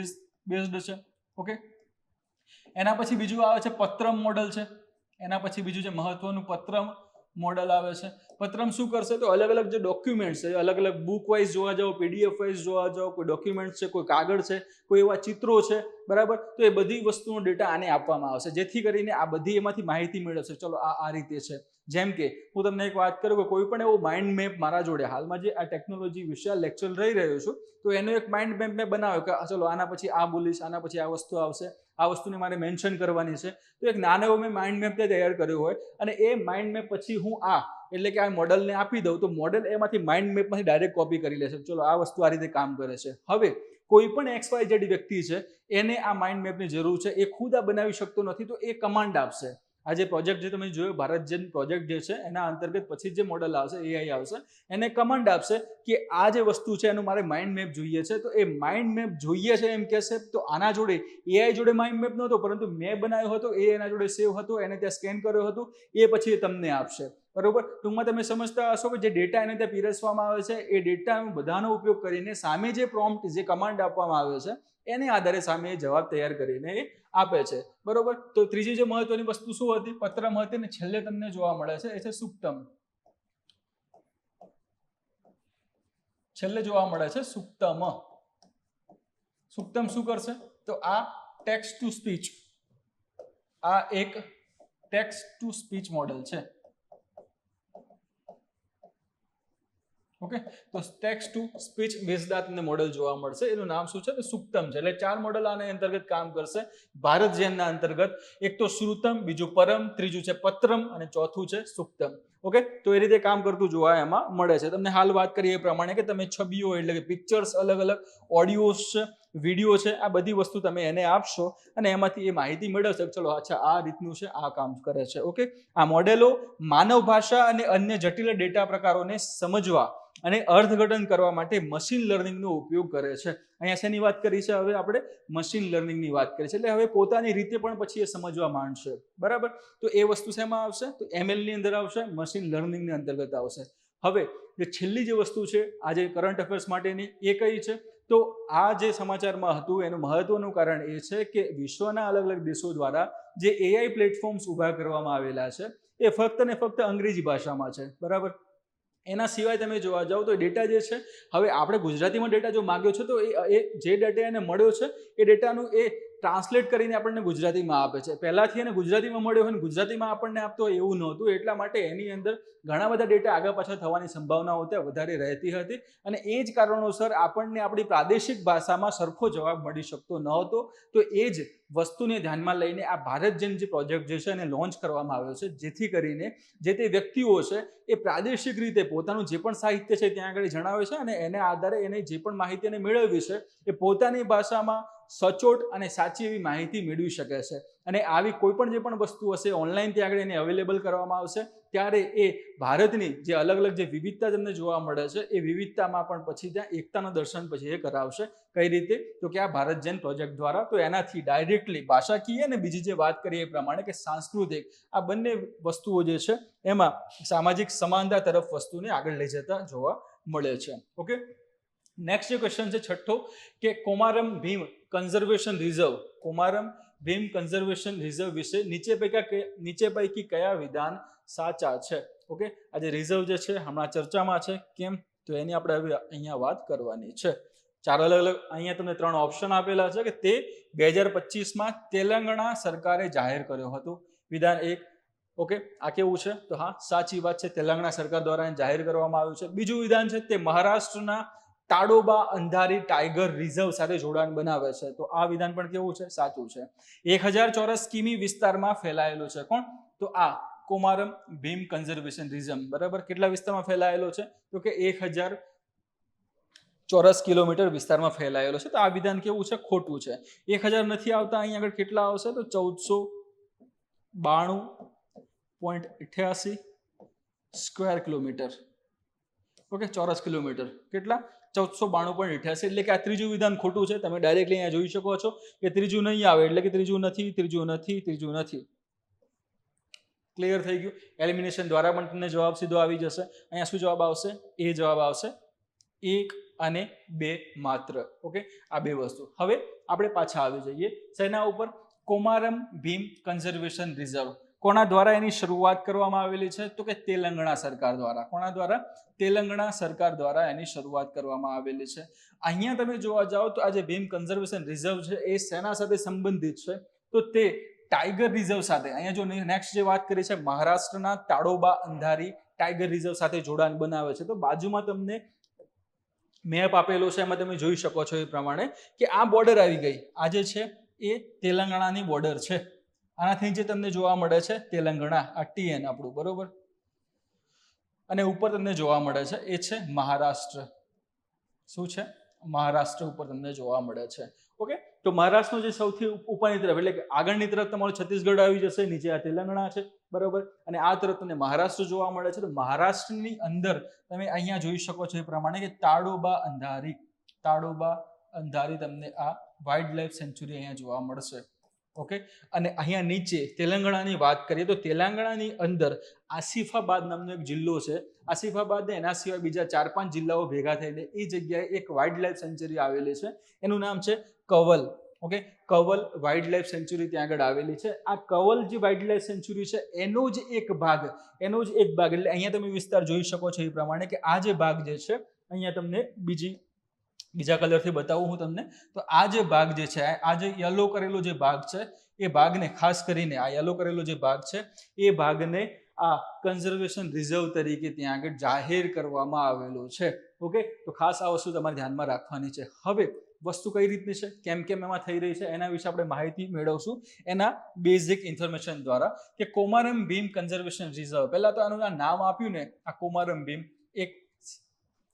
બેઝડ છે. ઓકે, એના પછી બીજું આવે છે પત્રમ મોડલ છે. એના પછી બીજું જે મહત્વનું પત્રમ મોડલ આવે છે. પત્રમ શું કરશે તો અલગ અલગ જે ડોક્યુમેન્ટ્સ છે, અલગ અલગ બુક વાઇઝ જોવા જાઓ, PDF વાઇઝ જોવા જાઓ, કોઈ ડોક્યુમેન્ટ છે, કોઈ કાગળ છે, કોઈ એવા ચિત્રો છે, બરાબર. તો એ બધી વસ્તુનો ડેટા આને આપવામાં આવશે જેથી કરીને આ બધી એમાંથી માહિતી મેળવશે. ચલો આ રીતે છે. જેમ કે હું તમને એક વાત કરું કે કોઈ પણ એવો માઇન્ડ મેપ મારા જોડે હાલમાં જે આ ટેકનોલોજી વિશે લેક્ચર રહી રહ્યો છું તો એનો એક માઇન્ડ મેપ મેં બનાવ્યો કે ચલો આના પછી આ બોલીશ, આના પછી આ વસ્તુ આવશે, આ વસ્તુને મારે મેન્શન કરવાની છે. તો એક નાનો એવો મેં માઇન્ડ મેપ તૈયાર કર્યો હોય અને એ માઇન્ડ મેપ પછી હું એટલે કે આ મોડલને આપી દઉં તો મોડલ એમાંથી માઇન્ડ મેપમાંથી ડાયરેક્ટ કોપી કરી લેશે. ચલો આ વસ્તુ આ રીતે કામ કરે છે. હવે કોઈ પણ XYZ વ્યક્તિ છે એને આ માઇન્ડ મેપની જરૂર છે, એ ખુદ આ બનાવી શકતો નથી, તો એ કમાન્ડ આપશે. આ જે પ્રોજેક્ટ જે તમે જોયો ભારત જેન પ્રોજેક્ટ જે છે એના અંતર્ગત પછી જે મોડલ આવશે AI આવશે, એને કમાન્ડ આપશે કે આ જે વસ્તુ છે એનું મારે માઇન્ડ મેપ જોઈએ છે. તો એ માઇન્ડ મેપ જોઈએ છે એમ કહેશે. તો આના જોડે AI જોડે માઇન્ડ મેપ નહોતો, પરંતુ મેં બનાવ્યો હતો, એ એના જોડે સેવ હતો, એને ત્યાં સ્કેન કર્યો હતો, એ પછી એ તમને આપશે, બરોબર. ટૂંકમાં તમે સમજતા હશો કે જે ડેટા એને ત્યાં પીરસવામાં આવે છે એ ડેટા બધાનો ઉપયોગ કરીને સામે જે પ્રોમ્પ્ટ જે કમાન્ડ આપવામાં આવે છે એને આધારે સામે જવાબ તૈયાર કરીને એ આપે છે, બરોબર. તો ત્રીજી જે મહત્વની વસ્તુ શું હતી, પત્રમ હતી, ને છેલ્લે તમને જોવા મળે છે એ છે સુક્તમ. છેલ્લે જોવા મળે છે સુક્તમ. સુક્તમ શું કરશે તો આ ટેક્સ્ટ ટુ સ્પીચ, આ એક ટેક્સ્ટ ટુ સ્પીચ મોડેલ છે. ઓકે, તો ટેક્સ્ટ ટુ સ્પીચ બેઝડ તમને મોડેલ જોવા મળશે. એનું નામ શું છે તો સુક્તમ છે. એટલે 4 મોડેલ આના અંતર્ગત કામ કરશે ભારત જેનના અંતર્ગત. એક તો શ્રુતમ, બીજું પરમ, ત્રીજું છે પત્રમ અને ચોથું છે સુક્તમ. ઓકે, તો એ રીતે કામ કરતું જોવા એમાં મળે છે. તમને હાલ વાત કરીએ એ પ્રમાણે કે તમે છબીઓ એટલે કે પિક્ચર્સ અલગ અલગ, ઓડિયોઝ છે, વિડીયો છે, આ બધી વસ્તુ તમે એને આપશો અને એમાંથી એ માહિતી મેળવશે કે ચલો અચ્છા આ રીતનું છે, આ કામ કરે છે. ઓકે, આ મોડેલો માનવ ભાષા અને અન્ય જટિલ ડેટા પ્રકારોને સમજવા અને અર્થઘટન કરવા માટે મશીન લર્નિંગનો ઉપયોગ કરે છે. અહીંયા શેની વાત કરી છે? હવે આપણે મશીન લર્નિંગની વાત કરી છે. એટલે હવે પોતાની રીતે પણ પછી એ સમજવા માંડશે. બરાબર, તો એ વસ્તુ શેમાં આવશે? તો ML ની અંદર આવશે, મશીન લર્નિંગની અંતર્ગત આવશે. હવે જે છેલ્લી જે વસ્તુ છે આજે કરંટ અફેર્સ માટેની, એ કઈ છે? તો આ જે સમાચારમાં હતું એનું મહત્વનું કારણ એ છે કે વિશ્વના અલગ અલગ દેશો દ્વારા જે AI પ્લેટફોર્મ્સ ઊભા કરવામાં આવેલા છે એ ફક્ત ને ફક્ત અંગ્રેજી ભાષામાં છે. બરાબર, એના સિવાય તમે જોવા જાઓ તો ડેટા જે છે, હવે આપણે ગુજરાતીમાં ડેટા જો માગ્યો છે તો એ જે ડેટા એને મળ્યો છે એ ડેટાનું એ ટ્રાન્સલેટ કરીને આપણને ગુજરાતીમાં આપે છે. પહેલાથી એને ગુજરાતીમાં મળ્યો હોય ને ગુજરાતીમાં આપણને આપતો હોય એવું નહોતું. એટલા માટે એની અંદર ઘણા બધા ડેટા આગળ પાછળ થવાની સંભાવનાઓ ત્યાં વધારે રહેતી હતી અને એ જ કારણોસર આપણને આપણી પ્રાદેશિક ભાષામાં સરખો જવાબ મળી શકતો ન હતો. તો એ જ વસ્તુને ધ્યાનમાં લઈને આ ભારત જેમ જે પ્રોજેક્ટ જે છે એને લોન્ચ કરવામાં આવ્યો છે, જેથી કરીને જે તે વ્યક્તિઓ છે એ પ્રાદેશિક રીતે પોતાનું જે પણ સાહિત્ય છે ત્યાં આગળ જણાવે છે અને એને આધારે એને જે પણ માહિતી એને મેળવવી છે એ પોતાની ભાષામાં સચોટ અને સાચી એવી માહિતી મેળવી શકે છે. અને આવી કોઈ પણ જે પણ વસ્તુ હશે ઓનલાઈન ત્યાં આગળ એને અવેલેબલ કરવામાં આવશે, ત્યારે એ ભારતની જે અલગ અલગ જે વિવિધતા તમને જોવા મળે છે એ વિવિધતામાં પણ પછી ત્યાં એકતાનું દર્શન પછી એ કરાવશે. કઈ રીતે? તો કે આ ભારત જેન પ્રોજેક્ટ દ્વારા. તો એનાથી ડાયરેક્ટલી ભાષાકીય અને બીજી જે વાત કરીએ એ પ્રમાણે કે સાંસ્કૃતિક, આ બંને વસ્તુઓ જે છે એમાં સામાજિક સમાનતા તરફ વસ્તુને આગળ લઈ જતા જોવા મળે છે. ઓકે, નેક્સ્ટ જે ક્વેશ્ચન છે છઠ્ઠો કે Komaram Bheem conservation reserve, Komaram Bheem conservation reserve વિશે નીચે પૈકી કયા વિધાન સાચા છે? ઓકે, આ જે રિઝર્વ જે છે હમણાં ચર્ચામાં છે. કેમ? તો એની આપણે હવે અહીંયા વાત કરવાની છે. ચાર અલગ અલગ અહીંયા તમને 3 ઓપ્શન આપેલા છે કે તે 2025માં તેલંગાણા સરકારે જાહેર કર્યો હતો. વિધાન 1. ઓકે, આ કેવું છે? તો હા, સાચી વાત છે, તેલંગાણા સરકાર દ્વારા જાહેર કરવામાં આવ્યું છે. બીજું વિધાન છે તે મહારાષ્ટ્રના તાડોબા અંધારી ટાઈગર રિઝર્વ સાથે જોડાણ બનાવે છે. તો આ વિધાન પણ કેવું છે? સાચું છે. 1000 ચોરસ કિમી વિસ્તારમાં ફેલાયેલો છે. કોણ? તો આ કોમારમ ભીમ કન્ઝર્વેશન રિઝર્વ. બરાબર, કેટલા વિસ્તારમાં ફેલાયેલો છે? તો કે 1000 ચોરસ કિલોમીટર વિસ્તારમાં ફેલાયેલો છે. તો આ વિધાન કેવું છે? ખોટું છે. 1000 નથી આવતા, અહીંયા આગળ કેટલા આવશે? તો 1492.88 સ્ક્વેર કિલોમીટર. ઓકે, ચોરસ કિલોમીટર કેટલા? 1492.88. એટલે કે આ ત્રીજું વિધાન ખોટું છે. તમે ડાયરેક્ટલી અહીંયા જોઈ શકો છો કે ત્રીજું નહીં આવે, એટલે કે ત્રીજું નથી. ક્લિયર થઈ ગયું? એલિમિનેશન દ્વારા પણ તમને જવાબ સીધો આવી જશે. અહીંયા શું જવાબ આવશે? એ જવાબ આવશે 1 અને 2 માત્ર. ઓકે, આ બે વસ્તુ. હવે આપણે પાછા આવી જઈએ સેના ઉપર? કોમારમ ભીમ કન્ઝર્વેશન રિઝર્વ કોના દ્વારા એની શરૂઆત કરવામાં આવેલી છે? તો કે તેલંગાણા સરકાર દ્વારા. કોના દ્વારા? તેલંગાણા સરકાર દ્વારા એની શરૂઆત કરવામાં આવેલી છે. અહીંયા તમે જોવા જાઓ તો આ જે ભીમ કન્ઝર્વેશન રિઝર્વ છે એ સેના સાથે સંબંધિત છે. તો તે ટાઈગર રિઝર્વ સાથે, અહીંયા જો નેક્સ્ટ જે વાત કરી છે મહારાષ્ટ્રના તાડોબા અંધારી ટાઈગર રિઝર્વ સાથે જોડાણ બનાવે છે. તો બાજુમાં તમને મેપ આપેલો છે, એમાં તમે જોઈ શકો છો એ પ્રમાણે કે આ બોર્ડર આવી ગઈ. આ જે છે એ તેલંગાણાની બોર્ડર છે. આનાથી જે તમને જોવા મળે છે તેલંગાણા, આ TN આપણું, બરોબર, અને ઉપર તમને જોવા મળે છે એ છે મહારાષ્ટ્ર. શું છે? મહારાષ્ટ્ર ઉપર તમને જોવા મળે છે. ઓકે, તો મહારાષ્ટ્રનો જે સૌથી ઉપરની તરફ એટલે કે આગળની તરફ તમારું છત્તીસગઢ આવી જશે, નીચે આ તેલંગાણા છે, બરોબર, અને આ તરફ તમને મહારાષ્ટ્ર જોવા મળે છે. તો મહારાષ્ટ્રની અંદર તમે અહીંયા જોઈ શકો છો એ પ્રમાણે કે તાડોબા અંધારી તમને આ વાઇલ્ડ લાઈફ સેન્ચ્યુરી અહીંયા જોવા મળશે. ઓકે, અને અહીંયા નીચે તેલંગાણાની વાત કરીએ તો તેલંગાણાની અંદર આસિફાબાદ નામનો એક જિલ્લો છે. આસિફાબાદ ને એના સિવાય બીજા 4-5 જિલ્લાઓ ભેગા થઈને એ જગ્યાએ એક વાઇલ્ડ લાઈફ સેન્ચ્યુરી આવેલી છે. એનું નામ છે કવલ. ઓકે, કવલ વાઇલ્ડ લાઈફ સેન્ચ્યુરી ત્યાં આગળ આવેલી છે. આ કવલ જે વાઇલ્ડ લાઈફ સેન્ચ્યુરી છે એનો જ એક ભાગ એટલે અહીંયા તમે વિસ્તાર જોઈ શકો છો એ પ્રમાણે કે આ જે ભાગ જે છે અહીંયા તમને બીજા કલરથી બતાવું હું તમને. તો આ જે ભાગ જે છે, આ જે યલો કરેલો જે ભાગ છે એ ભાગને ખાસ કરીને આ યલો કરેલો જે ભાગ છે એ ભાગને આ કન્ઝર્વેશન રિઝર્વ તરીકે ત્યાં આગળ જાહેર કરવામાં આવેલો છે. ઓકે, તો ખાસ આ વસ્તુ તમારે ધ્યાનમાં રાખવાની છે. હવે વસ્તુ કઈ રીતની છે, કેમ એમાં થઈ રહી છે, એના વિશે આપણે માહિતી મેળવશું એના બેઝિક ઇન્ફોર્મેશન દ્વારા. કે કોમારમ ભીમ કન્ઝર્વેશન રિઝર્વ, પહેલા તો આનું નામ આપ્યું ને આ કોમારમ ભીમ, એક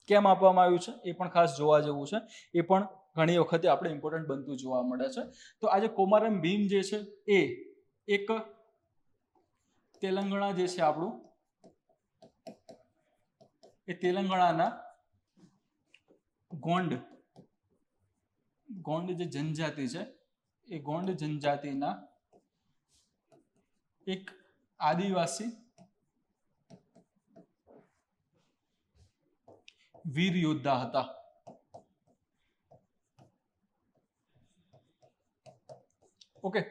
કેમ આપવામાં આવ્યું છે એ પણ ખાસ જોવા જેવું છે. એ પણ ઘણી વખતે આપણે ઇમ્પોર્ટન્ટ બનતું જોવા મળે છે. તો આજે કોમારમ ભીમ જે છે એ એક તેલંગાણા જે છે આપણું એ તેલંગાણાના ગોંડ જે જનજાતિ છે એ ગોંડ જનજાતિના એક આદિવાસી વીર યોદ્ધા હતા. ઓકે,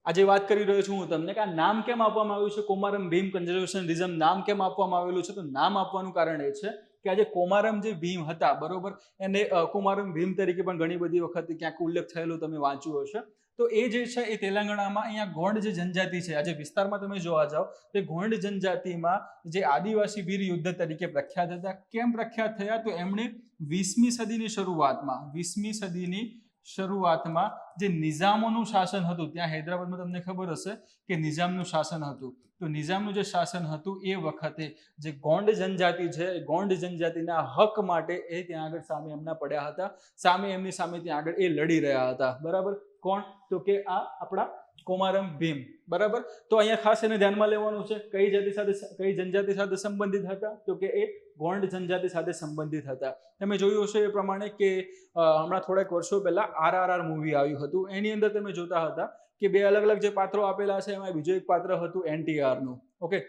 આજે વાત કરી રહ્યો છું હું તમને કે આ નામ કેમ આપવામાં આવ્યું છે, કોમારમ ભીમ કન્ઝર્વેશન રિઝમ નામ કેમ આપવામાં આવેલું છે. તો નામ આપવાનું કારણ એ છે કે આજે કોમારમ જે ભીમ હતા, બરોબર, એને કોમારમ ભીમ તરીકે પણ ઘણી બધી વખત ક્યાંક ઉલ્લેખ થયેલો તમે વાંચ્યું હશે. તો એ જે છે એ તેલંગાણામાં અહીંયા ગોંડ જે જનજાતિ છે, આજે વિસ્તારમાં તમે જોવા જાઓ તો ગોંડ જનજાતિમાં જે આદિવાસી વીર યુદ્ધ તરીકે પ્રખ્યાત હતા. કેમ પ્રખ્યાત થયા? તો એમણે 20મી સદીની શરૂઆતમાં જે નિઝામોનું શાસન હતું, ત્યાં હૈદરાબાદમાં તમને ખબર હશે કે નિઝામનું શાસન હતું. તો નિઝામનું જે શાસન હતું એ વખતે જે ગોંડ જનજાતિ છે, ગોંડ જનજાતિના હક માટે એ ત્યાં આગળ સામે એમના પડ્યા હતા, એમની સામે ત્યાં આગળ એ લડી રહ્યા હતા. બરાબર, કોણ? તો કે આ આપણા કોમારમ ભીમ. બરાબર, તો અહીંયા ખાસ એને ધ્યાનમાં લેવાનું છે કઈ જનજાતિ સાથે સંબંધિત હતા, તો કે એ ગોંડ જનજાતિ સાથે સંબંધિત હતા. તમે જોયું હશે એ પ્રમાણે કે હમણાં થોડાક વર્ષો પહેલા RRR મૂવી આવ્યું હતું, એની અંદર તમે જોતા હતા કે બે અલગ અલગ જે પાત્રો આપેલા છે એમાં બીજું એક પાત્ર હતું NTR નું. ઓકે,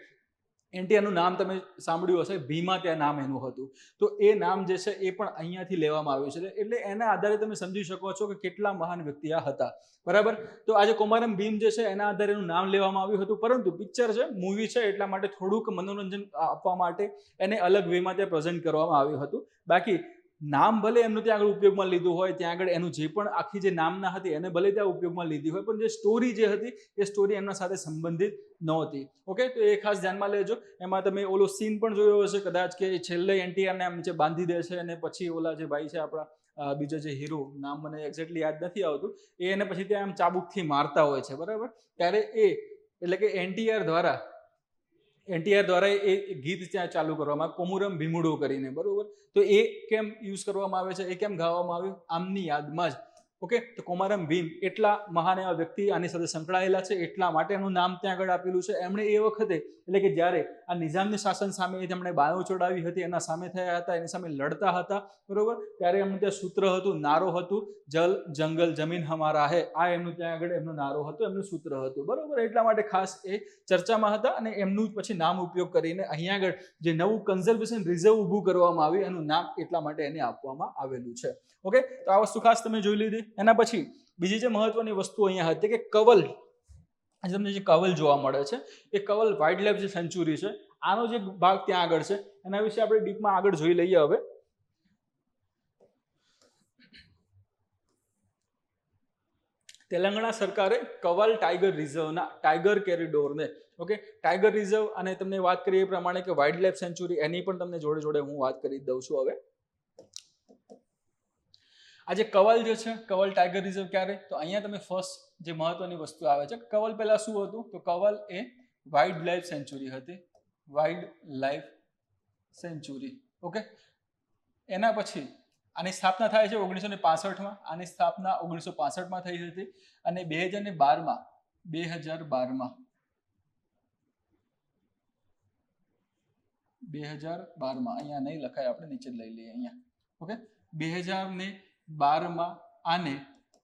NTR નું નામ તમે સાંભળ્યું હશે, ભીમા ત્યાં નામ એનું હતું. તો એ નામ જે છે એ પણ અહીંયાથી લેવામાં આવ્યું છે. એટલે એના આધારે તમે સમજી શકો છો કે કેટલા મહાન વ્યક્તિ આ હતા. બરાબર, તો આજે કોમારમ ભીમ જે છે એના આધારે એનું નામ લેવામાં આવ્યું હતું, પરંતુ પિક્ચર છે, મૂવી છે, એટલા માટે થોડુંક મનોરંજન આપવા માટે એને અલગ વેમાં ત્યાં પ્રેઝન્ટ કરવામાં આવ્યું હતું. બાકી નામ ભલે એમનું ત્યાં આગળ ઉપયોગમાં લીધું હોય, ત્યાં આગળ એનું જે પણ આખી જે નામના હતી એને ભલે ત્યાં ઉપયોગમાં લીધી હોય, પણ જે સ્ટોરી જે હતી એ સ્ટોરી એમના સાથે સંબંધિત નહોતી. ઓકે, તો એ ખાસ ધ્યાનમાં લેજો. એમાં તમે ઓલો સીન પણ જોયો હશે કદાચ કે છેલ્લે NTR ને આમ નીચે બાંધી દે છે અને પછી ઓલા જે ભાઈ છે આપણા બીજો જે હીરો, નામ મને એક્ઝેક્ટલી યાદ નથી આવતું, એને પછી ત્યાં આમ ચાબુકથી મારતા હોય છે. બરાબર, ત્યારે એ એટલે કે NTR દ્વારા એ ગીત ત્યાં ચાલુ કરવામાં, કોમુરમ ભીમુડો કરીને. બરોબર, તો એ કેમ યુઝ કરવામાં આવે છે, એ કેમ ગાવામાં આવ્યું? આમની યાદમાં જ. ઓકે, તો કોમારમ ભીમ એટલા મહાન એવા વ્યક્તિ આની સાથે સંકળાયેલા છે, એટલા માટે એનું નામ ત્યાં આગળ આપેલું છે. એમણે એ વખતે એટલે કે જ્યારે આ નિઝામની શાસન સામે તેમણે બાયો ચડાવી હતી, એના સામે થયા હતા, એની સામે લડતા હતા. બરોબર, ત્યારે એમનું ત્યાં સૂત્ર હતું, નારો હતું, જલ જંગલ જમીન હમારા હે. આ એમનું ત્યાં આગળ એમનો નારો હતો, એમનું સૂત્ર હતું. બરોબર, એટલા માટે ખાસ એ ચર્ચામાં હતા અને એમનું પછી નામ ઉપયોગ કરીને અહીંયા આગળ જે નવું કન્ઝર્વેશન રિઝર્વ ઊભું કરવામાં આવ્યું એનું નામ એટલા માટે એને આપવામાં આવેલું છે. ઓકે, તો આ વસ્તુ ખાસ તમે જોઈ લીધી. એના પછી બીજી જે મહત્વની વસ્તુ અહીંયા હતી કે કવલ, આજે તમને જે કવલ જોવા મળે છે એ કવલ વાઇલ્ડ લાઈફ જે સેન્ચ્યુરી છે, આનો જે ભાગ ત્યાં આગળ છે એના વિશે આપણે ડીપમાં આગળ જોઈ લઈએ. હવે તેલંગાણા સરકારે Kawal tiger કોરિડોરને, okay, tiger reserve અને તમને વાત કરીએ એ પ્રમાણે કે વાઇલ્ડ લાઈફ સેન્ચ્યુરી, એની પણ તમને જોડે જોડે હું વાત કરી દઉં છું. હવે આજે કવલ જે છે, કવલ ટાઈગર રિઝર્વ ક્યારે? તો અહીંયા તમે ફર્સ્ટ જે મહત્વની વસ્તુ આવે છે, કવલ પહેલા શું હતું? તો કવલ એ વાઇલ્ડ લાઈફ સેન્ચ્યુરી હતી, વાઇલ્ડ લાઈફ સેન્ચ્યુરી. ઓકે, એના પછી આની સ્થાપના થાય છે 1965માં. આની સ્થાપના 1965માં થઈ હતી અને 2012માં અહીંયા નહીં લખાય, આપણે નીચે લઈ લઈએ અહીંયા. ઓકે, 2012માં આને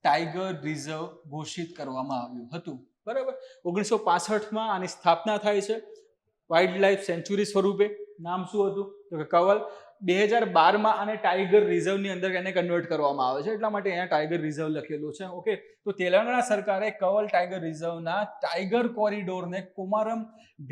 ટાઈગર રિઝર્વ ઘોષિત કરવામાં આવ્યું હતું. બરાબર, 1965માં આની સ્થાપના થાય છે વાઇલ્ડ લાઈફ સેન્ચ્યુરી સ્વરૂપે. નામ શું હતું? તો કે કવલ. 2012માં આને ટાઈગર રિઝર્વની અંદર એને કન્વર્ટ કરવામાં આવે છે, એટલા માટે અહીંયા ટાઈગર રિઝર્વ લખેલું છે. ઓકે, તો તેલંગાણા સરકારે કવલ ટાઈગર રિઝર્વના ટાઈગર કોરિડોરને કોમારમ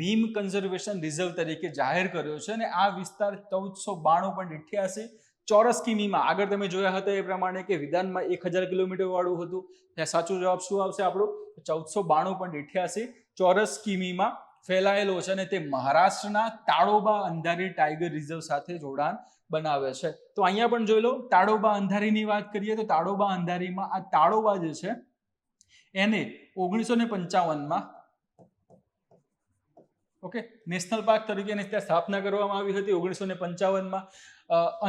ભીમ કન્ઝર્વેશન રિઝર્વ તરીકે જાહેર કર્યો છે અને આ વિસ્તાર 1492.88 ચોરસ કિમીમાં, આગળ તમે જોયા હતા એ પ્રમાણે કે વિધાનમાં 1000 કિલોમીટર વાળું હતું, ત્યાં સાચો જવાબ શું આવશે આપણો? 1492.88 ચોરસ કિમીમાં ફેલાયેલો છે અને તે મહારાષ્ટ્રના તાડોબા અંધારી ટાઈગર રિઝર્વ સાથે જોડાણ બનાવે છે. તો અહીંયા પણ જોઈ લો, તાડોબા અંધારીની વાત કરીએ તો તાડોબા અંધારીમાં આ તાડોબા જે છે એને 1955માં, ઓકે, નેશનલ પાર્ક તરીકે ત્યાં સ્થાપના કરવામાં આવી હતી 1955માં.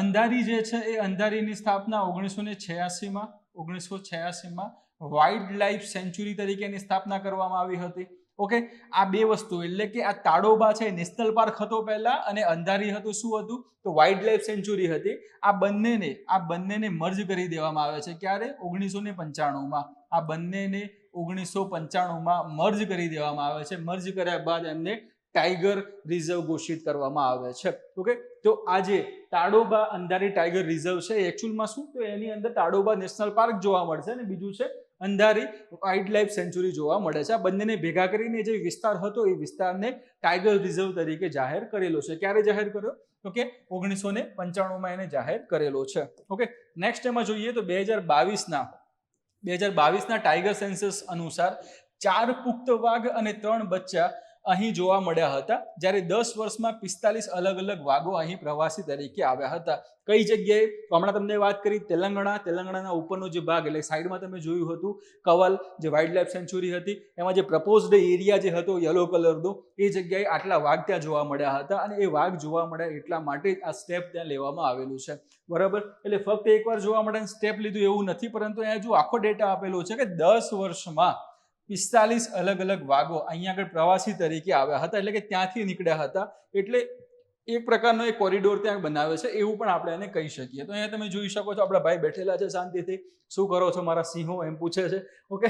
અંધારી જે છે એ અંધારીની સ્થાપના 1986માં વાઇલ્ડ લાઈફ સેન્ચ્યુરી તરીકેની સ્થાપના કરવામાં આવી હતી. ઓકે, આ બે વસ્તુ એટલે કે આ તાડોબા છે નેશનલ પાર્ક હતો પહેલા અને અંધારી હતું શું હતું તો વાઇલ્ડ લાઈફ સેન્ચ્યુરી હતી. આ બંનેને મર્જ કરી દેવામાં આવે છે. ક્યારે? 1995માં. આ બંનેને 1995માં મર્જ કરી દેવામાં આવે છે. મર્જ કર્યા બાદ એમને ટાઈગર રિઝર્વ ઘોષિત કરવામાં આવે છે. ઓકે, તો આજે તાડોબા અંધારી ટાઈગર રિઝર્વ છે એકચ્યુઅલમાં શું તો એની અંદર તાડોબા નેશનલ પાર્ક જોવા મળશે અને બીજું છે અંધારી વાઇલ્ડ લાઈફ સેન્ચ્યુરી જોવા મળે છે. આ બંનેને ભેગા કરીને જે વિસ્તાર હતો એ વિસ્તારને ટાઈગર રિઝર્વ તરીકે જાહેર કરેલો છે. ક્યારે જાહેર કર્યો? તો કે 1995માં એને જાહેર કરેલો છે. ઓકે, નેક્સ્ટ એમાં જોઈએ તો 2022ના ટાઈગર સેન્સસ અનુસાર 4 પુખ્ત વાઘ અને 3 બચ્ચા અહીં જોવા મળ્યા હતા, જ્યારે 10 વર્ષમાં 45 અલગ અલગ વાઘો અહીં પ્રવાસી તરીકે આવ્યા હતા. કઈ જગ્યાએ? હમણાં તમને વાત કરી તેલંગાણાના ઉપરનો જે ભાગ એટલે સાઈડમાં તમે જોયું હતું કવલ જે વાઇલ્ડ લાઈફ સેન્ચ્યુરી હતી એમાં જે પ્રપોઝડ એરિયા જે હતો યલો કલરનો એ જગ્યાએ આટલા વાઘ ત્યાં જોવા મળ્યા હતા અને એ વાઘ જોવા મળ્યા એટલા માટે આ સ્ટેપ ત્યાં લેવામાં આવેલું છે. બરાબર, એટલે ફક્ત એકવાર જોવા માટે સ્ટેપ લીધું એવું નથી, પરંતુ અહીંયા જો આખો ડેટા આપેલો છે કે 10 વર્ષમાં 45 અલગ અલગ વાઘો અહીંયા આગળ પ્રવાસી તરીકે આવ્યા હતા, એટલે કે ત્યાંથી નીકળ્યા હતા. એટલે એક પ્રકારનો એક કોરિડોર ત્યાં બનાવે છે એવું પણ આપણે એને કહી શકીએ. તો અહીંયા તમે જોઈ શકો છો આપણા ભાઈ બેઠેલા છે શાંતિથી. શું કરો છો મારા સિંહો એમ પૂછે છે. ઓકે,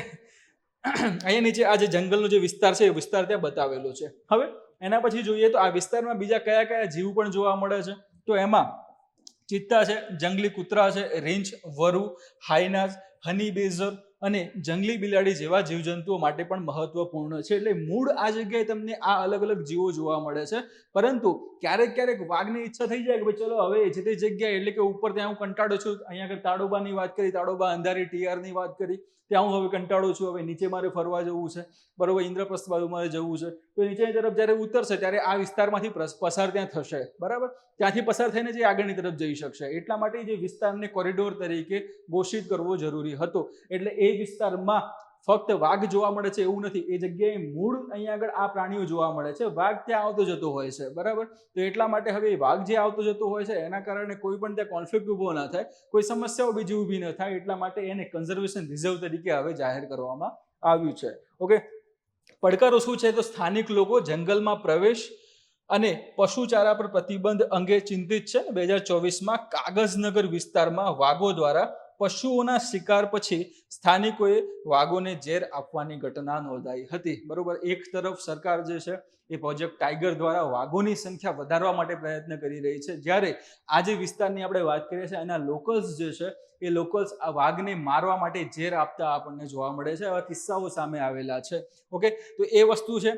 અહીંયા નીચે આ જે જંગલનો જે વિસ્તાર છે એ વિસ્તાર ત્યાં બતાવેલો છે. હવે એના પછી જોઈએ તો આ વિસ્તારમાં બીજા કયા કયા જીવ પણ જોવા મળે છે તો એમાં ચિત્તા છે, જંગલી કૂતરા છે, રીંછ, વરુ, હાઈનાસ, હની બેઝર અને જંગલી બિલાડી જેવા જીવજંતુઓ માટે પણ મહત્વપૂર્ણ છે. એટલે મૂળ આ જગ્યાએ તમને આ અલગ અલગ જીવો જોવા મળે છે, પરંતુ ક્યારેક વાઘની ઈચ્છા થઈ જાય કે ભાઈ ચલો હવે જે તે જગ્યાએ એટલે કે ઉપર ત્યાં હું કંટાળો છું. અહીંયા આગળ તાડોબાની વાત કરી, તાડોબા અંધારી ટીઆરની વાત કરી, ત્યાં હું હવે કંટાળો છું, હવે નીચે મારે ફરવા જવું છે. બરોબર, ઇન્દ્રપ્રસ્થ બાજુ મારે જવું છે. તો નીચેની તરફ જ્યારે ઉતરશે ત્યારે આ વિસ્તારમાંથી પસાર ત્યાં થશે. બરાબર, ત્યાંથી પસાર થઈને જે આગળની તરફ જઈ શકશે. એટલા માટે જે વિસ્તારને કોરિડોર તરીકે ઘોષિત કરવો જરૂરી હતો. એટલે એ વિસ્તારમાં ફક્ત વાઘ જોવા મળે છે એવું નથી, એ જગ્યાએ મૂળ અહીંયા આગળ આ પ્રાણીઓ જોવા મળે છે. વાઘ ત્યાં આવતો જતો હોય છે. બરાબર, તો એટલા માટે હવે વાઘ જે આવતો જતો હોય છે એના કારણે કોઈ પણ ત્યાં કોન્ફ્લિક્ટ ઊભો ના થાય, કોઈ સમસ્યાઓ બીજી ઊભી ન થાય, એટલા માટે એને કન્ઝર્વેશન રિઝર્વ તરીકે હવે જાહેર કરવામાં આવ્યું છે. ઓકે, પડકારો શું છે તો સ્થાનિક લોકો જંગલમાં પ્રવેશ અને પશુચારા પર પ્રતિબંધ અંગે ચિંતિત છે. 2024માં કાગઝનગર વિસ્તારમાં વાઘો દ્વારા પશુઓના શિકાર પછી સ્થાનિકોએ વાઘોને ઝેર આપવાની ઘટના નોંધાઈ હતી. બરોબર, એક તરફ સરકાર જે છે એ પ્રોજેક્ટ ટાઈગર દ્વારા વાઘોની સંખ્યા વધારવા માટે પ્રયત્ન કરી રહી છે, જ્યારે આ જે વિસ્તારની આપણે વાત કરીએ છીએ એના લોકલ્સ જે છે એ લોકલ્સ આ વાઘને મારવા માટે ઝેર આપતા આપણને જોવા મળે છે. આવા કિસ્સાઓ સામે આવેલા છે. ઓકે, તો એ વસ્તુ છે.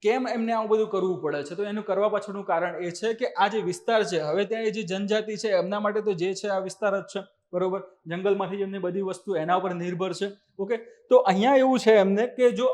કેમ એમને આવું બધું કરવું પડે છે? તો એનું કરવા પાછળનું કારણ એ છે કે આ જે વિસ્તાર છે હવે ત્યાં જે જનજાતિ છે એમના માટે તો જે છે આ વિસ્તાર જ છે. બરોબર, જંગલમાંથી એમને બધી વસ્તુ એના ઉપર નિર્ભર છે. ઓકે, તો અહીંયા એવું છે એમને કે જો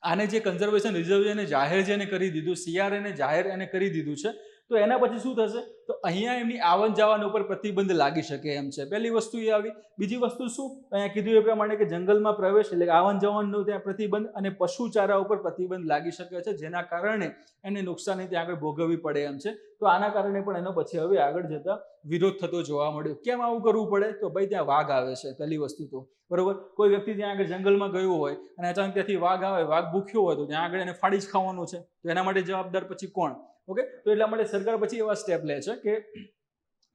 આને જે કન્ઝર્વેશન રિઝર્વ એને જાહેર જેને કરી દીધું, CRA જાહેર એને કરી દીધું છે, તો એના પછી શું થશે તો અહીંયા એમની આવન જાવન ઉપર પ્રતિબંધ લાગી શકે એમ છે. પહેલી વસ્તુ એ આવી. બીજી વસ્તુ શું અહીંયા કીધું એ પ્રમાણે કે જંગલમાં પ્રવેશ એટલે આવન જાવનનો ત્યાં પ્રતિબંધ અને પશુચારા ઉપર પ્રતિબંધ લાગી શકે છે, જેના કારણે એને નુકસાની ત્યાં આગળ ભોગવવી પડે એમ છે. તો આના કારણે પણ એનો પછી હવે આગળ જતા વિરોધ થતો જોવા મળ્યો. કેમ આવું કરવું પડે તો ભાઈ ત્યાં વાઘ આવે છે પહેલી વસ્તુ તો. બરોબર, કોઈ વ્યક્તિ ત્યાં આગળ જંગલમાં ગયો હોય અને અચાનક ત્યાંથી વાઘ આવે, વાઘ ભૂખ્યો હોય તો ત્યાં આગળ એને ફાડી જ ખાવાનું છે, તો એના માટે જવાબદાર પછી કોણ? ઓકે, તો એટલા માટે સરકાર પછી એવા સ્ટેપ લે છે કે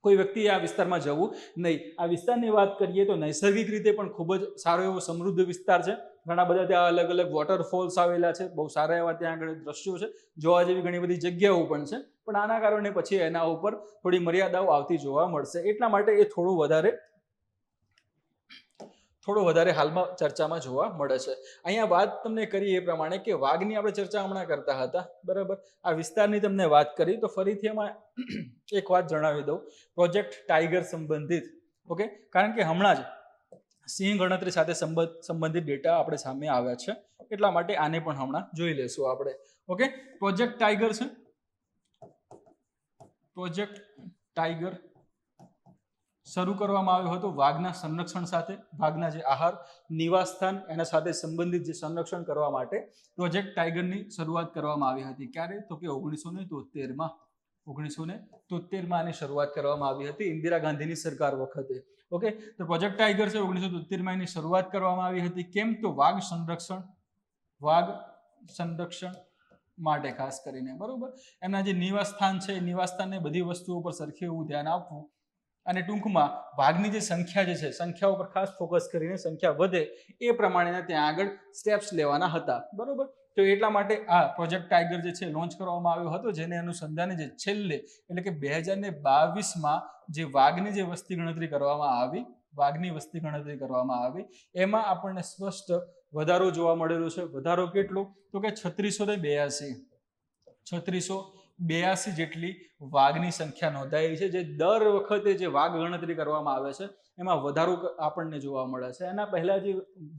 કોઈ વ્યક્તિએ આ વિસ્તારમાં જવું નહીં. આ વિસ્તારની વાત કરીએ તો નૈસર્ગિક રીતે પણ ખૂબ જ સારો એવો સમૃદ્ધ વિસ્તાર છે. ઘણા બધા ત્યાં અલગ અલગ વોટરફોલ્સ આવેલા છે, બહુ સારા એવા ત્યાં આગળ દ્રશ્યો છે, જોવા જેવી ઘણી બધી જગ્યાઓ પણ છે. પણ આના કારણે પછી એના ઉપર થોડી મર્યાદાઓ આવતી જોવા મળશે. એટલા માટે એ થોડું વધારે હાલમાં ચર્ચામાં જોવા મળે છે. અહીંયા વાત તમને કરી એ પ્રમાણે કે વાઘની આપણે ચર્ચા હમણાં કરતા હતા. બરાબર, આ વિસ્તારની તમને વાત કરી તો ફરીથી એમાં એક વાત જણાવી દઉં પ્રોજેક્ટ ટાઈગર સંબંધિત. ઓકે, કારણ કે હમણાં જ સિંહ ગણતરી સાથે સંબંધિત ડેટા આપણે સામે આવ્યા છે, એટલા માટે આને પણ હમણાં જોઈ લેશું આપણે. ઓકે, પ્રોજેક્ટ ટાઈગર શરૂ કરવામાં આવ્યો હતો વાઘના સંરક્ષણ સાથે, વાઘના જે આહાર, નિવાસસ્થાન એના સાથે સંબંધિત જે સંરક્ષણ કરવા માટે પ્રોજેક્ટ ટાઈગરની શરૂઆત કરવામાં આવી હતી. ક્યારે? તો કે 1973માં. 1973માં આની શરૂઆત કરવામાં આવી હતી ઇન્દિરા ગાંધીની સરકાર વખતે. ઓકે, તો પ્રોજેક્ટ ટાઈગર છે 1973માં એની શરૂઆત કરવામાં આવી હતી. કેમ? તો વાઘ સંરક્ષણ માટે ખાસ કરીને, બરોબર. એમના જે નિવાસસ્થાન છે, નિવાસસ્થાનને બધી વસ્તુઓ પર સરખે એવું ધ્યાન આપવું, અને ટૂંકમાં વાઘની જે સંખ્યા છે, સંખ્યા ઉપર ખાસ ફોકસ કરીને સંખ્યા વધે એ પ્રમાણેના ત્યાં આગળ સ્ટેપ્સ લેવાના હતા, બરોબર. તો એટલા માટે આ પ્રોજેક્ટ ટાઈગર જે છે લોન્ચ કરવામાં આવ્યો હતો, જેને અનુસંધાને જે છેલ્લે એટલે કે 2022માં જે વાઘની જે વસ્તી ગણતરી કરવામાં આવી, એમાં આપણને સ્પષ્ટ વધારો જોવા મળેલો છે. વધારો કેટલો? તો કે 3682 જેટલી વાઘની સંખ્યા નોંધાઈ છે. જે દર વખતે જે વાઘ ગણતરી કરવામાં આવે છે એમાં વધારો આપણને જોવા મળે છે. એના પહેલા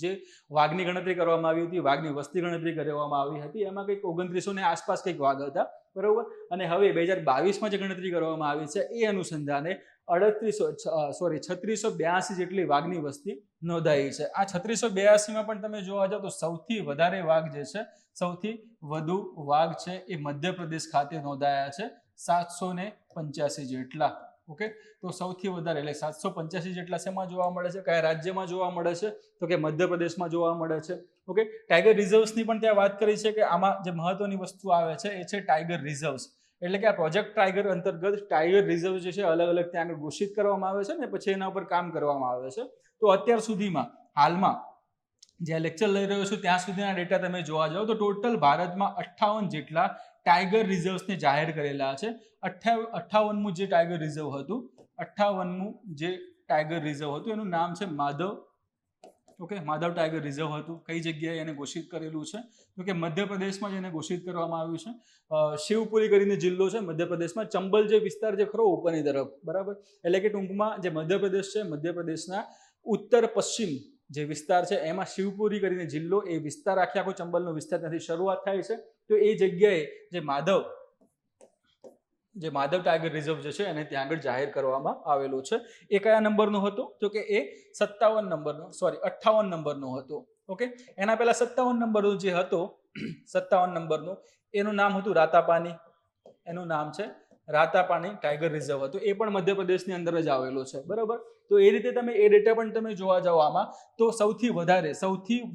જે વાઘની ગણતરી કરવામાં આવી હતી, વાઘની વસ્તી ગણતરી કરવામાં આવી હતી, એમાં કંઈક 2900 ને આસપાસ કંઈક વાઘ હતા, બરોબર. અને હવે 2022માં જે ગણતરી કરવામાં આવી છે એ અનુસંધાને 3682 જેટલી વાઘની વસ્તી નોંધાઈ છે. આ 3682માં પણ તમે જોવા જાવ તો સૌથી વધારે વાઘ જે છે, સૌથી વધુ વાઘ છે એ મધ્યપ્રદેશ ખાતે નોંધાયા છે, 785 જેટલા. ઓકે, તો સૌથી વધારે એટલે 785 જેટલા શેમાં જોવા મળે છે? કયા રાજ્યમાં જોવા મળે છે? તો કે મધ્યપ્રદેશમાં જોવા મળે છે. ઓકે, ટાઈગર રિઝર્વ્સની પણ ત્યાં વાત કરી છે કે આમાં જે મહત્વની વસ્તુ આવે છે એ છે ટાઈગર રિઝર્વ્સ. એટલે કે આ પ્રોજેક્ટ ટાઈગર અંતર્ગત ટાઈગર રિઝર્વ જે છે અલગ અલગ ત્યાં આગળ ઘોષિત કરવામાં આવે છે ને પછી એના ઉપર કામ કરવામાં આવે છે. તો અત્યાર સુધીમાં હાલમાં જે લેક્ચર લઈ રહ્યો છું ત્યાં સુધીના ડેટા તમે જોવા જાઓ તો ટોટલ ભારતમાં 58 જેટલા ટાઈગર રિઝર્વ્સને જાહેર કરેલા છે. 58મું જે ટાઈગર રિઝર્વ હતું, 58મું જે ટાઈગર રિઝર્વ હતું એનું નામ છે Madhav. Okay, Madhav tiger reserve હતું. કઈ જગ્યાએ એને ઘોષિત કરેલું છે? તો કે મધ્યપ્રદેશમાં જ એને ઘોષિત કરવામાં આવ્યું છે. શિવપુરી કરીને જિલ્લો છે મધ્યપ્રદેશમાં, ચંબલ જે વિસ્તાર જે ખરો ઉપરની તરફ, બરાબર. એટલે કે ટૂંકમાં જે મધ્યપ્રદેશ છે, મધ્યપ્રદેશના ઉત્તર પશ્ચિમ જે વિસ્તાર છે એમાં શિવપુરી કરીને જિલ્લો, એ વિસ્તાર આખો ચંબલનો વિસ્તાર ત્યાંથી શરૂઆત થાય છે. તો એ જગ્યાએ જે માધવ ટાઈગર રિઝર્વ જે છે એને ત્યાં આગળ જાહેર કરવામાં આવેલું છે. એ કયા નંબરનો હતો? તો કે એ 58 નંબરનો હતો. ઓકે, એના પહેલા 57 નંબરનો જે હતો, 57 નંબરનો એનું નામ હતું રાતાપાની. એનું નામ છે રાતાપાની ટાઈગર રિઝર્વ હતું. એ પણ મધ્યપ્રદેશની અંદર જ આવેલો છે, બરાબર. તો એ રીતે તમે એ ડેટા પણ તમે જોવા જાઓ આમાં તો સૌથી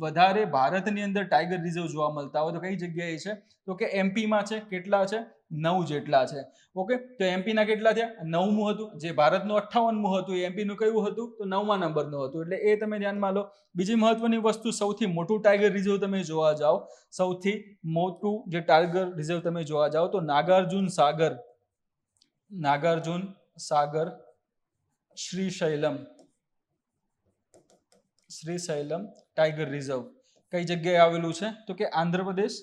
વધારે ભારતની અંદર ટાઈગર રિઝર્વ જોવા મળતા હોય તો કઈ જગ્યાએ છે? તો કે એમપીમાં છે. કેટલા છે? 9 જેટલા છે. ઓકે, તો એમપીના કેટલા થયા? 9મું હતું. જે ભારતનું 58મું હતું એ એમપીનું કયું હતું? તો 9મા નંબરનું હતું. એટલે એ તમે ધ્યાનમાં લો. બીજી મહત્વની વસ્તુ, સૌથી મોટું ટાઈગર રિઝર્વ તમે જોવા જાઓ, સૌથી મોટું જે ટાઈગર રિઝર્વ તમે જોવા જાઓ તો નાગાર્જુન સાગર શ્રીશૈલમ ટાઈગર રિઝર્વ કઈ જગ્યાએ આવેલું છે? તો કે આંધ્રપ્રદેશ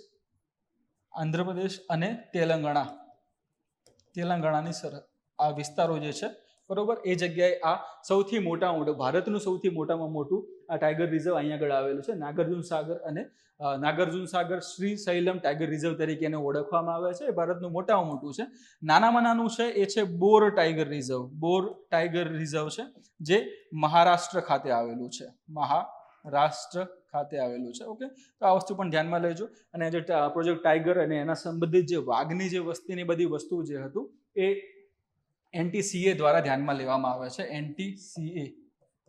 અને તેલંગાણાની આ વિસ્તારો જે છે, બરોબર, એ જગ્યાએ આ સૌથી મોટું ભારતનું સૌથી મોટામાં મોટું આ ટાઈગર રિઝર્વ અહીંયા આગળ આવેલું છે. નાગાર્જુન સાગર શ્રીશૈલમ ટાઈગર રિઝર્વ તરીકે એને ઓળખવામાં આવે છે. ભારતનું મોટામાં મોટું છે. નાનામાં નાનું છે એ છે બોર ટાઈગર રિઝર્વ છે, જે મહારાષ્ટ્ર ખાતે આવેલું છે. ઓકે, તો આ વસ્તુ પણ ધ્યાનમાં લેજો. અને જે પ્રોજેક્ટ ટાઈગર અને એના સંબંધિત જે વાઘની જે વસ્તીની બધી વસ્તુ જે હતું એ NTCA દ્વારા ધ્યાનમાં લેવામાં આવે છે. NTCA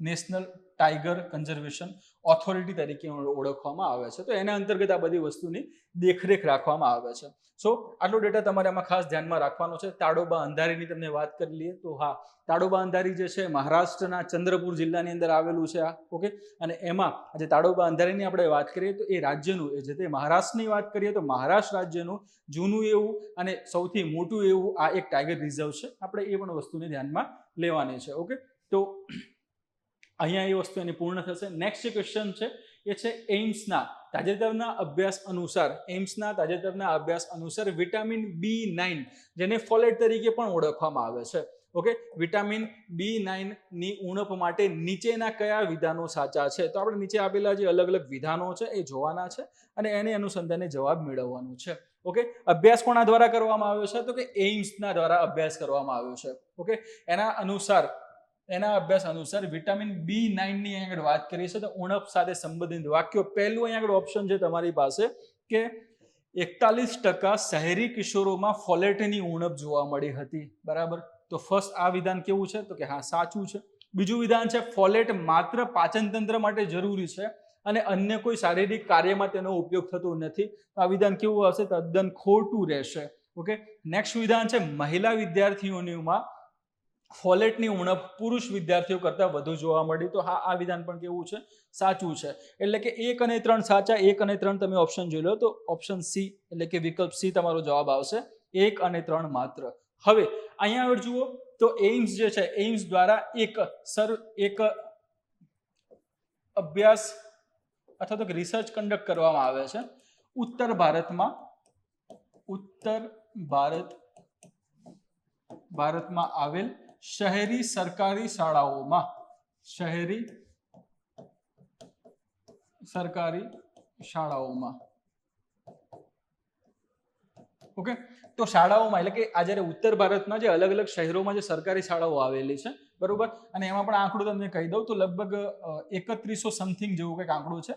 national tiger conservation authority તરીકે ઓળખવામાં આવે છે. તો એના અંતર્ગત આ બધી વસ્તુની દેખરેખ રાખવામાં આવે છે. સો આટલો ડેટા તમારે આમાં ખાસ ધ્યાનમાં રાખવાનો છે. તાડોબા અંધારીની તમને વાત કરી લઈએ તો હા, તાડોબા અંધારી જે છે મહારાષ્ટ્રના ચંદ્રપુર જિલ્લાની અંદર આવેલું છે આ. ઓકે, અને એમાં આજે તાડોબા અંધારીની આપણે વાત કરીએ તો એ રાજ્યનું જે તે મહારાષ્ટ્રની વાત કરીએ તો મહારાષ્ટ્ર રાજ્યનું જૂનું એવું અને સૌથી મોટું એવું આ એક ટાઈગર રિઝર્વ છે. આપણે એ પણ વસ્તુને ધ્યાનમાં લેવાની છે. ઓકે, તો અહીંયા એ વસ્તુ એની પૂર્ણ થશે. નેક્સ્ટ જે ક્વેશ્ચન છે એ છે એઇમ્સના તાજેતરના અભ્યાસ અનુસાર વિટામિન B9 જેને ફોલેટ તરીકે પણ ઓળખવામાં આવે છે. ઓકે, વિટામિન B9 ની ઉણપ માટે નીચેના કયા વિધાનો સાચા છે? તો આપણે નીચે આપેલા જે અલગ અલગ વિધાનો છે એ જોવાના છે અને એને અનુસંધાને જવાબ મેળવવાનો છે. ઓકે, અભ્યાસ કોના દ્વારા કરવામાં આવ્યો છે? તો કે એઇમ્સના દ્વારા અભ્યાસ કરવામાં આવ્યો છે. ઓકે, એના અનુસાર એના અભ્યાસ અનુસાર વિટામિન B9 ની આગળ વાત કરી છે તો ઉણપ સાથે સંબંધિત વાક્યો. પહેલું અહીંયા આગળ ઓપ્શન છે તમારી પાસે કે 41% શહેરી કિશોરોમાં ફોલેટની ઉણપ જોવા મળી હતી. બરાબર, તો ફર્સ્ટ આ વિધાન કેવું છે તો કે હા સાચું છે. બીજું વિધાન છે ફોલેટ માત્ર પાચન તંત્ર માટે જરૂરી છે અને અન્ય કોઈ શારીરિક કાર્યમાં તેનો ઉપયોગ થતો નથી. આ વિધાન કેવું હશે? તદ્દન ખોટું રહેશે. ઓકે, નેક્સ્ટ વિધાન છે મહિલા વિદ્યાર્થીઓમાં ફોલેટની ઉણપ પુરુષ વિદ્યાર્થીઓ કરતા વધુ જોવા મળી. તો હા, આ વિધાન પણ કેવું છે? સાચું છે. એટલે કે 1 અને 3 સાચા. 1 અને 3 તમે ઓપ્શન જોઈ લો તો ઓપ્શન સી એટલે કે વિકલ્પ સી તમારો જવાબ આવશે. 1 અને 3 માત્ર. હવે અહીંયા આગળ જુઓ તો એઇમ્સ જે છે, એઇમ્સ દ્વારા એક અભ્યાસ અથવા તો રિસર્ચ કન્ડક્ટ કરવામાં આવે છે ઉત્તર ભારતમાં આવેલ શહેરી સરકારી શાળાઓમાં. ઓકે, તો શાળાઓમાં એટલે કે આ જ્યારે ઉત્તર ભારતમાં જે અલગ અલગ શહેરોમાં જે સરકારી શાળાઓ આવેલી છે, બરોબર, અને એમાં પણ આંકડો તમને કહી દઉં તો લગભગ 3100 સમથિંગ જેવું કંઈક આંકડો છે.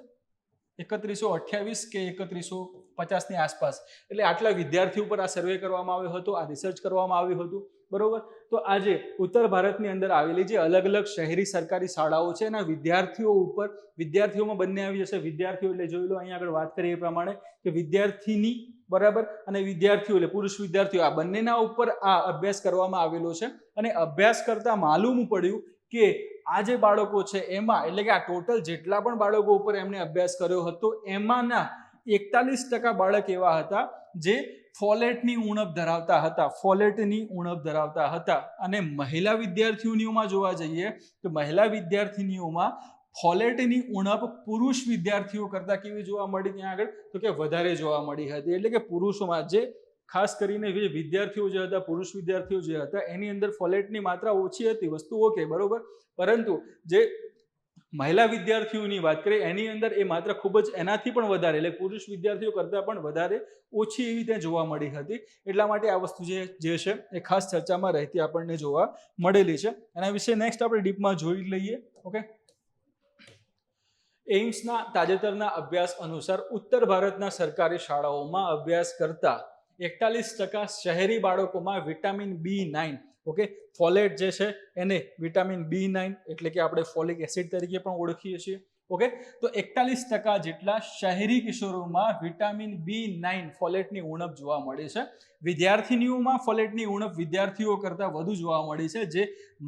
3128 કે 3150 ની આસપાસ. એટલે આટલા વિદ્યાર્થીઓ પર આ સર્વે કરવામાં આવ્યો હતો, આ રિસર્ચ કરવામાં આવ્યું હતું. બરોબર, તો આજે ઉત્તર ભારતની અંદર આવેલી જે અલગ અલગ શહેરી સરકારી શાળાઓ છે એના વિદ્યાર્થીઓમાં બંને આવી જશે. વિદ્યાર્થીઓ એટલે જોઈ લો અહીંયા આગળ વાત કરીએ એ પ્રમાણે કે વિદ્યાર્થીની, બરાબર, અને વિદ્યાર્થીઓ એટલે પુરુષ વિદ્યાર્થીઓ, આ બંનેના ઉપર આ અભ્યાસ કરવામાં આવેલો છે. અને અભ્યાસ કરતા માલુમ પડ્યું કે આ જે બાળકો છે એમાં એટલે કે આ ટોટલ જેટલા પણ બાળકો ઉપર એમને અભ્યાસ કર્યો હતો એમાંના 41% બાળક એવા હતા જે ફોલેટની ઉણપ ધરાવતા હતા. અને મહિલા વિદ્યાર્થીનીઓમાં જોવા જઈએ તો મહિલા વિદ્યાર્થીનીઓમાં ફોલેટની ઉણપ પુરુષ વિદ્યાર્થીઓ કરતા કેવી જોવા મળી? ત્યાં આગળ તો કે વધારે જોવા મળી હતી. એટલે કે પુરુષોમાં જે ખાસ કરીને જે વિદ્યાર્થીઓ જે હતા, પુરુષ વિદ્યાર્થીઓ જે હતા, એની અંદર ફોલેટની માત્રા ઓછી હતી, વસ્તુ ઓકે, બરોબર, પરંતુ જે મહિલા વિદ્યાર્થીઓની વાત કરીએ એની અંદર એ માત્રા ખૂબ જ એનાથી પણ વધારે એટલે પુરુષ વિદ્યાર્થીઓ કરતાં પણ વધારે ઓછી એવી ત્યાં જોવા મળી હતી. એટલા માટે આ વસ્તુ જે છે એ ખાસ ચર્ચામાં રહેતી આપણને જોવા મળેલી છે. એના વિશે નેક્સ્ટ આપણે ડીપમાં જોઈ લઈએ. ઓકે, એઇમ્સના તાજેતરના અભ્યાસ અનુસાર ઉત્તર ભારતના સરકારી શાળાઓમાં અભ્યાસ કરતા 41% શહેરી બાળકોમાં વિટામિન B9, ઓકે, ફોલેટ જે છે એને વિટામિન B9 એટલે કે આપણે ફોલિક એસિડ તરીકે પણ ઓળખીએ છીએ. ઓકે, તો 41% જેટલા શહેરી કિશોરોમાં વિટામિન B9 ફોલેટની ઉણપ જોવા મળે છે. વિદ્યાર્થીનીઓમાં ફોલેટની ઉણપ વિદ્યાર્થીઓ કરતાં વધુ જોવા મળી છે, જે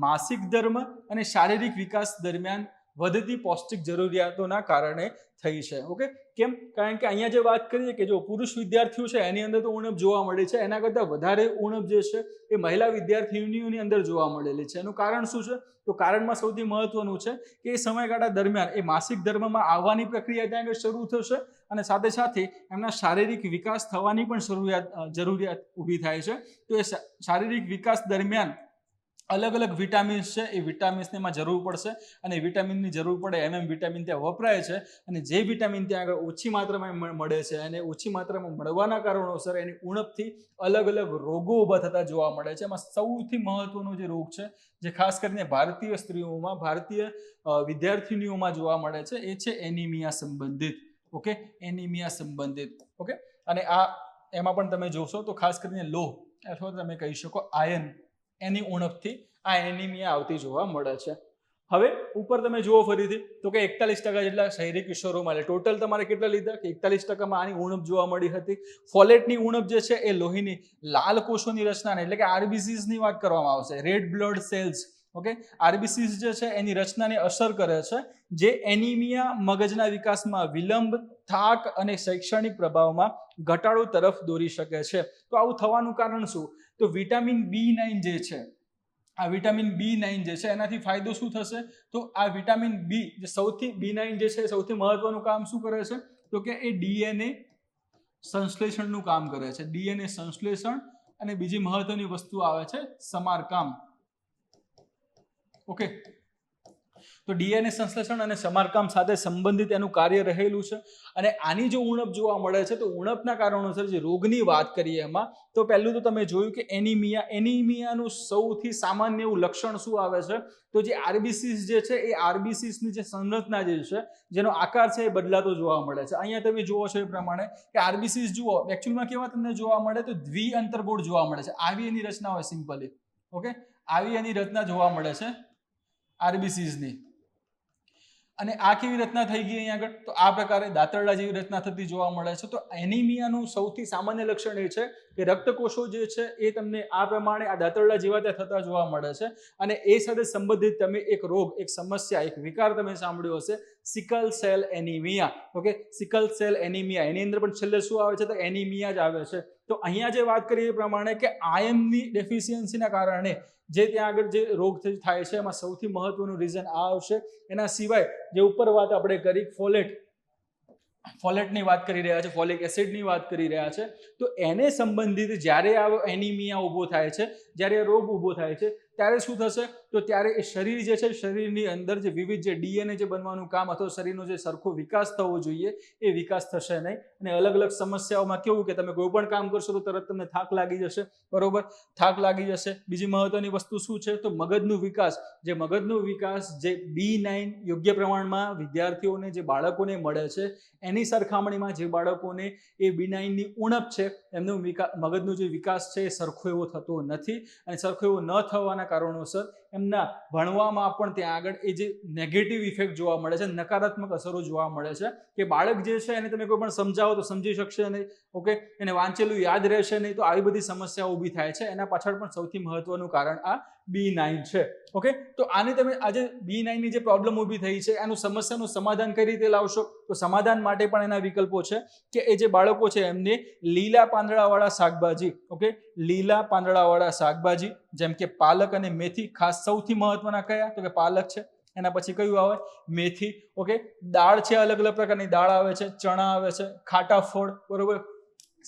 માસિક ધર્મ અને શારીરિક વિકાસ દરમિયાન વધતી પૌષ્ટિક જરૂરિયાતોના કારણે થઈ છે. ઓકે, કેમ? કારણ કે અહીંયા જે વાત કરીએ કે જો પુરુષ વિદ્યાર્થીઓ છે એની અંદર તો ઉણપ જોવા મળે છે, એના કરતાં વધારે ઉણપ જે છે એ મહિલા વિદ્યાર્થીનીઓની અંદર જોવા મળેલી છે. એનું કારણ શું છે? તો કારણમાં સૌથી મહત્વનું છે કે એ સમયગાળા દરમિયાન એ માસિક ધર્મમાં આવવાની પ્રક્રિયા ત્યાં આગળ શરૂ થશે અને સાથે સાથે એમના શારીરિક વિકાસ થવાની પણ જરૂરિયાત ઊભી થાય છે. તો એ શારીરિક વિકાસ દરમિયાન અલગ અલગ વિટામિન્સ છે એ વિટામિન્સને એમાં જરૂર પડશે અને વિટામિનની જરૂર પડે એમ વિટામિન ત્યાં વપરાય છે. અને જે વિટામિન ત્યાં આગળ ઓછી માત્રામાં મળે છે અને ઓછી માત્રામાં મળવાના કારણોસર એની ઉણપથી અલગ અલગ રોગો ઊભા થતા જોવા મળે છે. એમાં સૌથી મહત્વનો જે રોગ છે જે ખાસ કરીને ભારતીય સ્ત્રીઓમાં, ભારતીય વિદ્યાર્થીનીઓમાં જોવા મળે છે એ છે એનિમિયા સંબંધિત. ઓકે, એનિમિયા સંબંધિત. ઓકે, અને આ એમાં પણ તમે જોશો તો ખાસ કરીને લોહ અથવા તમે કહી શકો આયર્ન એની ઉણપથી આ એનિમિયા આવતી જોવા મળે છે. હવે ઉપર તમે જુઓ ફરીથી તો કે 41% જેટલા શહેરી કિશોરોમાં, એટલે ટોટલ તમારે કેટલા લીધા કે 41%માં આની ઉણપ જોવા મળી હતી. ફોલેટની ઉણપ જે છે એ લોહીની લાલ કોષોની રચનાને એટલે કે આરબીસીસની વાત કરવામાં આવશે, red blood cells. Okay, RBCs જે છે એની રચનાને અસર કરે છે, જે એનિમિયા, મગજના વિકાસમાં વિલંબ, થાક અને શૈક્ષણિક પ્રભાવમાં ઘટાડો તરફ દોરી શકે છે. તો આવું થવાનું કારણ શું? તો વિટામિન B9 જે છે, આ વિટામિન B9 જે છે એનાથી ફાયદો શું થશે? તો આ વિટામિન B જે B9 જે છે સૌથી મહત્વનું કામ શું કરે છે? તો કે એ ડીએનએ સંશ્લેષણનું કામ કરે છે. ડીએનએ સંશ્લેષણ અને બીજી મહત્વની વસ્તુ આવે છે સમારકામ. ઓકે, તો ડીએનએ સંશ્લેષણ અને સમારકામ સાથે સંબંધિત એનું કાર્ય રહેલું છે. અને આની જો ઉણપ જોવા મળે છે તો ઉણપના કારણોસર જે રોગની વાત કરીએ એમાં તો પહેલું તો તમે જોયું કે એનિમિયાનું સૌથી સામાન્ય એવું લક્ષણ શું આવે છે તો જે આરબીસીસ જે છે એ આરબીસીસની જે સંરચના જે છે જેનો આકાર છે એ બદલાતો જોવા મળે છે. અહીંયા તમે જુઓ છો એ પ્રમાણે કે આરબીસીસ જુઓ એકચ્યુઅલમાં કેવા તમને જોવા મળે તો દ્વિઅંતરગોળ જોવા મળે છે. આવી એની રચના હોય સિમ્પલી. ઓકે, આવી એની રચના જોવા મળે છે આરબીસીસની. અને આ કેવી રચના થઈ ગઈ અહીંયા આગળ તો આ પ્રકારે દાંતરડા જેવી રચના થતી જોવા મળે છે. તો એનિમિયાનું સૌથી સામાન્ય લક્ષણ એ છે કે રક્તકોષો જે છે એ તમને આ પ્રમાણે આ દાંતરડા જેવા ત્યાં થતા જોવા મળે છે. અને એ સાથે સંબંધિત તમે એક રોગ, એક સમસ્યા, એક વિકાર તમે સાંભળ્યો હશે, sickle cell anaemia. Okay, sickle cell anaemia, એની અંદર પણ છેલ્લે શું આવે છે તો એનિમિયા જ આવે છે. તો અહીંયા જે વાત કરીએ એ પ્રમાણે કે આયર્નની ડેફિશિયન્સીના કારણે જે ત્યાં આગળ જે રોગ થાય છે એમાં સૌથી મહત્વનું રીઝન આ આવશે. એના સિવાય જે ઉપર વાત આપણે કરી ફોલેટની વાત કરી રહ્યા છે, ફોલિક એસિડની વાત કરી રહ્યા છે, તો એને સંબંધિત જ્યારે આ એનિમિયા ઊભો થાય છે, જ્યારે રોગ ઊભો થાય છે ત્યારે શું થશે તો ત્યારે એ શરીર જે છે શરીરની અંદર જે વિવિધ જે ડીએનએ જે બનવાનું કામ અથવા શરીરનો જે સરખો વિકાસ થવો જોઈએ એ વિકાસ થશે નહીં. અને અલગ અલગ સમસ્યાઓમાં કેવું કે તમે કોઈ પણ કામ કરશો તો તરત તમને થાક લાગી જશે. બરોબર, થાક લાગી જશે. બીજી મહત્વની વસ્તુ શું છે તો મગજનું વિકાસ, જે B9 યોગ્ય પ્રમાણમાં વિદ્યાર્થીઓને, જે બાળકોને મળે છે એની સરખામણીમાં જે બાળકોને એ B9ની ઉણપ છે એમનો મગજનો જે વિકાસ છે એ સરખો એવો થતો નથી. અને સરખો એવો ન થવાના કારણોસર એમના ભણવામાં પણ ત્યાં આગળ એ જે નેગેટિવ ઇફેક્ટ જોવા મળે છે, નકારાત્મક અસરો જોવા મળે છે કે બાળક જે છે એને તમે કોઈ પણ સમજાવો તો સમજી શકશે નહીં. ઓકે, એને વાંચેલું યાદ રહેશે નહીં. તો આવી બધી સમસ્યાઓ ઊભી થાય છે. એના પાછળ પણ સૌથી મહત્વનું કારણ આ B9 છે. ઓકે, તો આને તમે આજે B9ની જે પ્રોબ્લેમ ઊભી થઈ છે એનું સમસ્યાનું સમાધાન કઈ રીતે લાવશો તો સમાધાન માટે પણ એના વિકલ્પો છે કે એ જે બાળકો છે એમને લીલા પાંદડાવાળા શાકભાજી, ઓકે, લીલા પાંદડાવાળા શાકભાજી જેમ કે પાલક અને મેથી, ખાસ સૌથી મહત્વના કયા તો કે પાલક છે. એના પછી કયું આવે મેથી. ઓકે, દાળ છે, અલગ અલગ પ્રકારની દાળ આવે છે, ચણા આવે છે, ખાટા ફળ, બરોબર,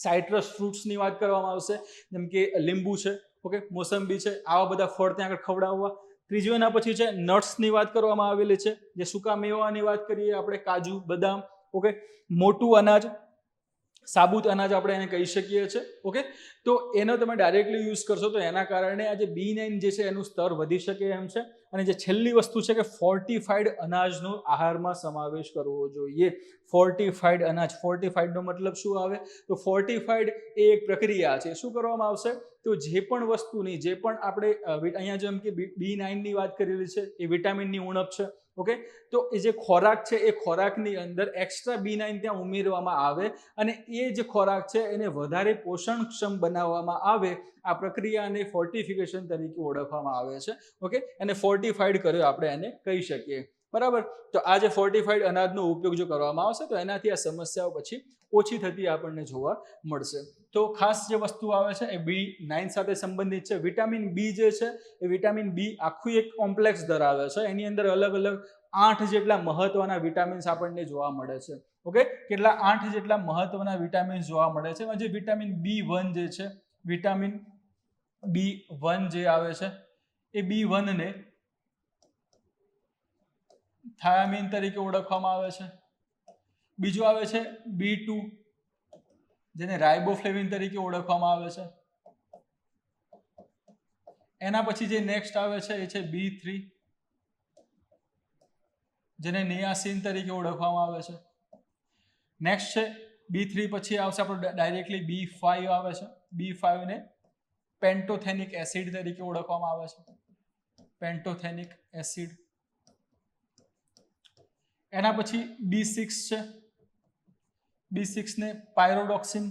સાઇટ્રસ ફ્રૂટ્સની વાત કરવામાં આવશે જેમ કે લીંબુ છે, ઓકે, મોસંબી છે, આવા બધા ફળ ત્યાં આગળ ખવડાવવા. ત્રીજું એના પછી છે નટ્સની વાત કરવામાં આવેલી છે, જે સૂકા મેવાની વાત કરીએ આપણે, કાજુ, બદામ. ઓકે, મોટું અનાજ, સાબુત અનાજ આપણે એને કહી શકીએ છીએ. ઓકે, તો એનો તમે ડાયરેક્ટલી યુઝ કરશો તો એના કારણે આ જે B9 જે છે એનું સ્તર વધી શકે એમ છે. અને જે છેલ્લી વસ્તુ છે કે ફોર્ટિફાઈડ અનાજનો આહારમાં સમાવેશ કરવો જોઈએ. ફોર્ટિફાઈડ અનાજ, ફોર્ટિફાઈડનો મતલબ શું આવે તો ફોર્ટિફાઈડ એ એક પ્રક્રિયા છે. શું કરવામાં આવશે તો જે પણ વસ્તુની, જે પણ આપણે અહીંયા જેમ કે B9ની વાત કરેલી છે એ વિટામિનની ઉણપ છે. ઓકે, તો એ જે ખોરાક છે એ ખોરાકની અંદર એક્સ્ટ્રા B9 ત્યાં ઉમેરવામાં આવે અને એ જે ખોરાક છે એને વધારે પોષણક્ષમ બનાવવામાં આવે. આ પ્રક્રિયાને ફોર્ટિફિકેશન તરીકે ઓળખવામાં આવે છે. ઓકે, અને ફોર્ટિફાઈડ કર્યો આપણે એને કહી શકીએ. બરાબર, તો આ જે ફોર્ટિફાઈડ અનાજનો ઉપયોગ જો કરવામાં આવશે તો એનાથી આ સમસ્યાઓ પછી ઓછી થતી આપણને જોવા મળશે. તો ખાસ જે વસ્તુ આવે છે એ B9 સાથે સંબંધિત છે. વિટામિન B જે છે એ વિટામિન B આખું એક કોમ્પ્લેક્સ ધરાવે છે. એની અંદર અલગ અલગ 8 જેટલા મહત્વના વિટામિન્સ આપણને જોવા મળે છે. ઓકે, કેટલા 8 જેટલા મહત્વના વિટામિન્સ જોવા મળે છે. જે વિટામિન B1 જે છે, વિટામિન B1 જે આવે છે એ B1 ને થાયામીન તરીકે ઓળખવામાં આવે છે. બીજું આવે છે B2 જેને રાઇબોફ્લેવિન તરીકે ઓળખવામાં આવે છે. એના પછી જે નેક્સ્ટ આવે છે એ છે B3 જેને નિયાસિન તરીકે ઓળખવામાં આવે છે. નેક્સ્ટ છે B3 પછી આવશે આપણો ડાયરેક્ટલી B5 આવે છે. B5 ને પેન્ટોથેનિક એસિડ તરીકે ઓળખવામાં આવે છે. પેન્ટોથેનિક એસિડ. એના પછી B6 છે. B6 ને પાયરોડોક્સિન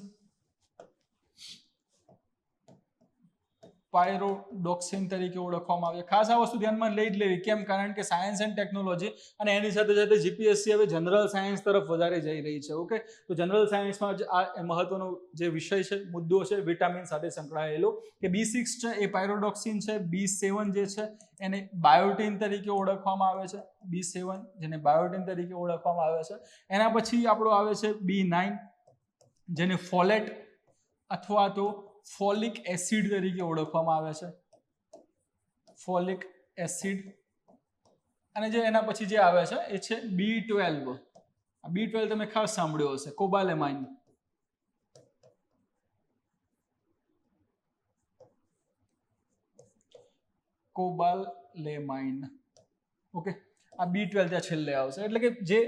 તરીકે ઓળખવામાં આવે છે. ખાસ આ વસ્તુ ધ્યાનમાં લઈ જ લેવી. કેમ? કારણ કે સાયન્સ એન્ડ ટેકનોલોજી અને એની સાથે સાથે જીપીએસસી હવે જનરલ સાયન્સ તરફ વધારે જઈ રહી છે. ઓકે, તો જનરલ સાયન્સમાં આ મહત્વનો જે વિષય છે, મુદ્દો છે વિટામિન સાથે સંકળાયેલો કે B6 છે એ પાયરોડોક્સિન છે. B7 જે છે એને બાયોટિન તરીકે ઓળખવામાં આવે છે. B7 જેને બાયોટિન તરીકે ઓળખવામાં આવે છે. એના પછી આપણો આવે છે B9 જેને ફોલેટ અથવા તો ફોલિક એસિડ તરીકે ઓળખવામાં આવે છે. Folic acid. અને જે એના પછી જે આવે છે એ છે B12. B12 તમે ખાસ સાંભળ્યો હશે, કોબાલેમાઇન. કોબાલેમાઇન. ઓકે, આ B12 ત્યાં છેલ્લે આવશે. એટલે કે જે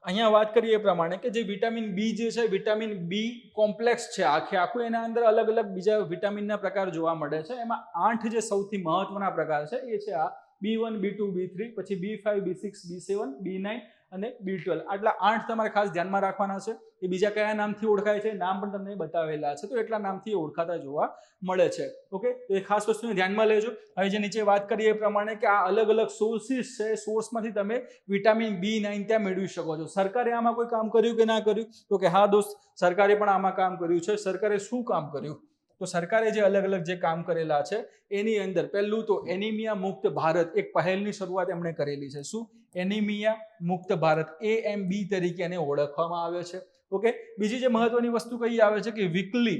અહીંયા વાત કરીએ એ પ્રમાણે કે જે વિટામિન બી જે છે, વિટામિન બી કોમ્પ્લેક્સ છે આખું, એના અંદર અલગ અલગ બીજા વિટામિનના પ્રકાર જોવા મળે છે. એમાં 8 જે સૌથી મહત્વના પ્રકાર છે એ છે આ B1, B2, B3, પછી B5, B6, B7, B9 અને B12. આટલા 8 તમારે ખાસ ધ્યાનમાં રાખવાના છે. એ બીજા કયા નામથી ઓળખાય છે, નામ પણ તમને બતાવેલા છે, તો એટલા નામથી ઓળખાતા જોવા મળે છે. ઓકે, તો એ ખાસ વસ્તુને ધ્યાનમાં લેજો. હવે જે નીચે વાત કરીએ એ પ્રમાણે કે આ અલગ અલગ સોર્સિસ છે, સોર્સમાંથી તમે વિટામિન B9 ત્યાં મેળવી શકો છો. સરકારે આમાં કોઈ કામ કર્યું કે ના કર્યું? તો કે હા દોસ્ત, સરકારે પણ આમાં કામ કર્યું છે. સરકારે શું કામ કર્યું? તો સરકારે જે અલગ અલગ જે કામ કરેલા છે એની અંદર પહેલું તો એનિમિયા મુક્ત ભારત એક પહેલની શરૂઆત એમણે કરેલી છે. શું? એનિમિયા મુક્ત ભારત, AMB તરીકે એને ઓળખવામાં આવે છે. ઓકે, બીજી જે મહત્વની વસ્તુ કઈ આવે છે કે weekly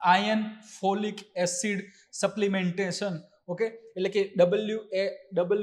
iron folic acid supplementation. Okay, એટલે કે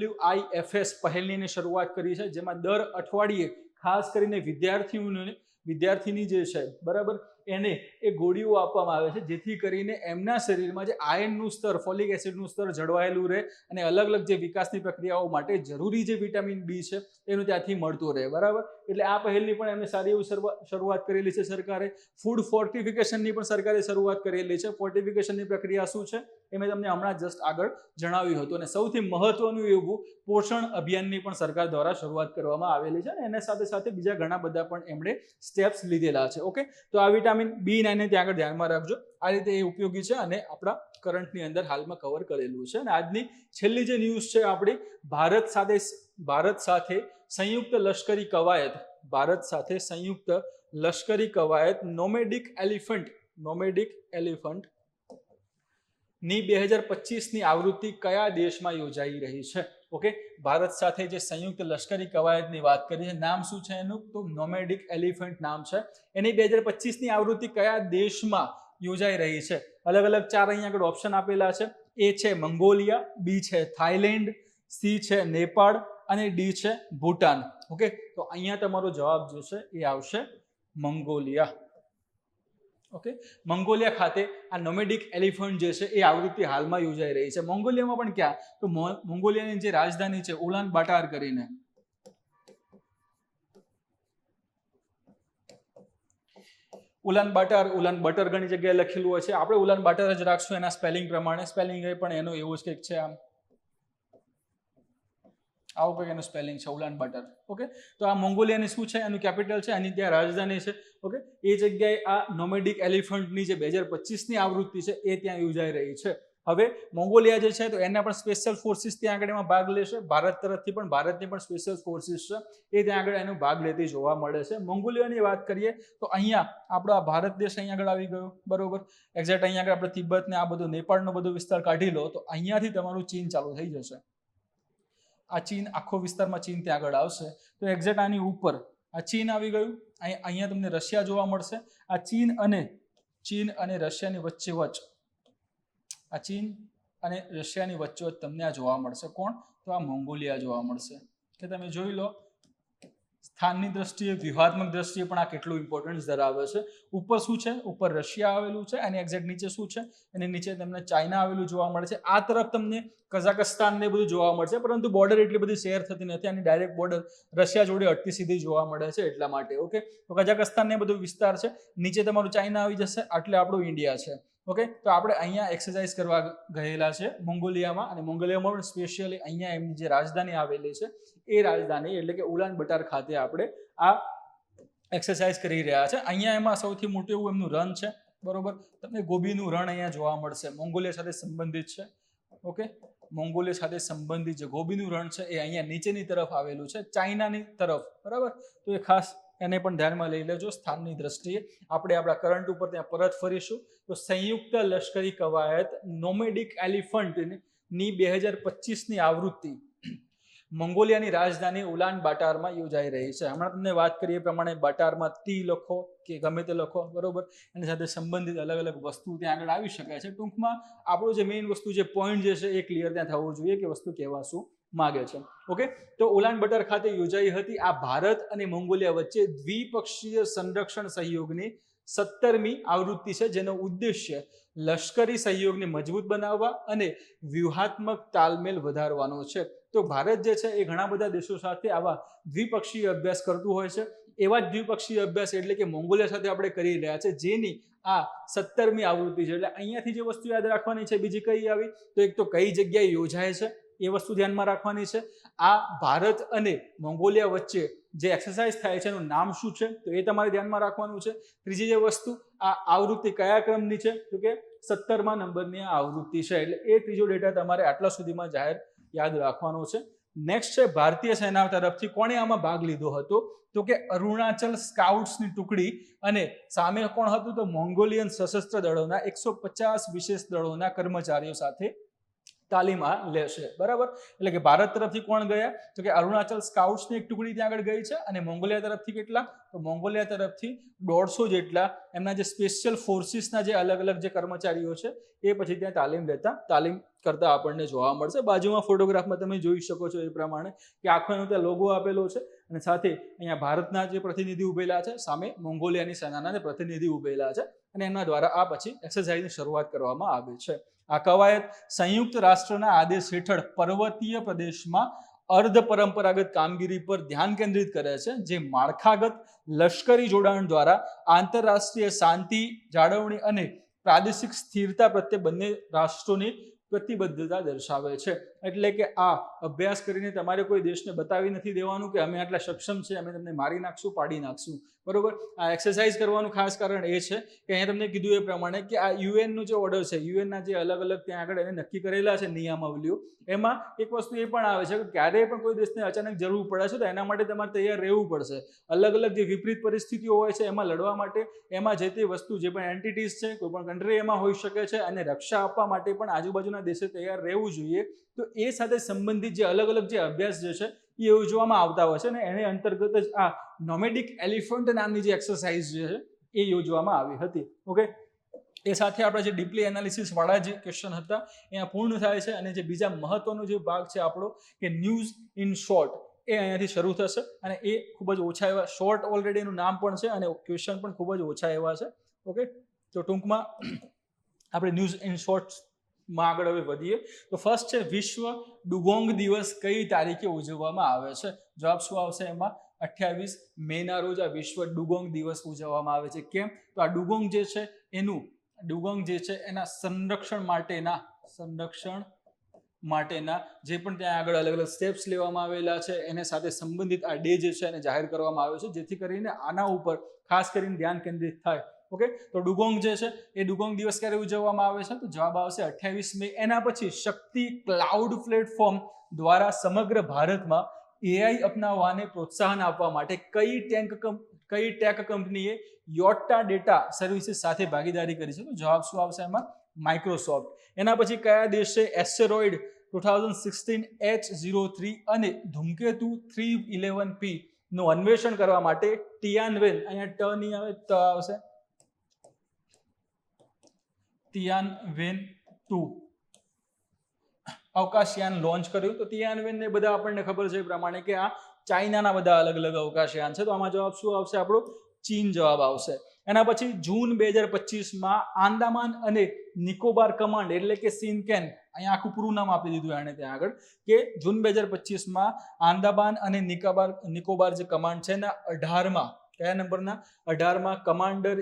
WIFS પહેલની શરૂઆત કરી છે, જેમાં દર અઠવાડિયે ખાસ કરીને વિદ્યાર્થીની જે છે બરાબર, એને એ ગોળીઓ આપવામાં આવે છે, જેથી કરીને એમના શરીરમાં જે આયર્નનું સ્તર, ફોલિક એસિડનું સ્તર જળવાયેલું રહે અને અલગ અલગ જે વિકાસની પ્રક્રિયાઓ માટે જરૂરી જે વિટામિન બી છે એનું ત્યાંથી મળતું રહે. બરાબર, એટલે આ પહેલની પણ એમને સારી એવી શરૂઆત કરેલી છે સરકારે. ફૂડ ફોર્ટિફિકેશનની પણ સરકારે શરૂઆત કરેલી છે. ફોર્ટિફિકેશનની પ્રક્રિયા શું છે એ મેં તમને હમણાં જસ્ટ આગળ જણાવ્યું હતું. અને સૌથી મહત્વનું એવું પોષણ અભિયાનની પણ સરકાર દ્વારા શરૂઆત કરવામાં આવેલી છે અને એના સાથે સાથે બીજા ઘણા બધા પણ એમણે સ્ટેપ્સ લીધેલા છે. ઓકે, તો આ વિટામિન B9 ને ત્યાં આગળ ધ્યાનમાં રાખજો. આ રીતે એ ઉપયોગી છે અને આપણા કરંટની અંદર હાલમાં કવર કરેલું છે. અને આજની છેલ્લી જે ન્યૂઝ છે આપણી, ભારત સાથે સંયુક્ત લશ્કરી કવાયત, ભારત સાથે સંયુક્ત લશ્કરી કવાયત નોમેડિક એલિફન્ટ ની 2025ની આવૃત્તિ કયા દેશમાં યોજાઈ રહી છે? ઓકે, ભારત સાથે જે સંયુક્ત લશ્કરી કવાયતની વાત કરી છે, નામ શું છે એનું? તો નોમેડિક એલિફન્ટ નામ છે. એની 2025ની આવૃત્તિ કયા દેશમાં યોજાઈ રહી છે? અલગ અલગ 4 અહીંયા આગળ ઓપ્શન આપેલા છે. એ છે મંગોલિયા, બી છે થાઈલેન્ડ, સી છે નેપાળ અને ડી છે ભૂટાન. ઓકે, તો અહીંયા તમારો જવાબ જે છે એ આવશે મંગોલિયા. ઓકે, મંગોલિયા ખાતે આ નોમેડિક એલિફન્ટ જે છે એ આવૃત્તિ હાલમાં યોજાઈ રહી છે. મંગોલિયામાં પણ ક્યાં? તો મંગોલિયાની જે રાજધાની છે ઉલાન બાટાર કરીને, ઉલાન બટર ઘણી જગ્યાએ લખેલું હોય છે. આપણે ઉલાન બાટર જ રાખશું એના સ્પેલિંગ પ્રમાણે. સ્પેલિંગ પણ એનો એવું જ કંઈક છે, આવું કંઈક એનું સ્પેલિંગ છે, ઉલાન બાટર. ઓકે, તો આ મંગોલિયાની શું છે, એનું કેપિટલ છે, એની ત્યાં રાજધાની છે. ઓકે, એ જગ્યાએ આ નોમેડિક એલિફન્ટની જે 2025ની આવૃત્તિ છે એ ત્યાં યોજાઈ રહી છે. હવે મોંગોલિયા જે છે તો એના પણ સ્પેશિયલ ફોર્સિસ ત્યાં આગળ એમાં ભાગ લેશે. ભારત તરફથી પણ, ભારતની પણ સ્પેશિયલ ફોર્સિસ છે એ ત્યાં આગળ એનો ભાગ લેતી જોવા મળે છે. મોંગોલિયાની વાત કરીએ તો અહીંયા આપણો આ ભારત દેશ અહીંયા આગળ આવી ગયો. બરોબર, એક્ઝેક્ટ અહીંયા આગળ આપણે તિબ્બત ને આ બધું નેપાળનો બધો વિસ્તાર કાઢી લો તો અહીંયાથી તમારું ચીન ચાલુ થઈ જશે. આ ચીન આખો વિસ્તારમાં ચીન ત્યાં આગળ આવશે. તો એક્ઝેક્ટ આની ઉપર આ ચીન આવી ગયું. અહીંયા તમને રશિયા જોવા મળશે. આ ચીન અને રશિયાની વચ્ચે આ ચીન અને રશિયાની વચ્ચે તમને આ જોવા મળશે. કોણ? તો આ મોંગોલિયા જોવા મળશે. કે તમે જોઈ લો સ્થાનની દ્રષ્ટિએ, વ્યૂહાત્મક દ્રષ્ટિએ પણ આ કેટલું ઇમ્પોર્ટન્સ ધરાવે છે. ઉપર શું છે? ઉપર રશિયા આવેલું છે અને એક્ઝેક્ટ નીચે શું છે? એની નીચે તમને ચાઇના આવેલું જોવા મળે છે. આ તરફ તમને કઝાકસ્તાન ને બધું જોવા મળશે, પરંતુ બોર્ડર એટલી બધી શેર થતી નથી. આની ડાયરેક્ટ બોર્ડર રશિયા જોડે અટકી સીધી જોવા મળે છે એટલા માટે. ઓકે, તો કઝાકસ્તાન ને બધું વિસ્તાર છે. નીચે તમારું ચાઇના આવી જશે, એટલે આપણું ઇન્ડિયા છે. ઓકે, તો આપણે અહીંયા એક્સરસાઇઝ કરવા ગયેલા છે મોંગોલિયામાં, અને મોંગોલિયામાં પણ સ્પેશિયલી અહીંયા એમની જે રાજધાની આવેલી છે એ રાજધાની એટલે કે ઉલાન બટાર ખાતે આપણે આ એક્સરસાઇઝ કરી રહ્યા છે. અહીંયા એમાં સૌથી મોટું એવું એમનું રણ છે. બરોબર, તમને ગોબીનું રણ અહીંયા જોવા મળશે. મોંગોલિયા સાથે સંબંધિત છે. ઓકે, મોંગોલિયા સાથે સંબંધિત જે ગોબીનું રણ છે એ અહીંયા નીચેની તરફ આવેલું છે, ચાઇનાની તરફ. બરાબર, તો એ ખાસ એને પણ ધ્યાનમાં લઈ લેજો. સ્થાનની દ્રષ્ટિએ આપણે આપણા કરંટ ઉપર ત્યાં પરત ફરીશું. તો સંયુક્ત લશ્કરી કવાયત નોમેડિક એલિફન્ટની 2025ની આવૃત્તિ મંગોલિયાની રાજધાની ઉલાન બાટારમાં યોજાઈ રહી છે. હમણાં તમને વાત કરીએ એ પ્રમાણે બાટારમાં ટી લખો કે ગમે તે લખો. બરોબર, એની સાથે સંબંધિત અલગ અલગ વસ્તુ ત્યાં આગળ આવી શકે છે. ટૂંકમાં આપણું જે મેઇન વસ્તુ, જે પોઈન્ટ જે છે એ ક્લિયર ત્યાં થવું જોઈએ કે વસ્તુ કહેવા શું માગે છે. ઓકે, તો ઉલાન બટર ખાતે યોજાઈ હતી આ ભારત અને મોંગોલિયા વચ્ચે દ્વિપક્ષીય સંરક્ષણ સહયોગની 17મી આવૃત્તિ છે, જેનો ઉદ્દેશ્ય લશ્કરી સહયોગને મજબૂત બનાવવા અને વ્યૂહાત્મક તાલમેલ વધારવાનો છે. તો ભારત જે છે એ ઘણા બધા દેશો સાથે આવા દ્વિપક્ષીય અભ્યાસ કરતું હોય છે. એવા જ દ્વિપક્ષીય અભ્યાસ એટલે કે મોંગોલિયા સાથે આપણે કરી રહ્યા છે, જેની આ 17મી આવૃત્તિ છે. એટલે અહીંયાથી જે વસ્તુ યાદ રાખવાની છે બીજી કઈ આવી, તો એક તો કઈ જગ્યાએ યોજાય છે એ વસ્તુ ધ્યાનમાં રાખવાની છે. આ ભારત અને મોંગોલિયા વચ્ચે જે એક્સરસાઇઝ થાય છે એનું નામ શું છે તો એ તમારે ધ્યાનમાં રાખવાનું છે. ત્રીજી જે વસ્તુ, આ આવૃત્તિ કયા ક્રમની છે તો કે 17મા નંબરની આ આવૃત્તિ છે. એટલે એ ત્રીજો ડેટા તમારે આટલા સુધીમાં યાદ રાખવાનો છે. નેક્સ્ટ છે ભારતીય સેના તરફથી કોણે આમાં ભાગ લીધો હતો તો કે અરુણાચલ સ્કાઉટ્સની ટુકડી, અને સામે કોણ હતું તો મોંગોલિયન સશસ્ત્ર દળોના 150 વિશેષ દળોના કર્મચારીઓ સાથે તાલીમ લેશે. બરાબર, એટલે કે ભારત તરફથી કોણ ગયા તો કે અરુણાચલ સ્કાઉટ્સની એક ટુકડી ત્યાં આગળ ગઈ છે, અને મોંગોલિયા તરફથી કેટલા તો મોંગોલિયા તરફથી 150 જેટલા એમના જે સ્પેશિયલ ફોર્સિસના જે અલગ અલગ જે કર્મચારીઓ છે એ પછી ત્યાં તાલીમ કરતા આપણને જોવા મળશે. બાજુમાં ફોટોગ્રાફમાં તમે જોઈ શકો છો એ પ્રમાણે કે આખો એનો ત્યાં લોગો આપેલો છે, અને સાથે અહીંયા ભારતના જે પ્રતિનિધિ ઉભેલા છે, સામે મોંગોલિયાની સેનાના પ્રતિનિધિ ઉભેલા છે, અને એમના દ્વારા આ પછી એક્સરસાઇઝની શરૂઆત કરવામાં આવે છે. આ કવાયત સંયુક્ત રાષ્ટ્રના આદેશ હેઠળ પર્વતીય પ્રદેશમાં અર્ધ પરંપરાગત કામગીરી પર ધ્યાન કેન્દ્રિત કરે છે, જે માળખાગત લશ્કરી જોડાણ દ્વારા આંતરરાષ્ટ્રીય શાંતિ જાળવણી અને પ્રાદેશિક સ્થિરતા પ્રત્યે બંને રાષ્ટ્રોની પ્રતિબદ્ધતા દર્શાવે છે. એટલે કે આ અભ્યાસ કરીને તમારે કોઈ દેશને બતાવી નથી દેવાનું કે અમે આટલા સક્ષમ છે, અમે તમને મારી નાખશું, પાડી નાખશું. બરોબર, આ એક્સરસાઇઝ કરવાનું ખાસ કારણ એ છે કે અહીંયા તમને કીધું એ પ્રમાણે કે આ યુએનનું જે ઓર્ડર છે, યુએનના જે અલગ અલગ ત્યાં આગળ એને નક્કી કરેલા છે નિયમાવલીઓ, એમાં એક વસ્તુ એ પણ આવે છે કે ક્યારેય પણ કોઈ દેશને અચાનક જરૂર પડે છે તો એના માટે તમારે તૈયાર રહેવું પડશે. અલગ અલગ જે વિપરીત પરિસ્થિતિઓ હોય છે એમાં લડવા માટે એમાં જે તે વસ્તુ જે પણ એન્ટિટીઝ છે, કોઈ પણ કન્ટ્રી એમાં હોઈ શકે છે, અને રક્ષા આપવા માટે પણ આજુબાજુના દેશે તૈયાર રહેવું જોઈએ. તો એ સાથે સંબંધિત જે અલગ અલગ જે અભ્યાસ જે છે એ યોજવામાં આવતા હોય છે, અને એને અંતર્ગત જ આ નોમેડિક એલિફન્ટ નામની જે એક્સરસાઇઝ જે છે એ યોજવામાં આવી હતી. ઓકે, એ સાથે આપણે જે ડીપલી એનાલિસિસ વાળા જે ક્વેશ્ચન હતા અહીંયા પૂર્ણ થાય છે, અને જે બીજા મહત્વનો જે ભાગ છે આપણો કે ન્યૂઝ ઇન શોર્ટ એ અહીંયાથી શરૂ થશે, અને એ ખૂબ જ ઓછા એવા શોર્ટ ઓલરેડી એનું નામ પણ છે અને ક્વેશ્ચન પણ ખૂબ જ ઓછા એવા છે. ઓકે, તો ટૂંકમાં આપણે ન્યૂઝ ઇન શોર્ટ માં આગળ હવે વધીએ. તો ફર્સ્ટ છે વિશ્વ ડુગોંગ દિવસ કઈ તારીખે ઉજવવામાં આવે છે? જવાબ શું આવશે એમાં? 28 મેના રોજ આ વિશ્વ ડુગોંગ દિવસ ઉજવવામાં આવે છે. કેમ? તો આ ડુગોંગ જે છે એના સંરક્ષણ માટેના જે પણ ત્યાં આગળ અલગ અલગ સ્ટેપ્સ લેવામાં આવેલા છે એને સાથે સંબંધિત આ ડે જે છે એને જાહેર કરવામાં આવ્યો છે, જેથી કરીને આના ઉપર ખાસ કરીને ધ્યાન કેન્દ્રિત થાય. ઓકે, તો ડુગોંગ જે છે એ ડુગોંગ દિવસ ક્યારે ઉજવવામાં આવે છે? તો જવાબ આવશે 28 મે. એના પછી શક્તિ ક્લાઉડ પ્લેટફોર્મ દ્વારા સમગ્ર ભારતમાં એઆઈ અપનાવવાને પ્રોત્સાહન આપવા માટે કઈ ટેક કંપનીએ યોટા ડેટા સર્વિસીસ સાથે ભાગીદારી કરી છે? તો જવાબ શું આવશે એમાં? માઇક્રોસોફ્ટ. એના પછી કયા દેશે એસ્ટેરોઇડ 2016 H03 અને ધૂમકેતુ 311P નું અન્વેષણ કરવા માટે ટિયાનવેન, અહીંયા ટ નહીં આવે, ત આવશે, તિયાનવેન 2 અવકાશયાન લોન્ચ કર્યું? તો તિયાનવેન ને બધા આપણને ખબર છે એ પ્રમાણે કે આ ચાઇનાના બધા અલગ અલગ અવકાશયાન છે, તો આમાં જવાબ શું આવશે આપણો? ચીન જવાબ આવશે. એના પછી જૂન 2025 આંદામાન અને નિકોબાર કમાન્ડ એટલે કે સિનકેન, અહીંયા આખું પૂરું નામ આપી દીધું એને ત્યાં આગળ, કે જૂન 2025 આંદામાન અને નિકોબાર જે કમાન્ડ છે એના 18માં કયા નંબરના? 18માં કમાન્ડર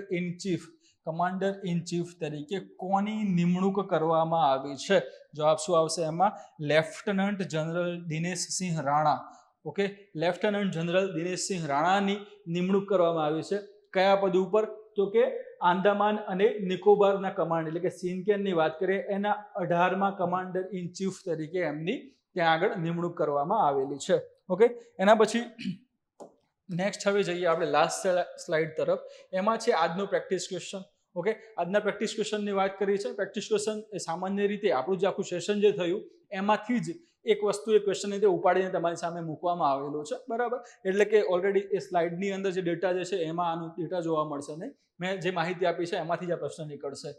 ઇન ચીફ તરીકે કોની નિમણૂક કરવામાં આવી છે? જવાબ શું આવશે એમાં? Lieutenant general Dinesh Singh Rana. Okay, lieutenant general Dinesh Singh રાણાની નિમણૂક કરવામાં આવી છે. કયા પદ ઉપર? તો કે આંદામાન અને નિકોબારના કમાન્ડ એટલે કે સિનકેનની વાત કરીએ એના 18માં કમાન્ડર ઇન ચીફ તરીકે એમની ત્યાં આગળ નિમણૂક કરવામાં આવેલી છે. ઓકે, એના પછી નેક્સ્ટ હવે જઈએ આપણે લાસ્ટ સ્લાઇડ તરફ. એમાં છે આજનો પ્રેક્ટિસ ક્વેશ્ચન. ઓકે, આજના પ્રેક્ટિસ ક્વેશ્ચનની વાત કરી છે. પ્રેક્ટિસ ક્વેશ્ચન એ સામાન્ય રીતે આપણું જે આખું સેશન જે થયું એમાંથી જ એક વસ્તુ એ ક્વેશ્ચન રીતે ઉપાડીને તમારી સામે મૂકવામાં આવેલો છે. બરાબર, એટલે કે ઓલરેડી એ સ્લાઇડની અંદર જે ડેટા જે છે એમાં આનું ડેટા જોવા મળશે નહીં. મેં જે માહિતી આપી છે એમાંથી જ આ પ્રશ્ન નીકળશે.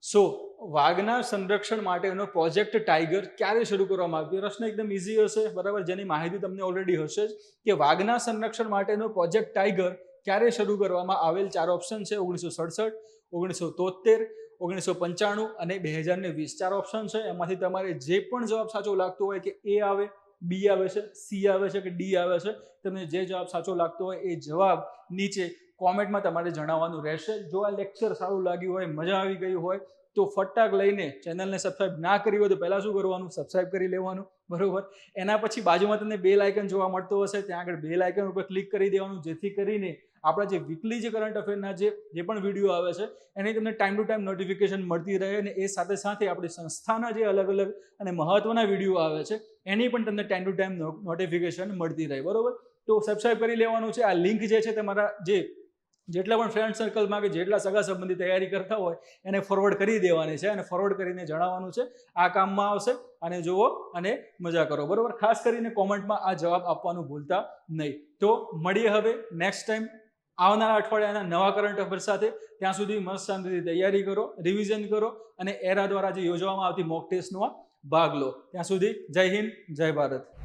સો વાઘના સંરક્ષણ માટેનો પ્રોજેક્ટ ટાઈગર ક્યારે શરૂ કરવામાં આવ્યો? પ્રશ્ન એકદમ ઇઝી હશે, બરાબર, જેની માહિતી તમને ઓલરેડી હશે જ કે વાઘના સંરક્ષણ માટેનો પ્રોજેક્ટ ટાઈગર ક્યારે શરૂ કરવામાં આવેલ. 4 ઓપ્શન છે: 1967, 1973, 1995 અને 2020. 4 ઓપ્શન છે, એમાંથી તમારે જે પણ જવાબ સાચો લાગતો હોય, કે એ આવે, બી આવે છે, સી આવે છે કે ડી આવે છે, તમને જે જવાબ સાચો લાગતો હોય એ જવાબ નીચે કોમેન્ટમાં તમારે જણાવવાનું રહેશે. જો આ લેક્ચર સારું લાગ્યું હોય, મજા આવી ગઈ હોય, તો ફટાક લઈને ચેનલને સબસ્ક્રાઇબ ના કરી હોય તો પહેલાં શું કરવાનું? સબસ્ક્રાઇબ કરી લેવાનું, બરોબર. એના પછી બાજુમાં તમને બેલ આઇકન જોવા મળતો હશે, ત્યાં આગળ બેલ આઇકન ઉપર ક્લિક કરી દેવાનું, જેથી કરીને આપણા જે વીકલી જે કરંટ અફેરના જે પણ વિડીયો આવે છે એની તમને ટાઈમ ટુ ટાઈમ નોટિફિકેશન મળતી રહે, અને એ સાથે સાથે આપણી સંસ્થાના જે અલગ અલગ અને મહત્વના વિડીયો આવે છે એની પણ તમને ટાઈમ ટુ ટાઈમ નોટિફિકેશન મળતી રહે, બરોબર. તો સબસ્ક્રાઇબ કરી લેવાનું છે. આ લિંક જે છે તમારા જેટલા પણ ફ્રેન્ડ સર્કલમાં કે જેટલા સગા સંબંધી તૈયારી કરતા હોય એને ફોરવર્ડ કરી દેવાની છે, અને ફોરવર્ડ કરીને જણાવવાનું છે આ કામમાં આવશે, અને જુઓ અને મજા કરો, બરોબર. ખાસ કરીને કોમેન્ટમાં આ જવાબ આપવાનું ભૂલતા નહીં. તો મળીએ હવે નેક્સ્ટ ટાઈમ આવનારા અઠવાડિયાના નવા કરંટ અફેર સાથે. ત્યાં સુધી મસ્ત શાંતિથી તૈયારી કરો, રિવિઝન કરો, અને એરા દ્વારા જે યોજવામાં આવતી મોક ટેસ્ટનો ભાગ લો. ત્યાં સુધી જય હિન્દ, જય ભારત.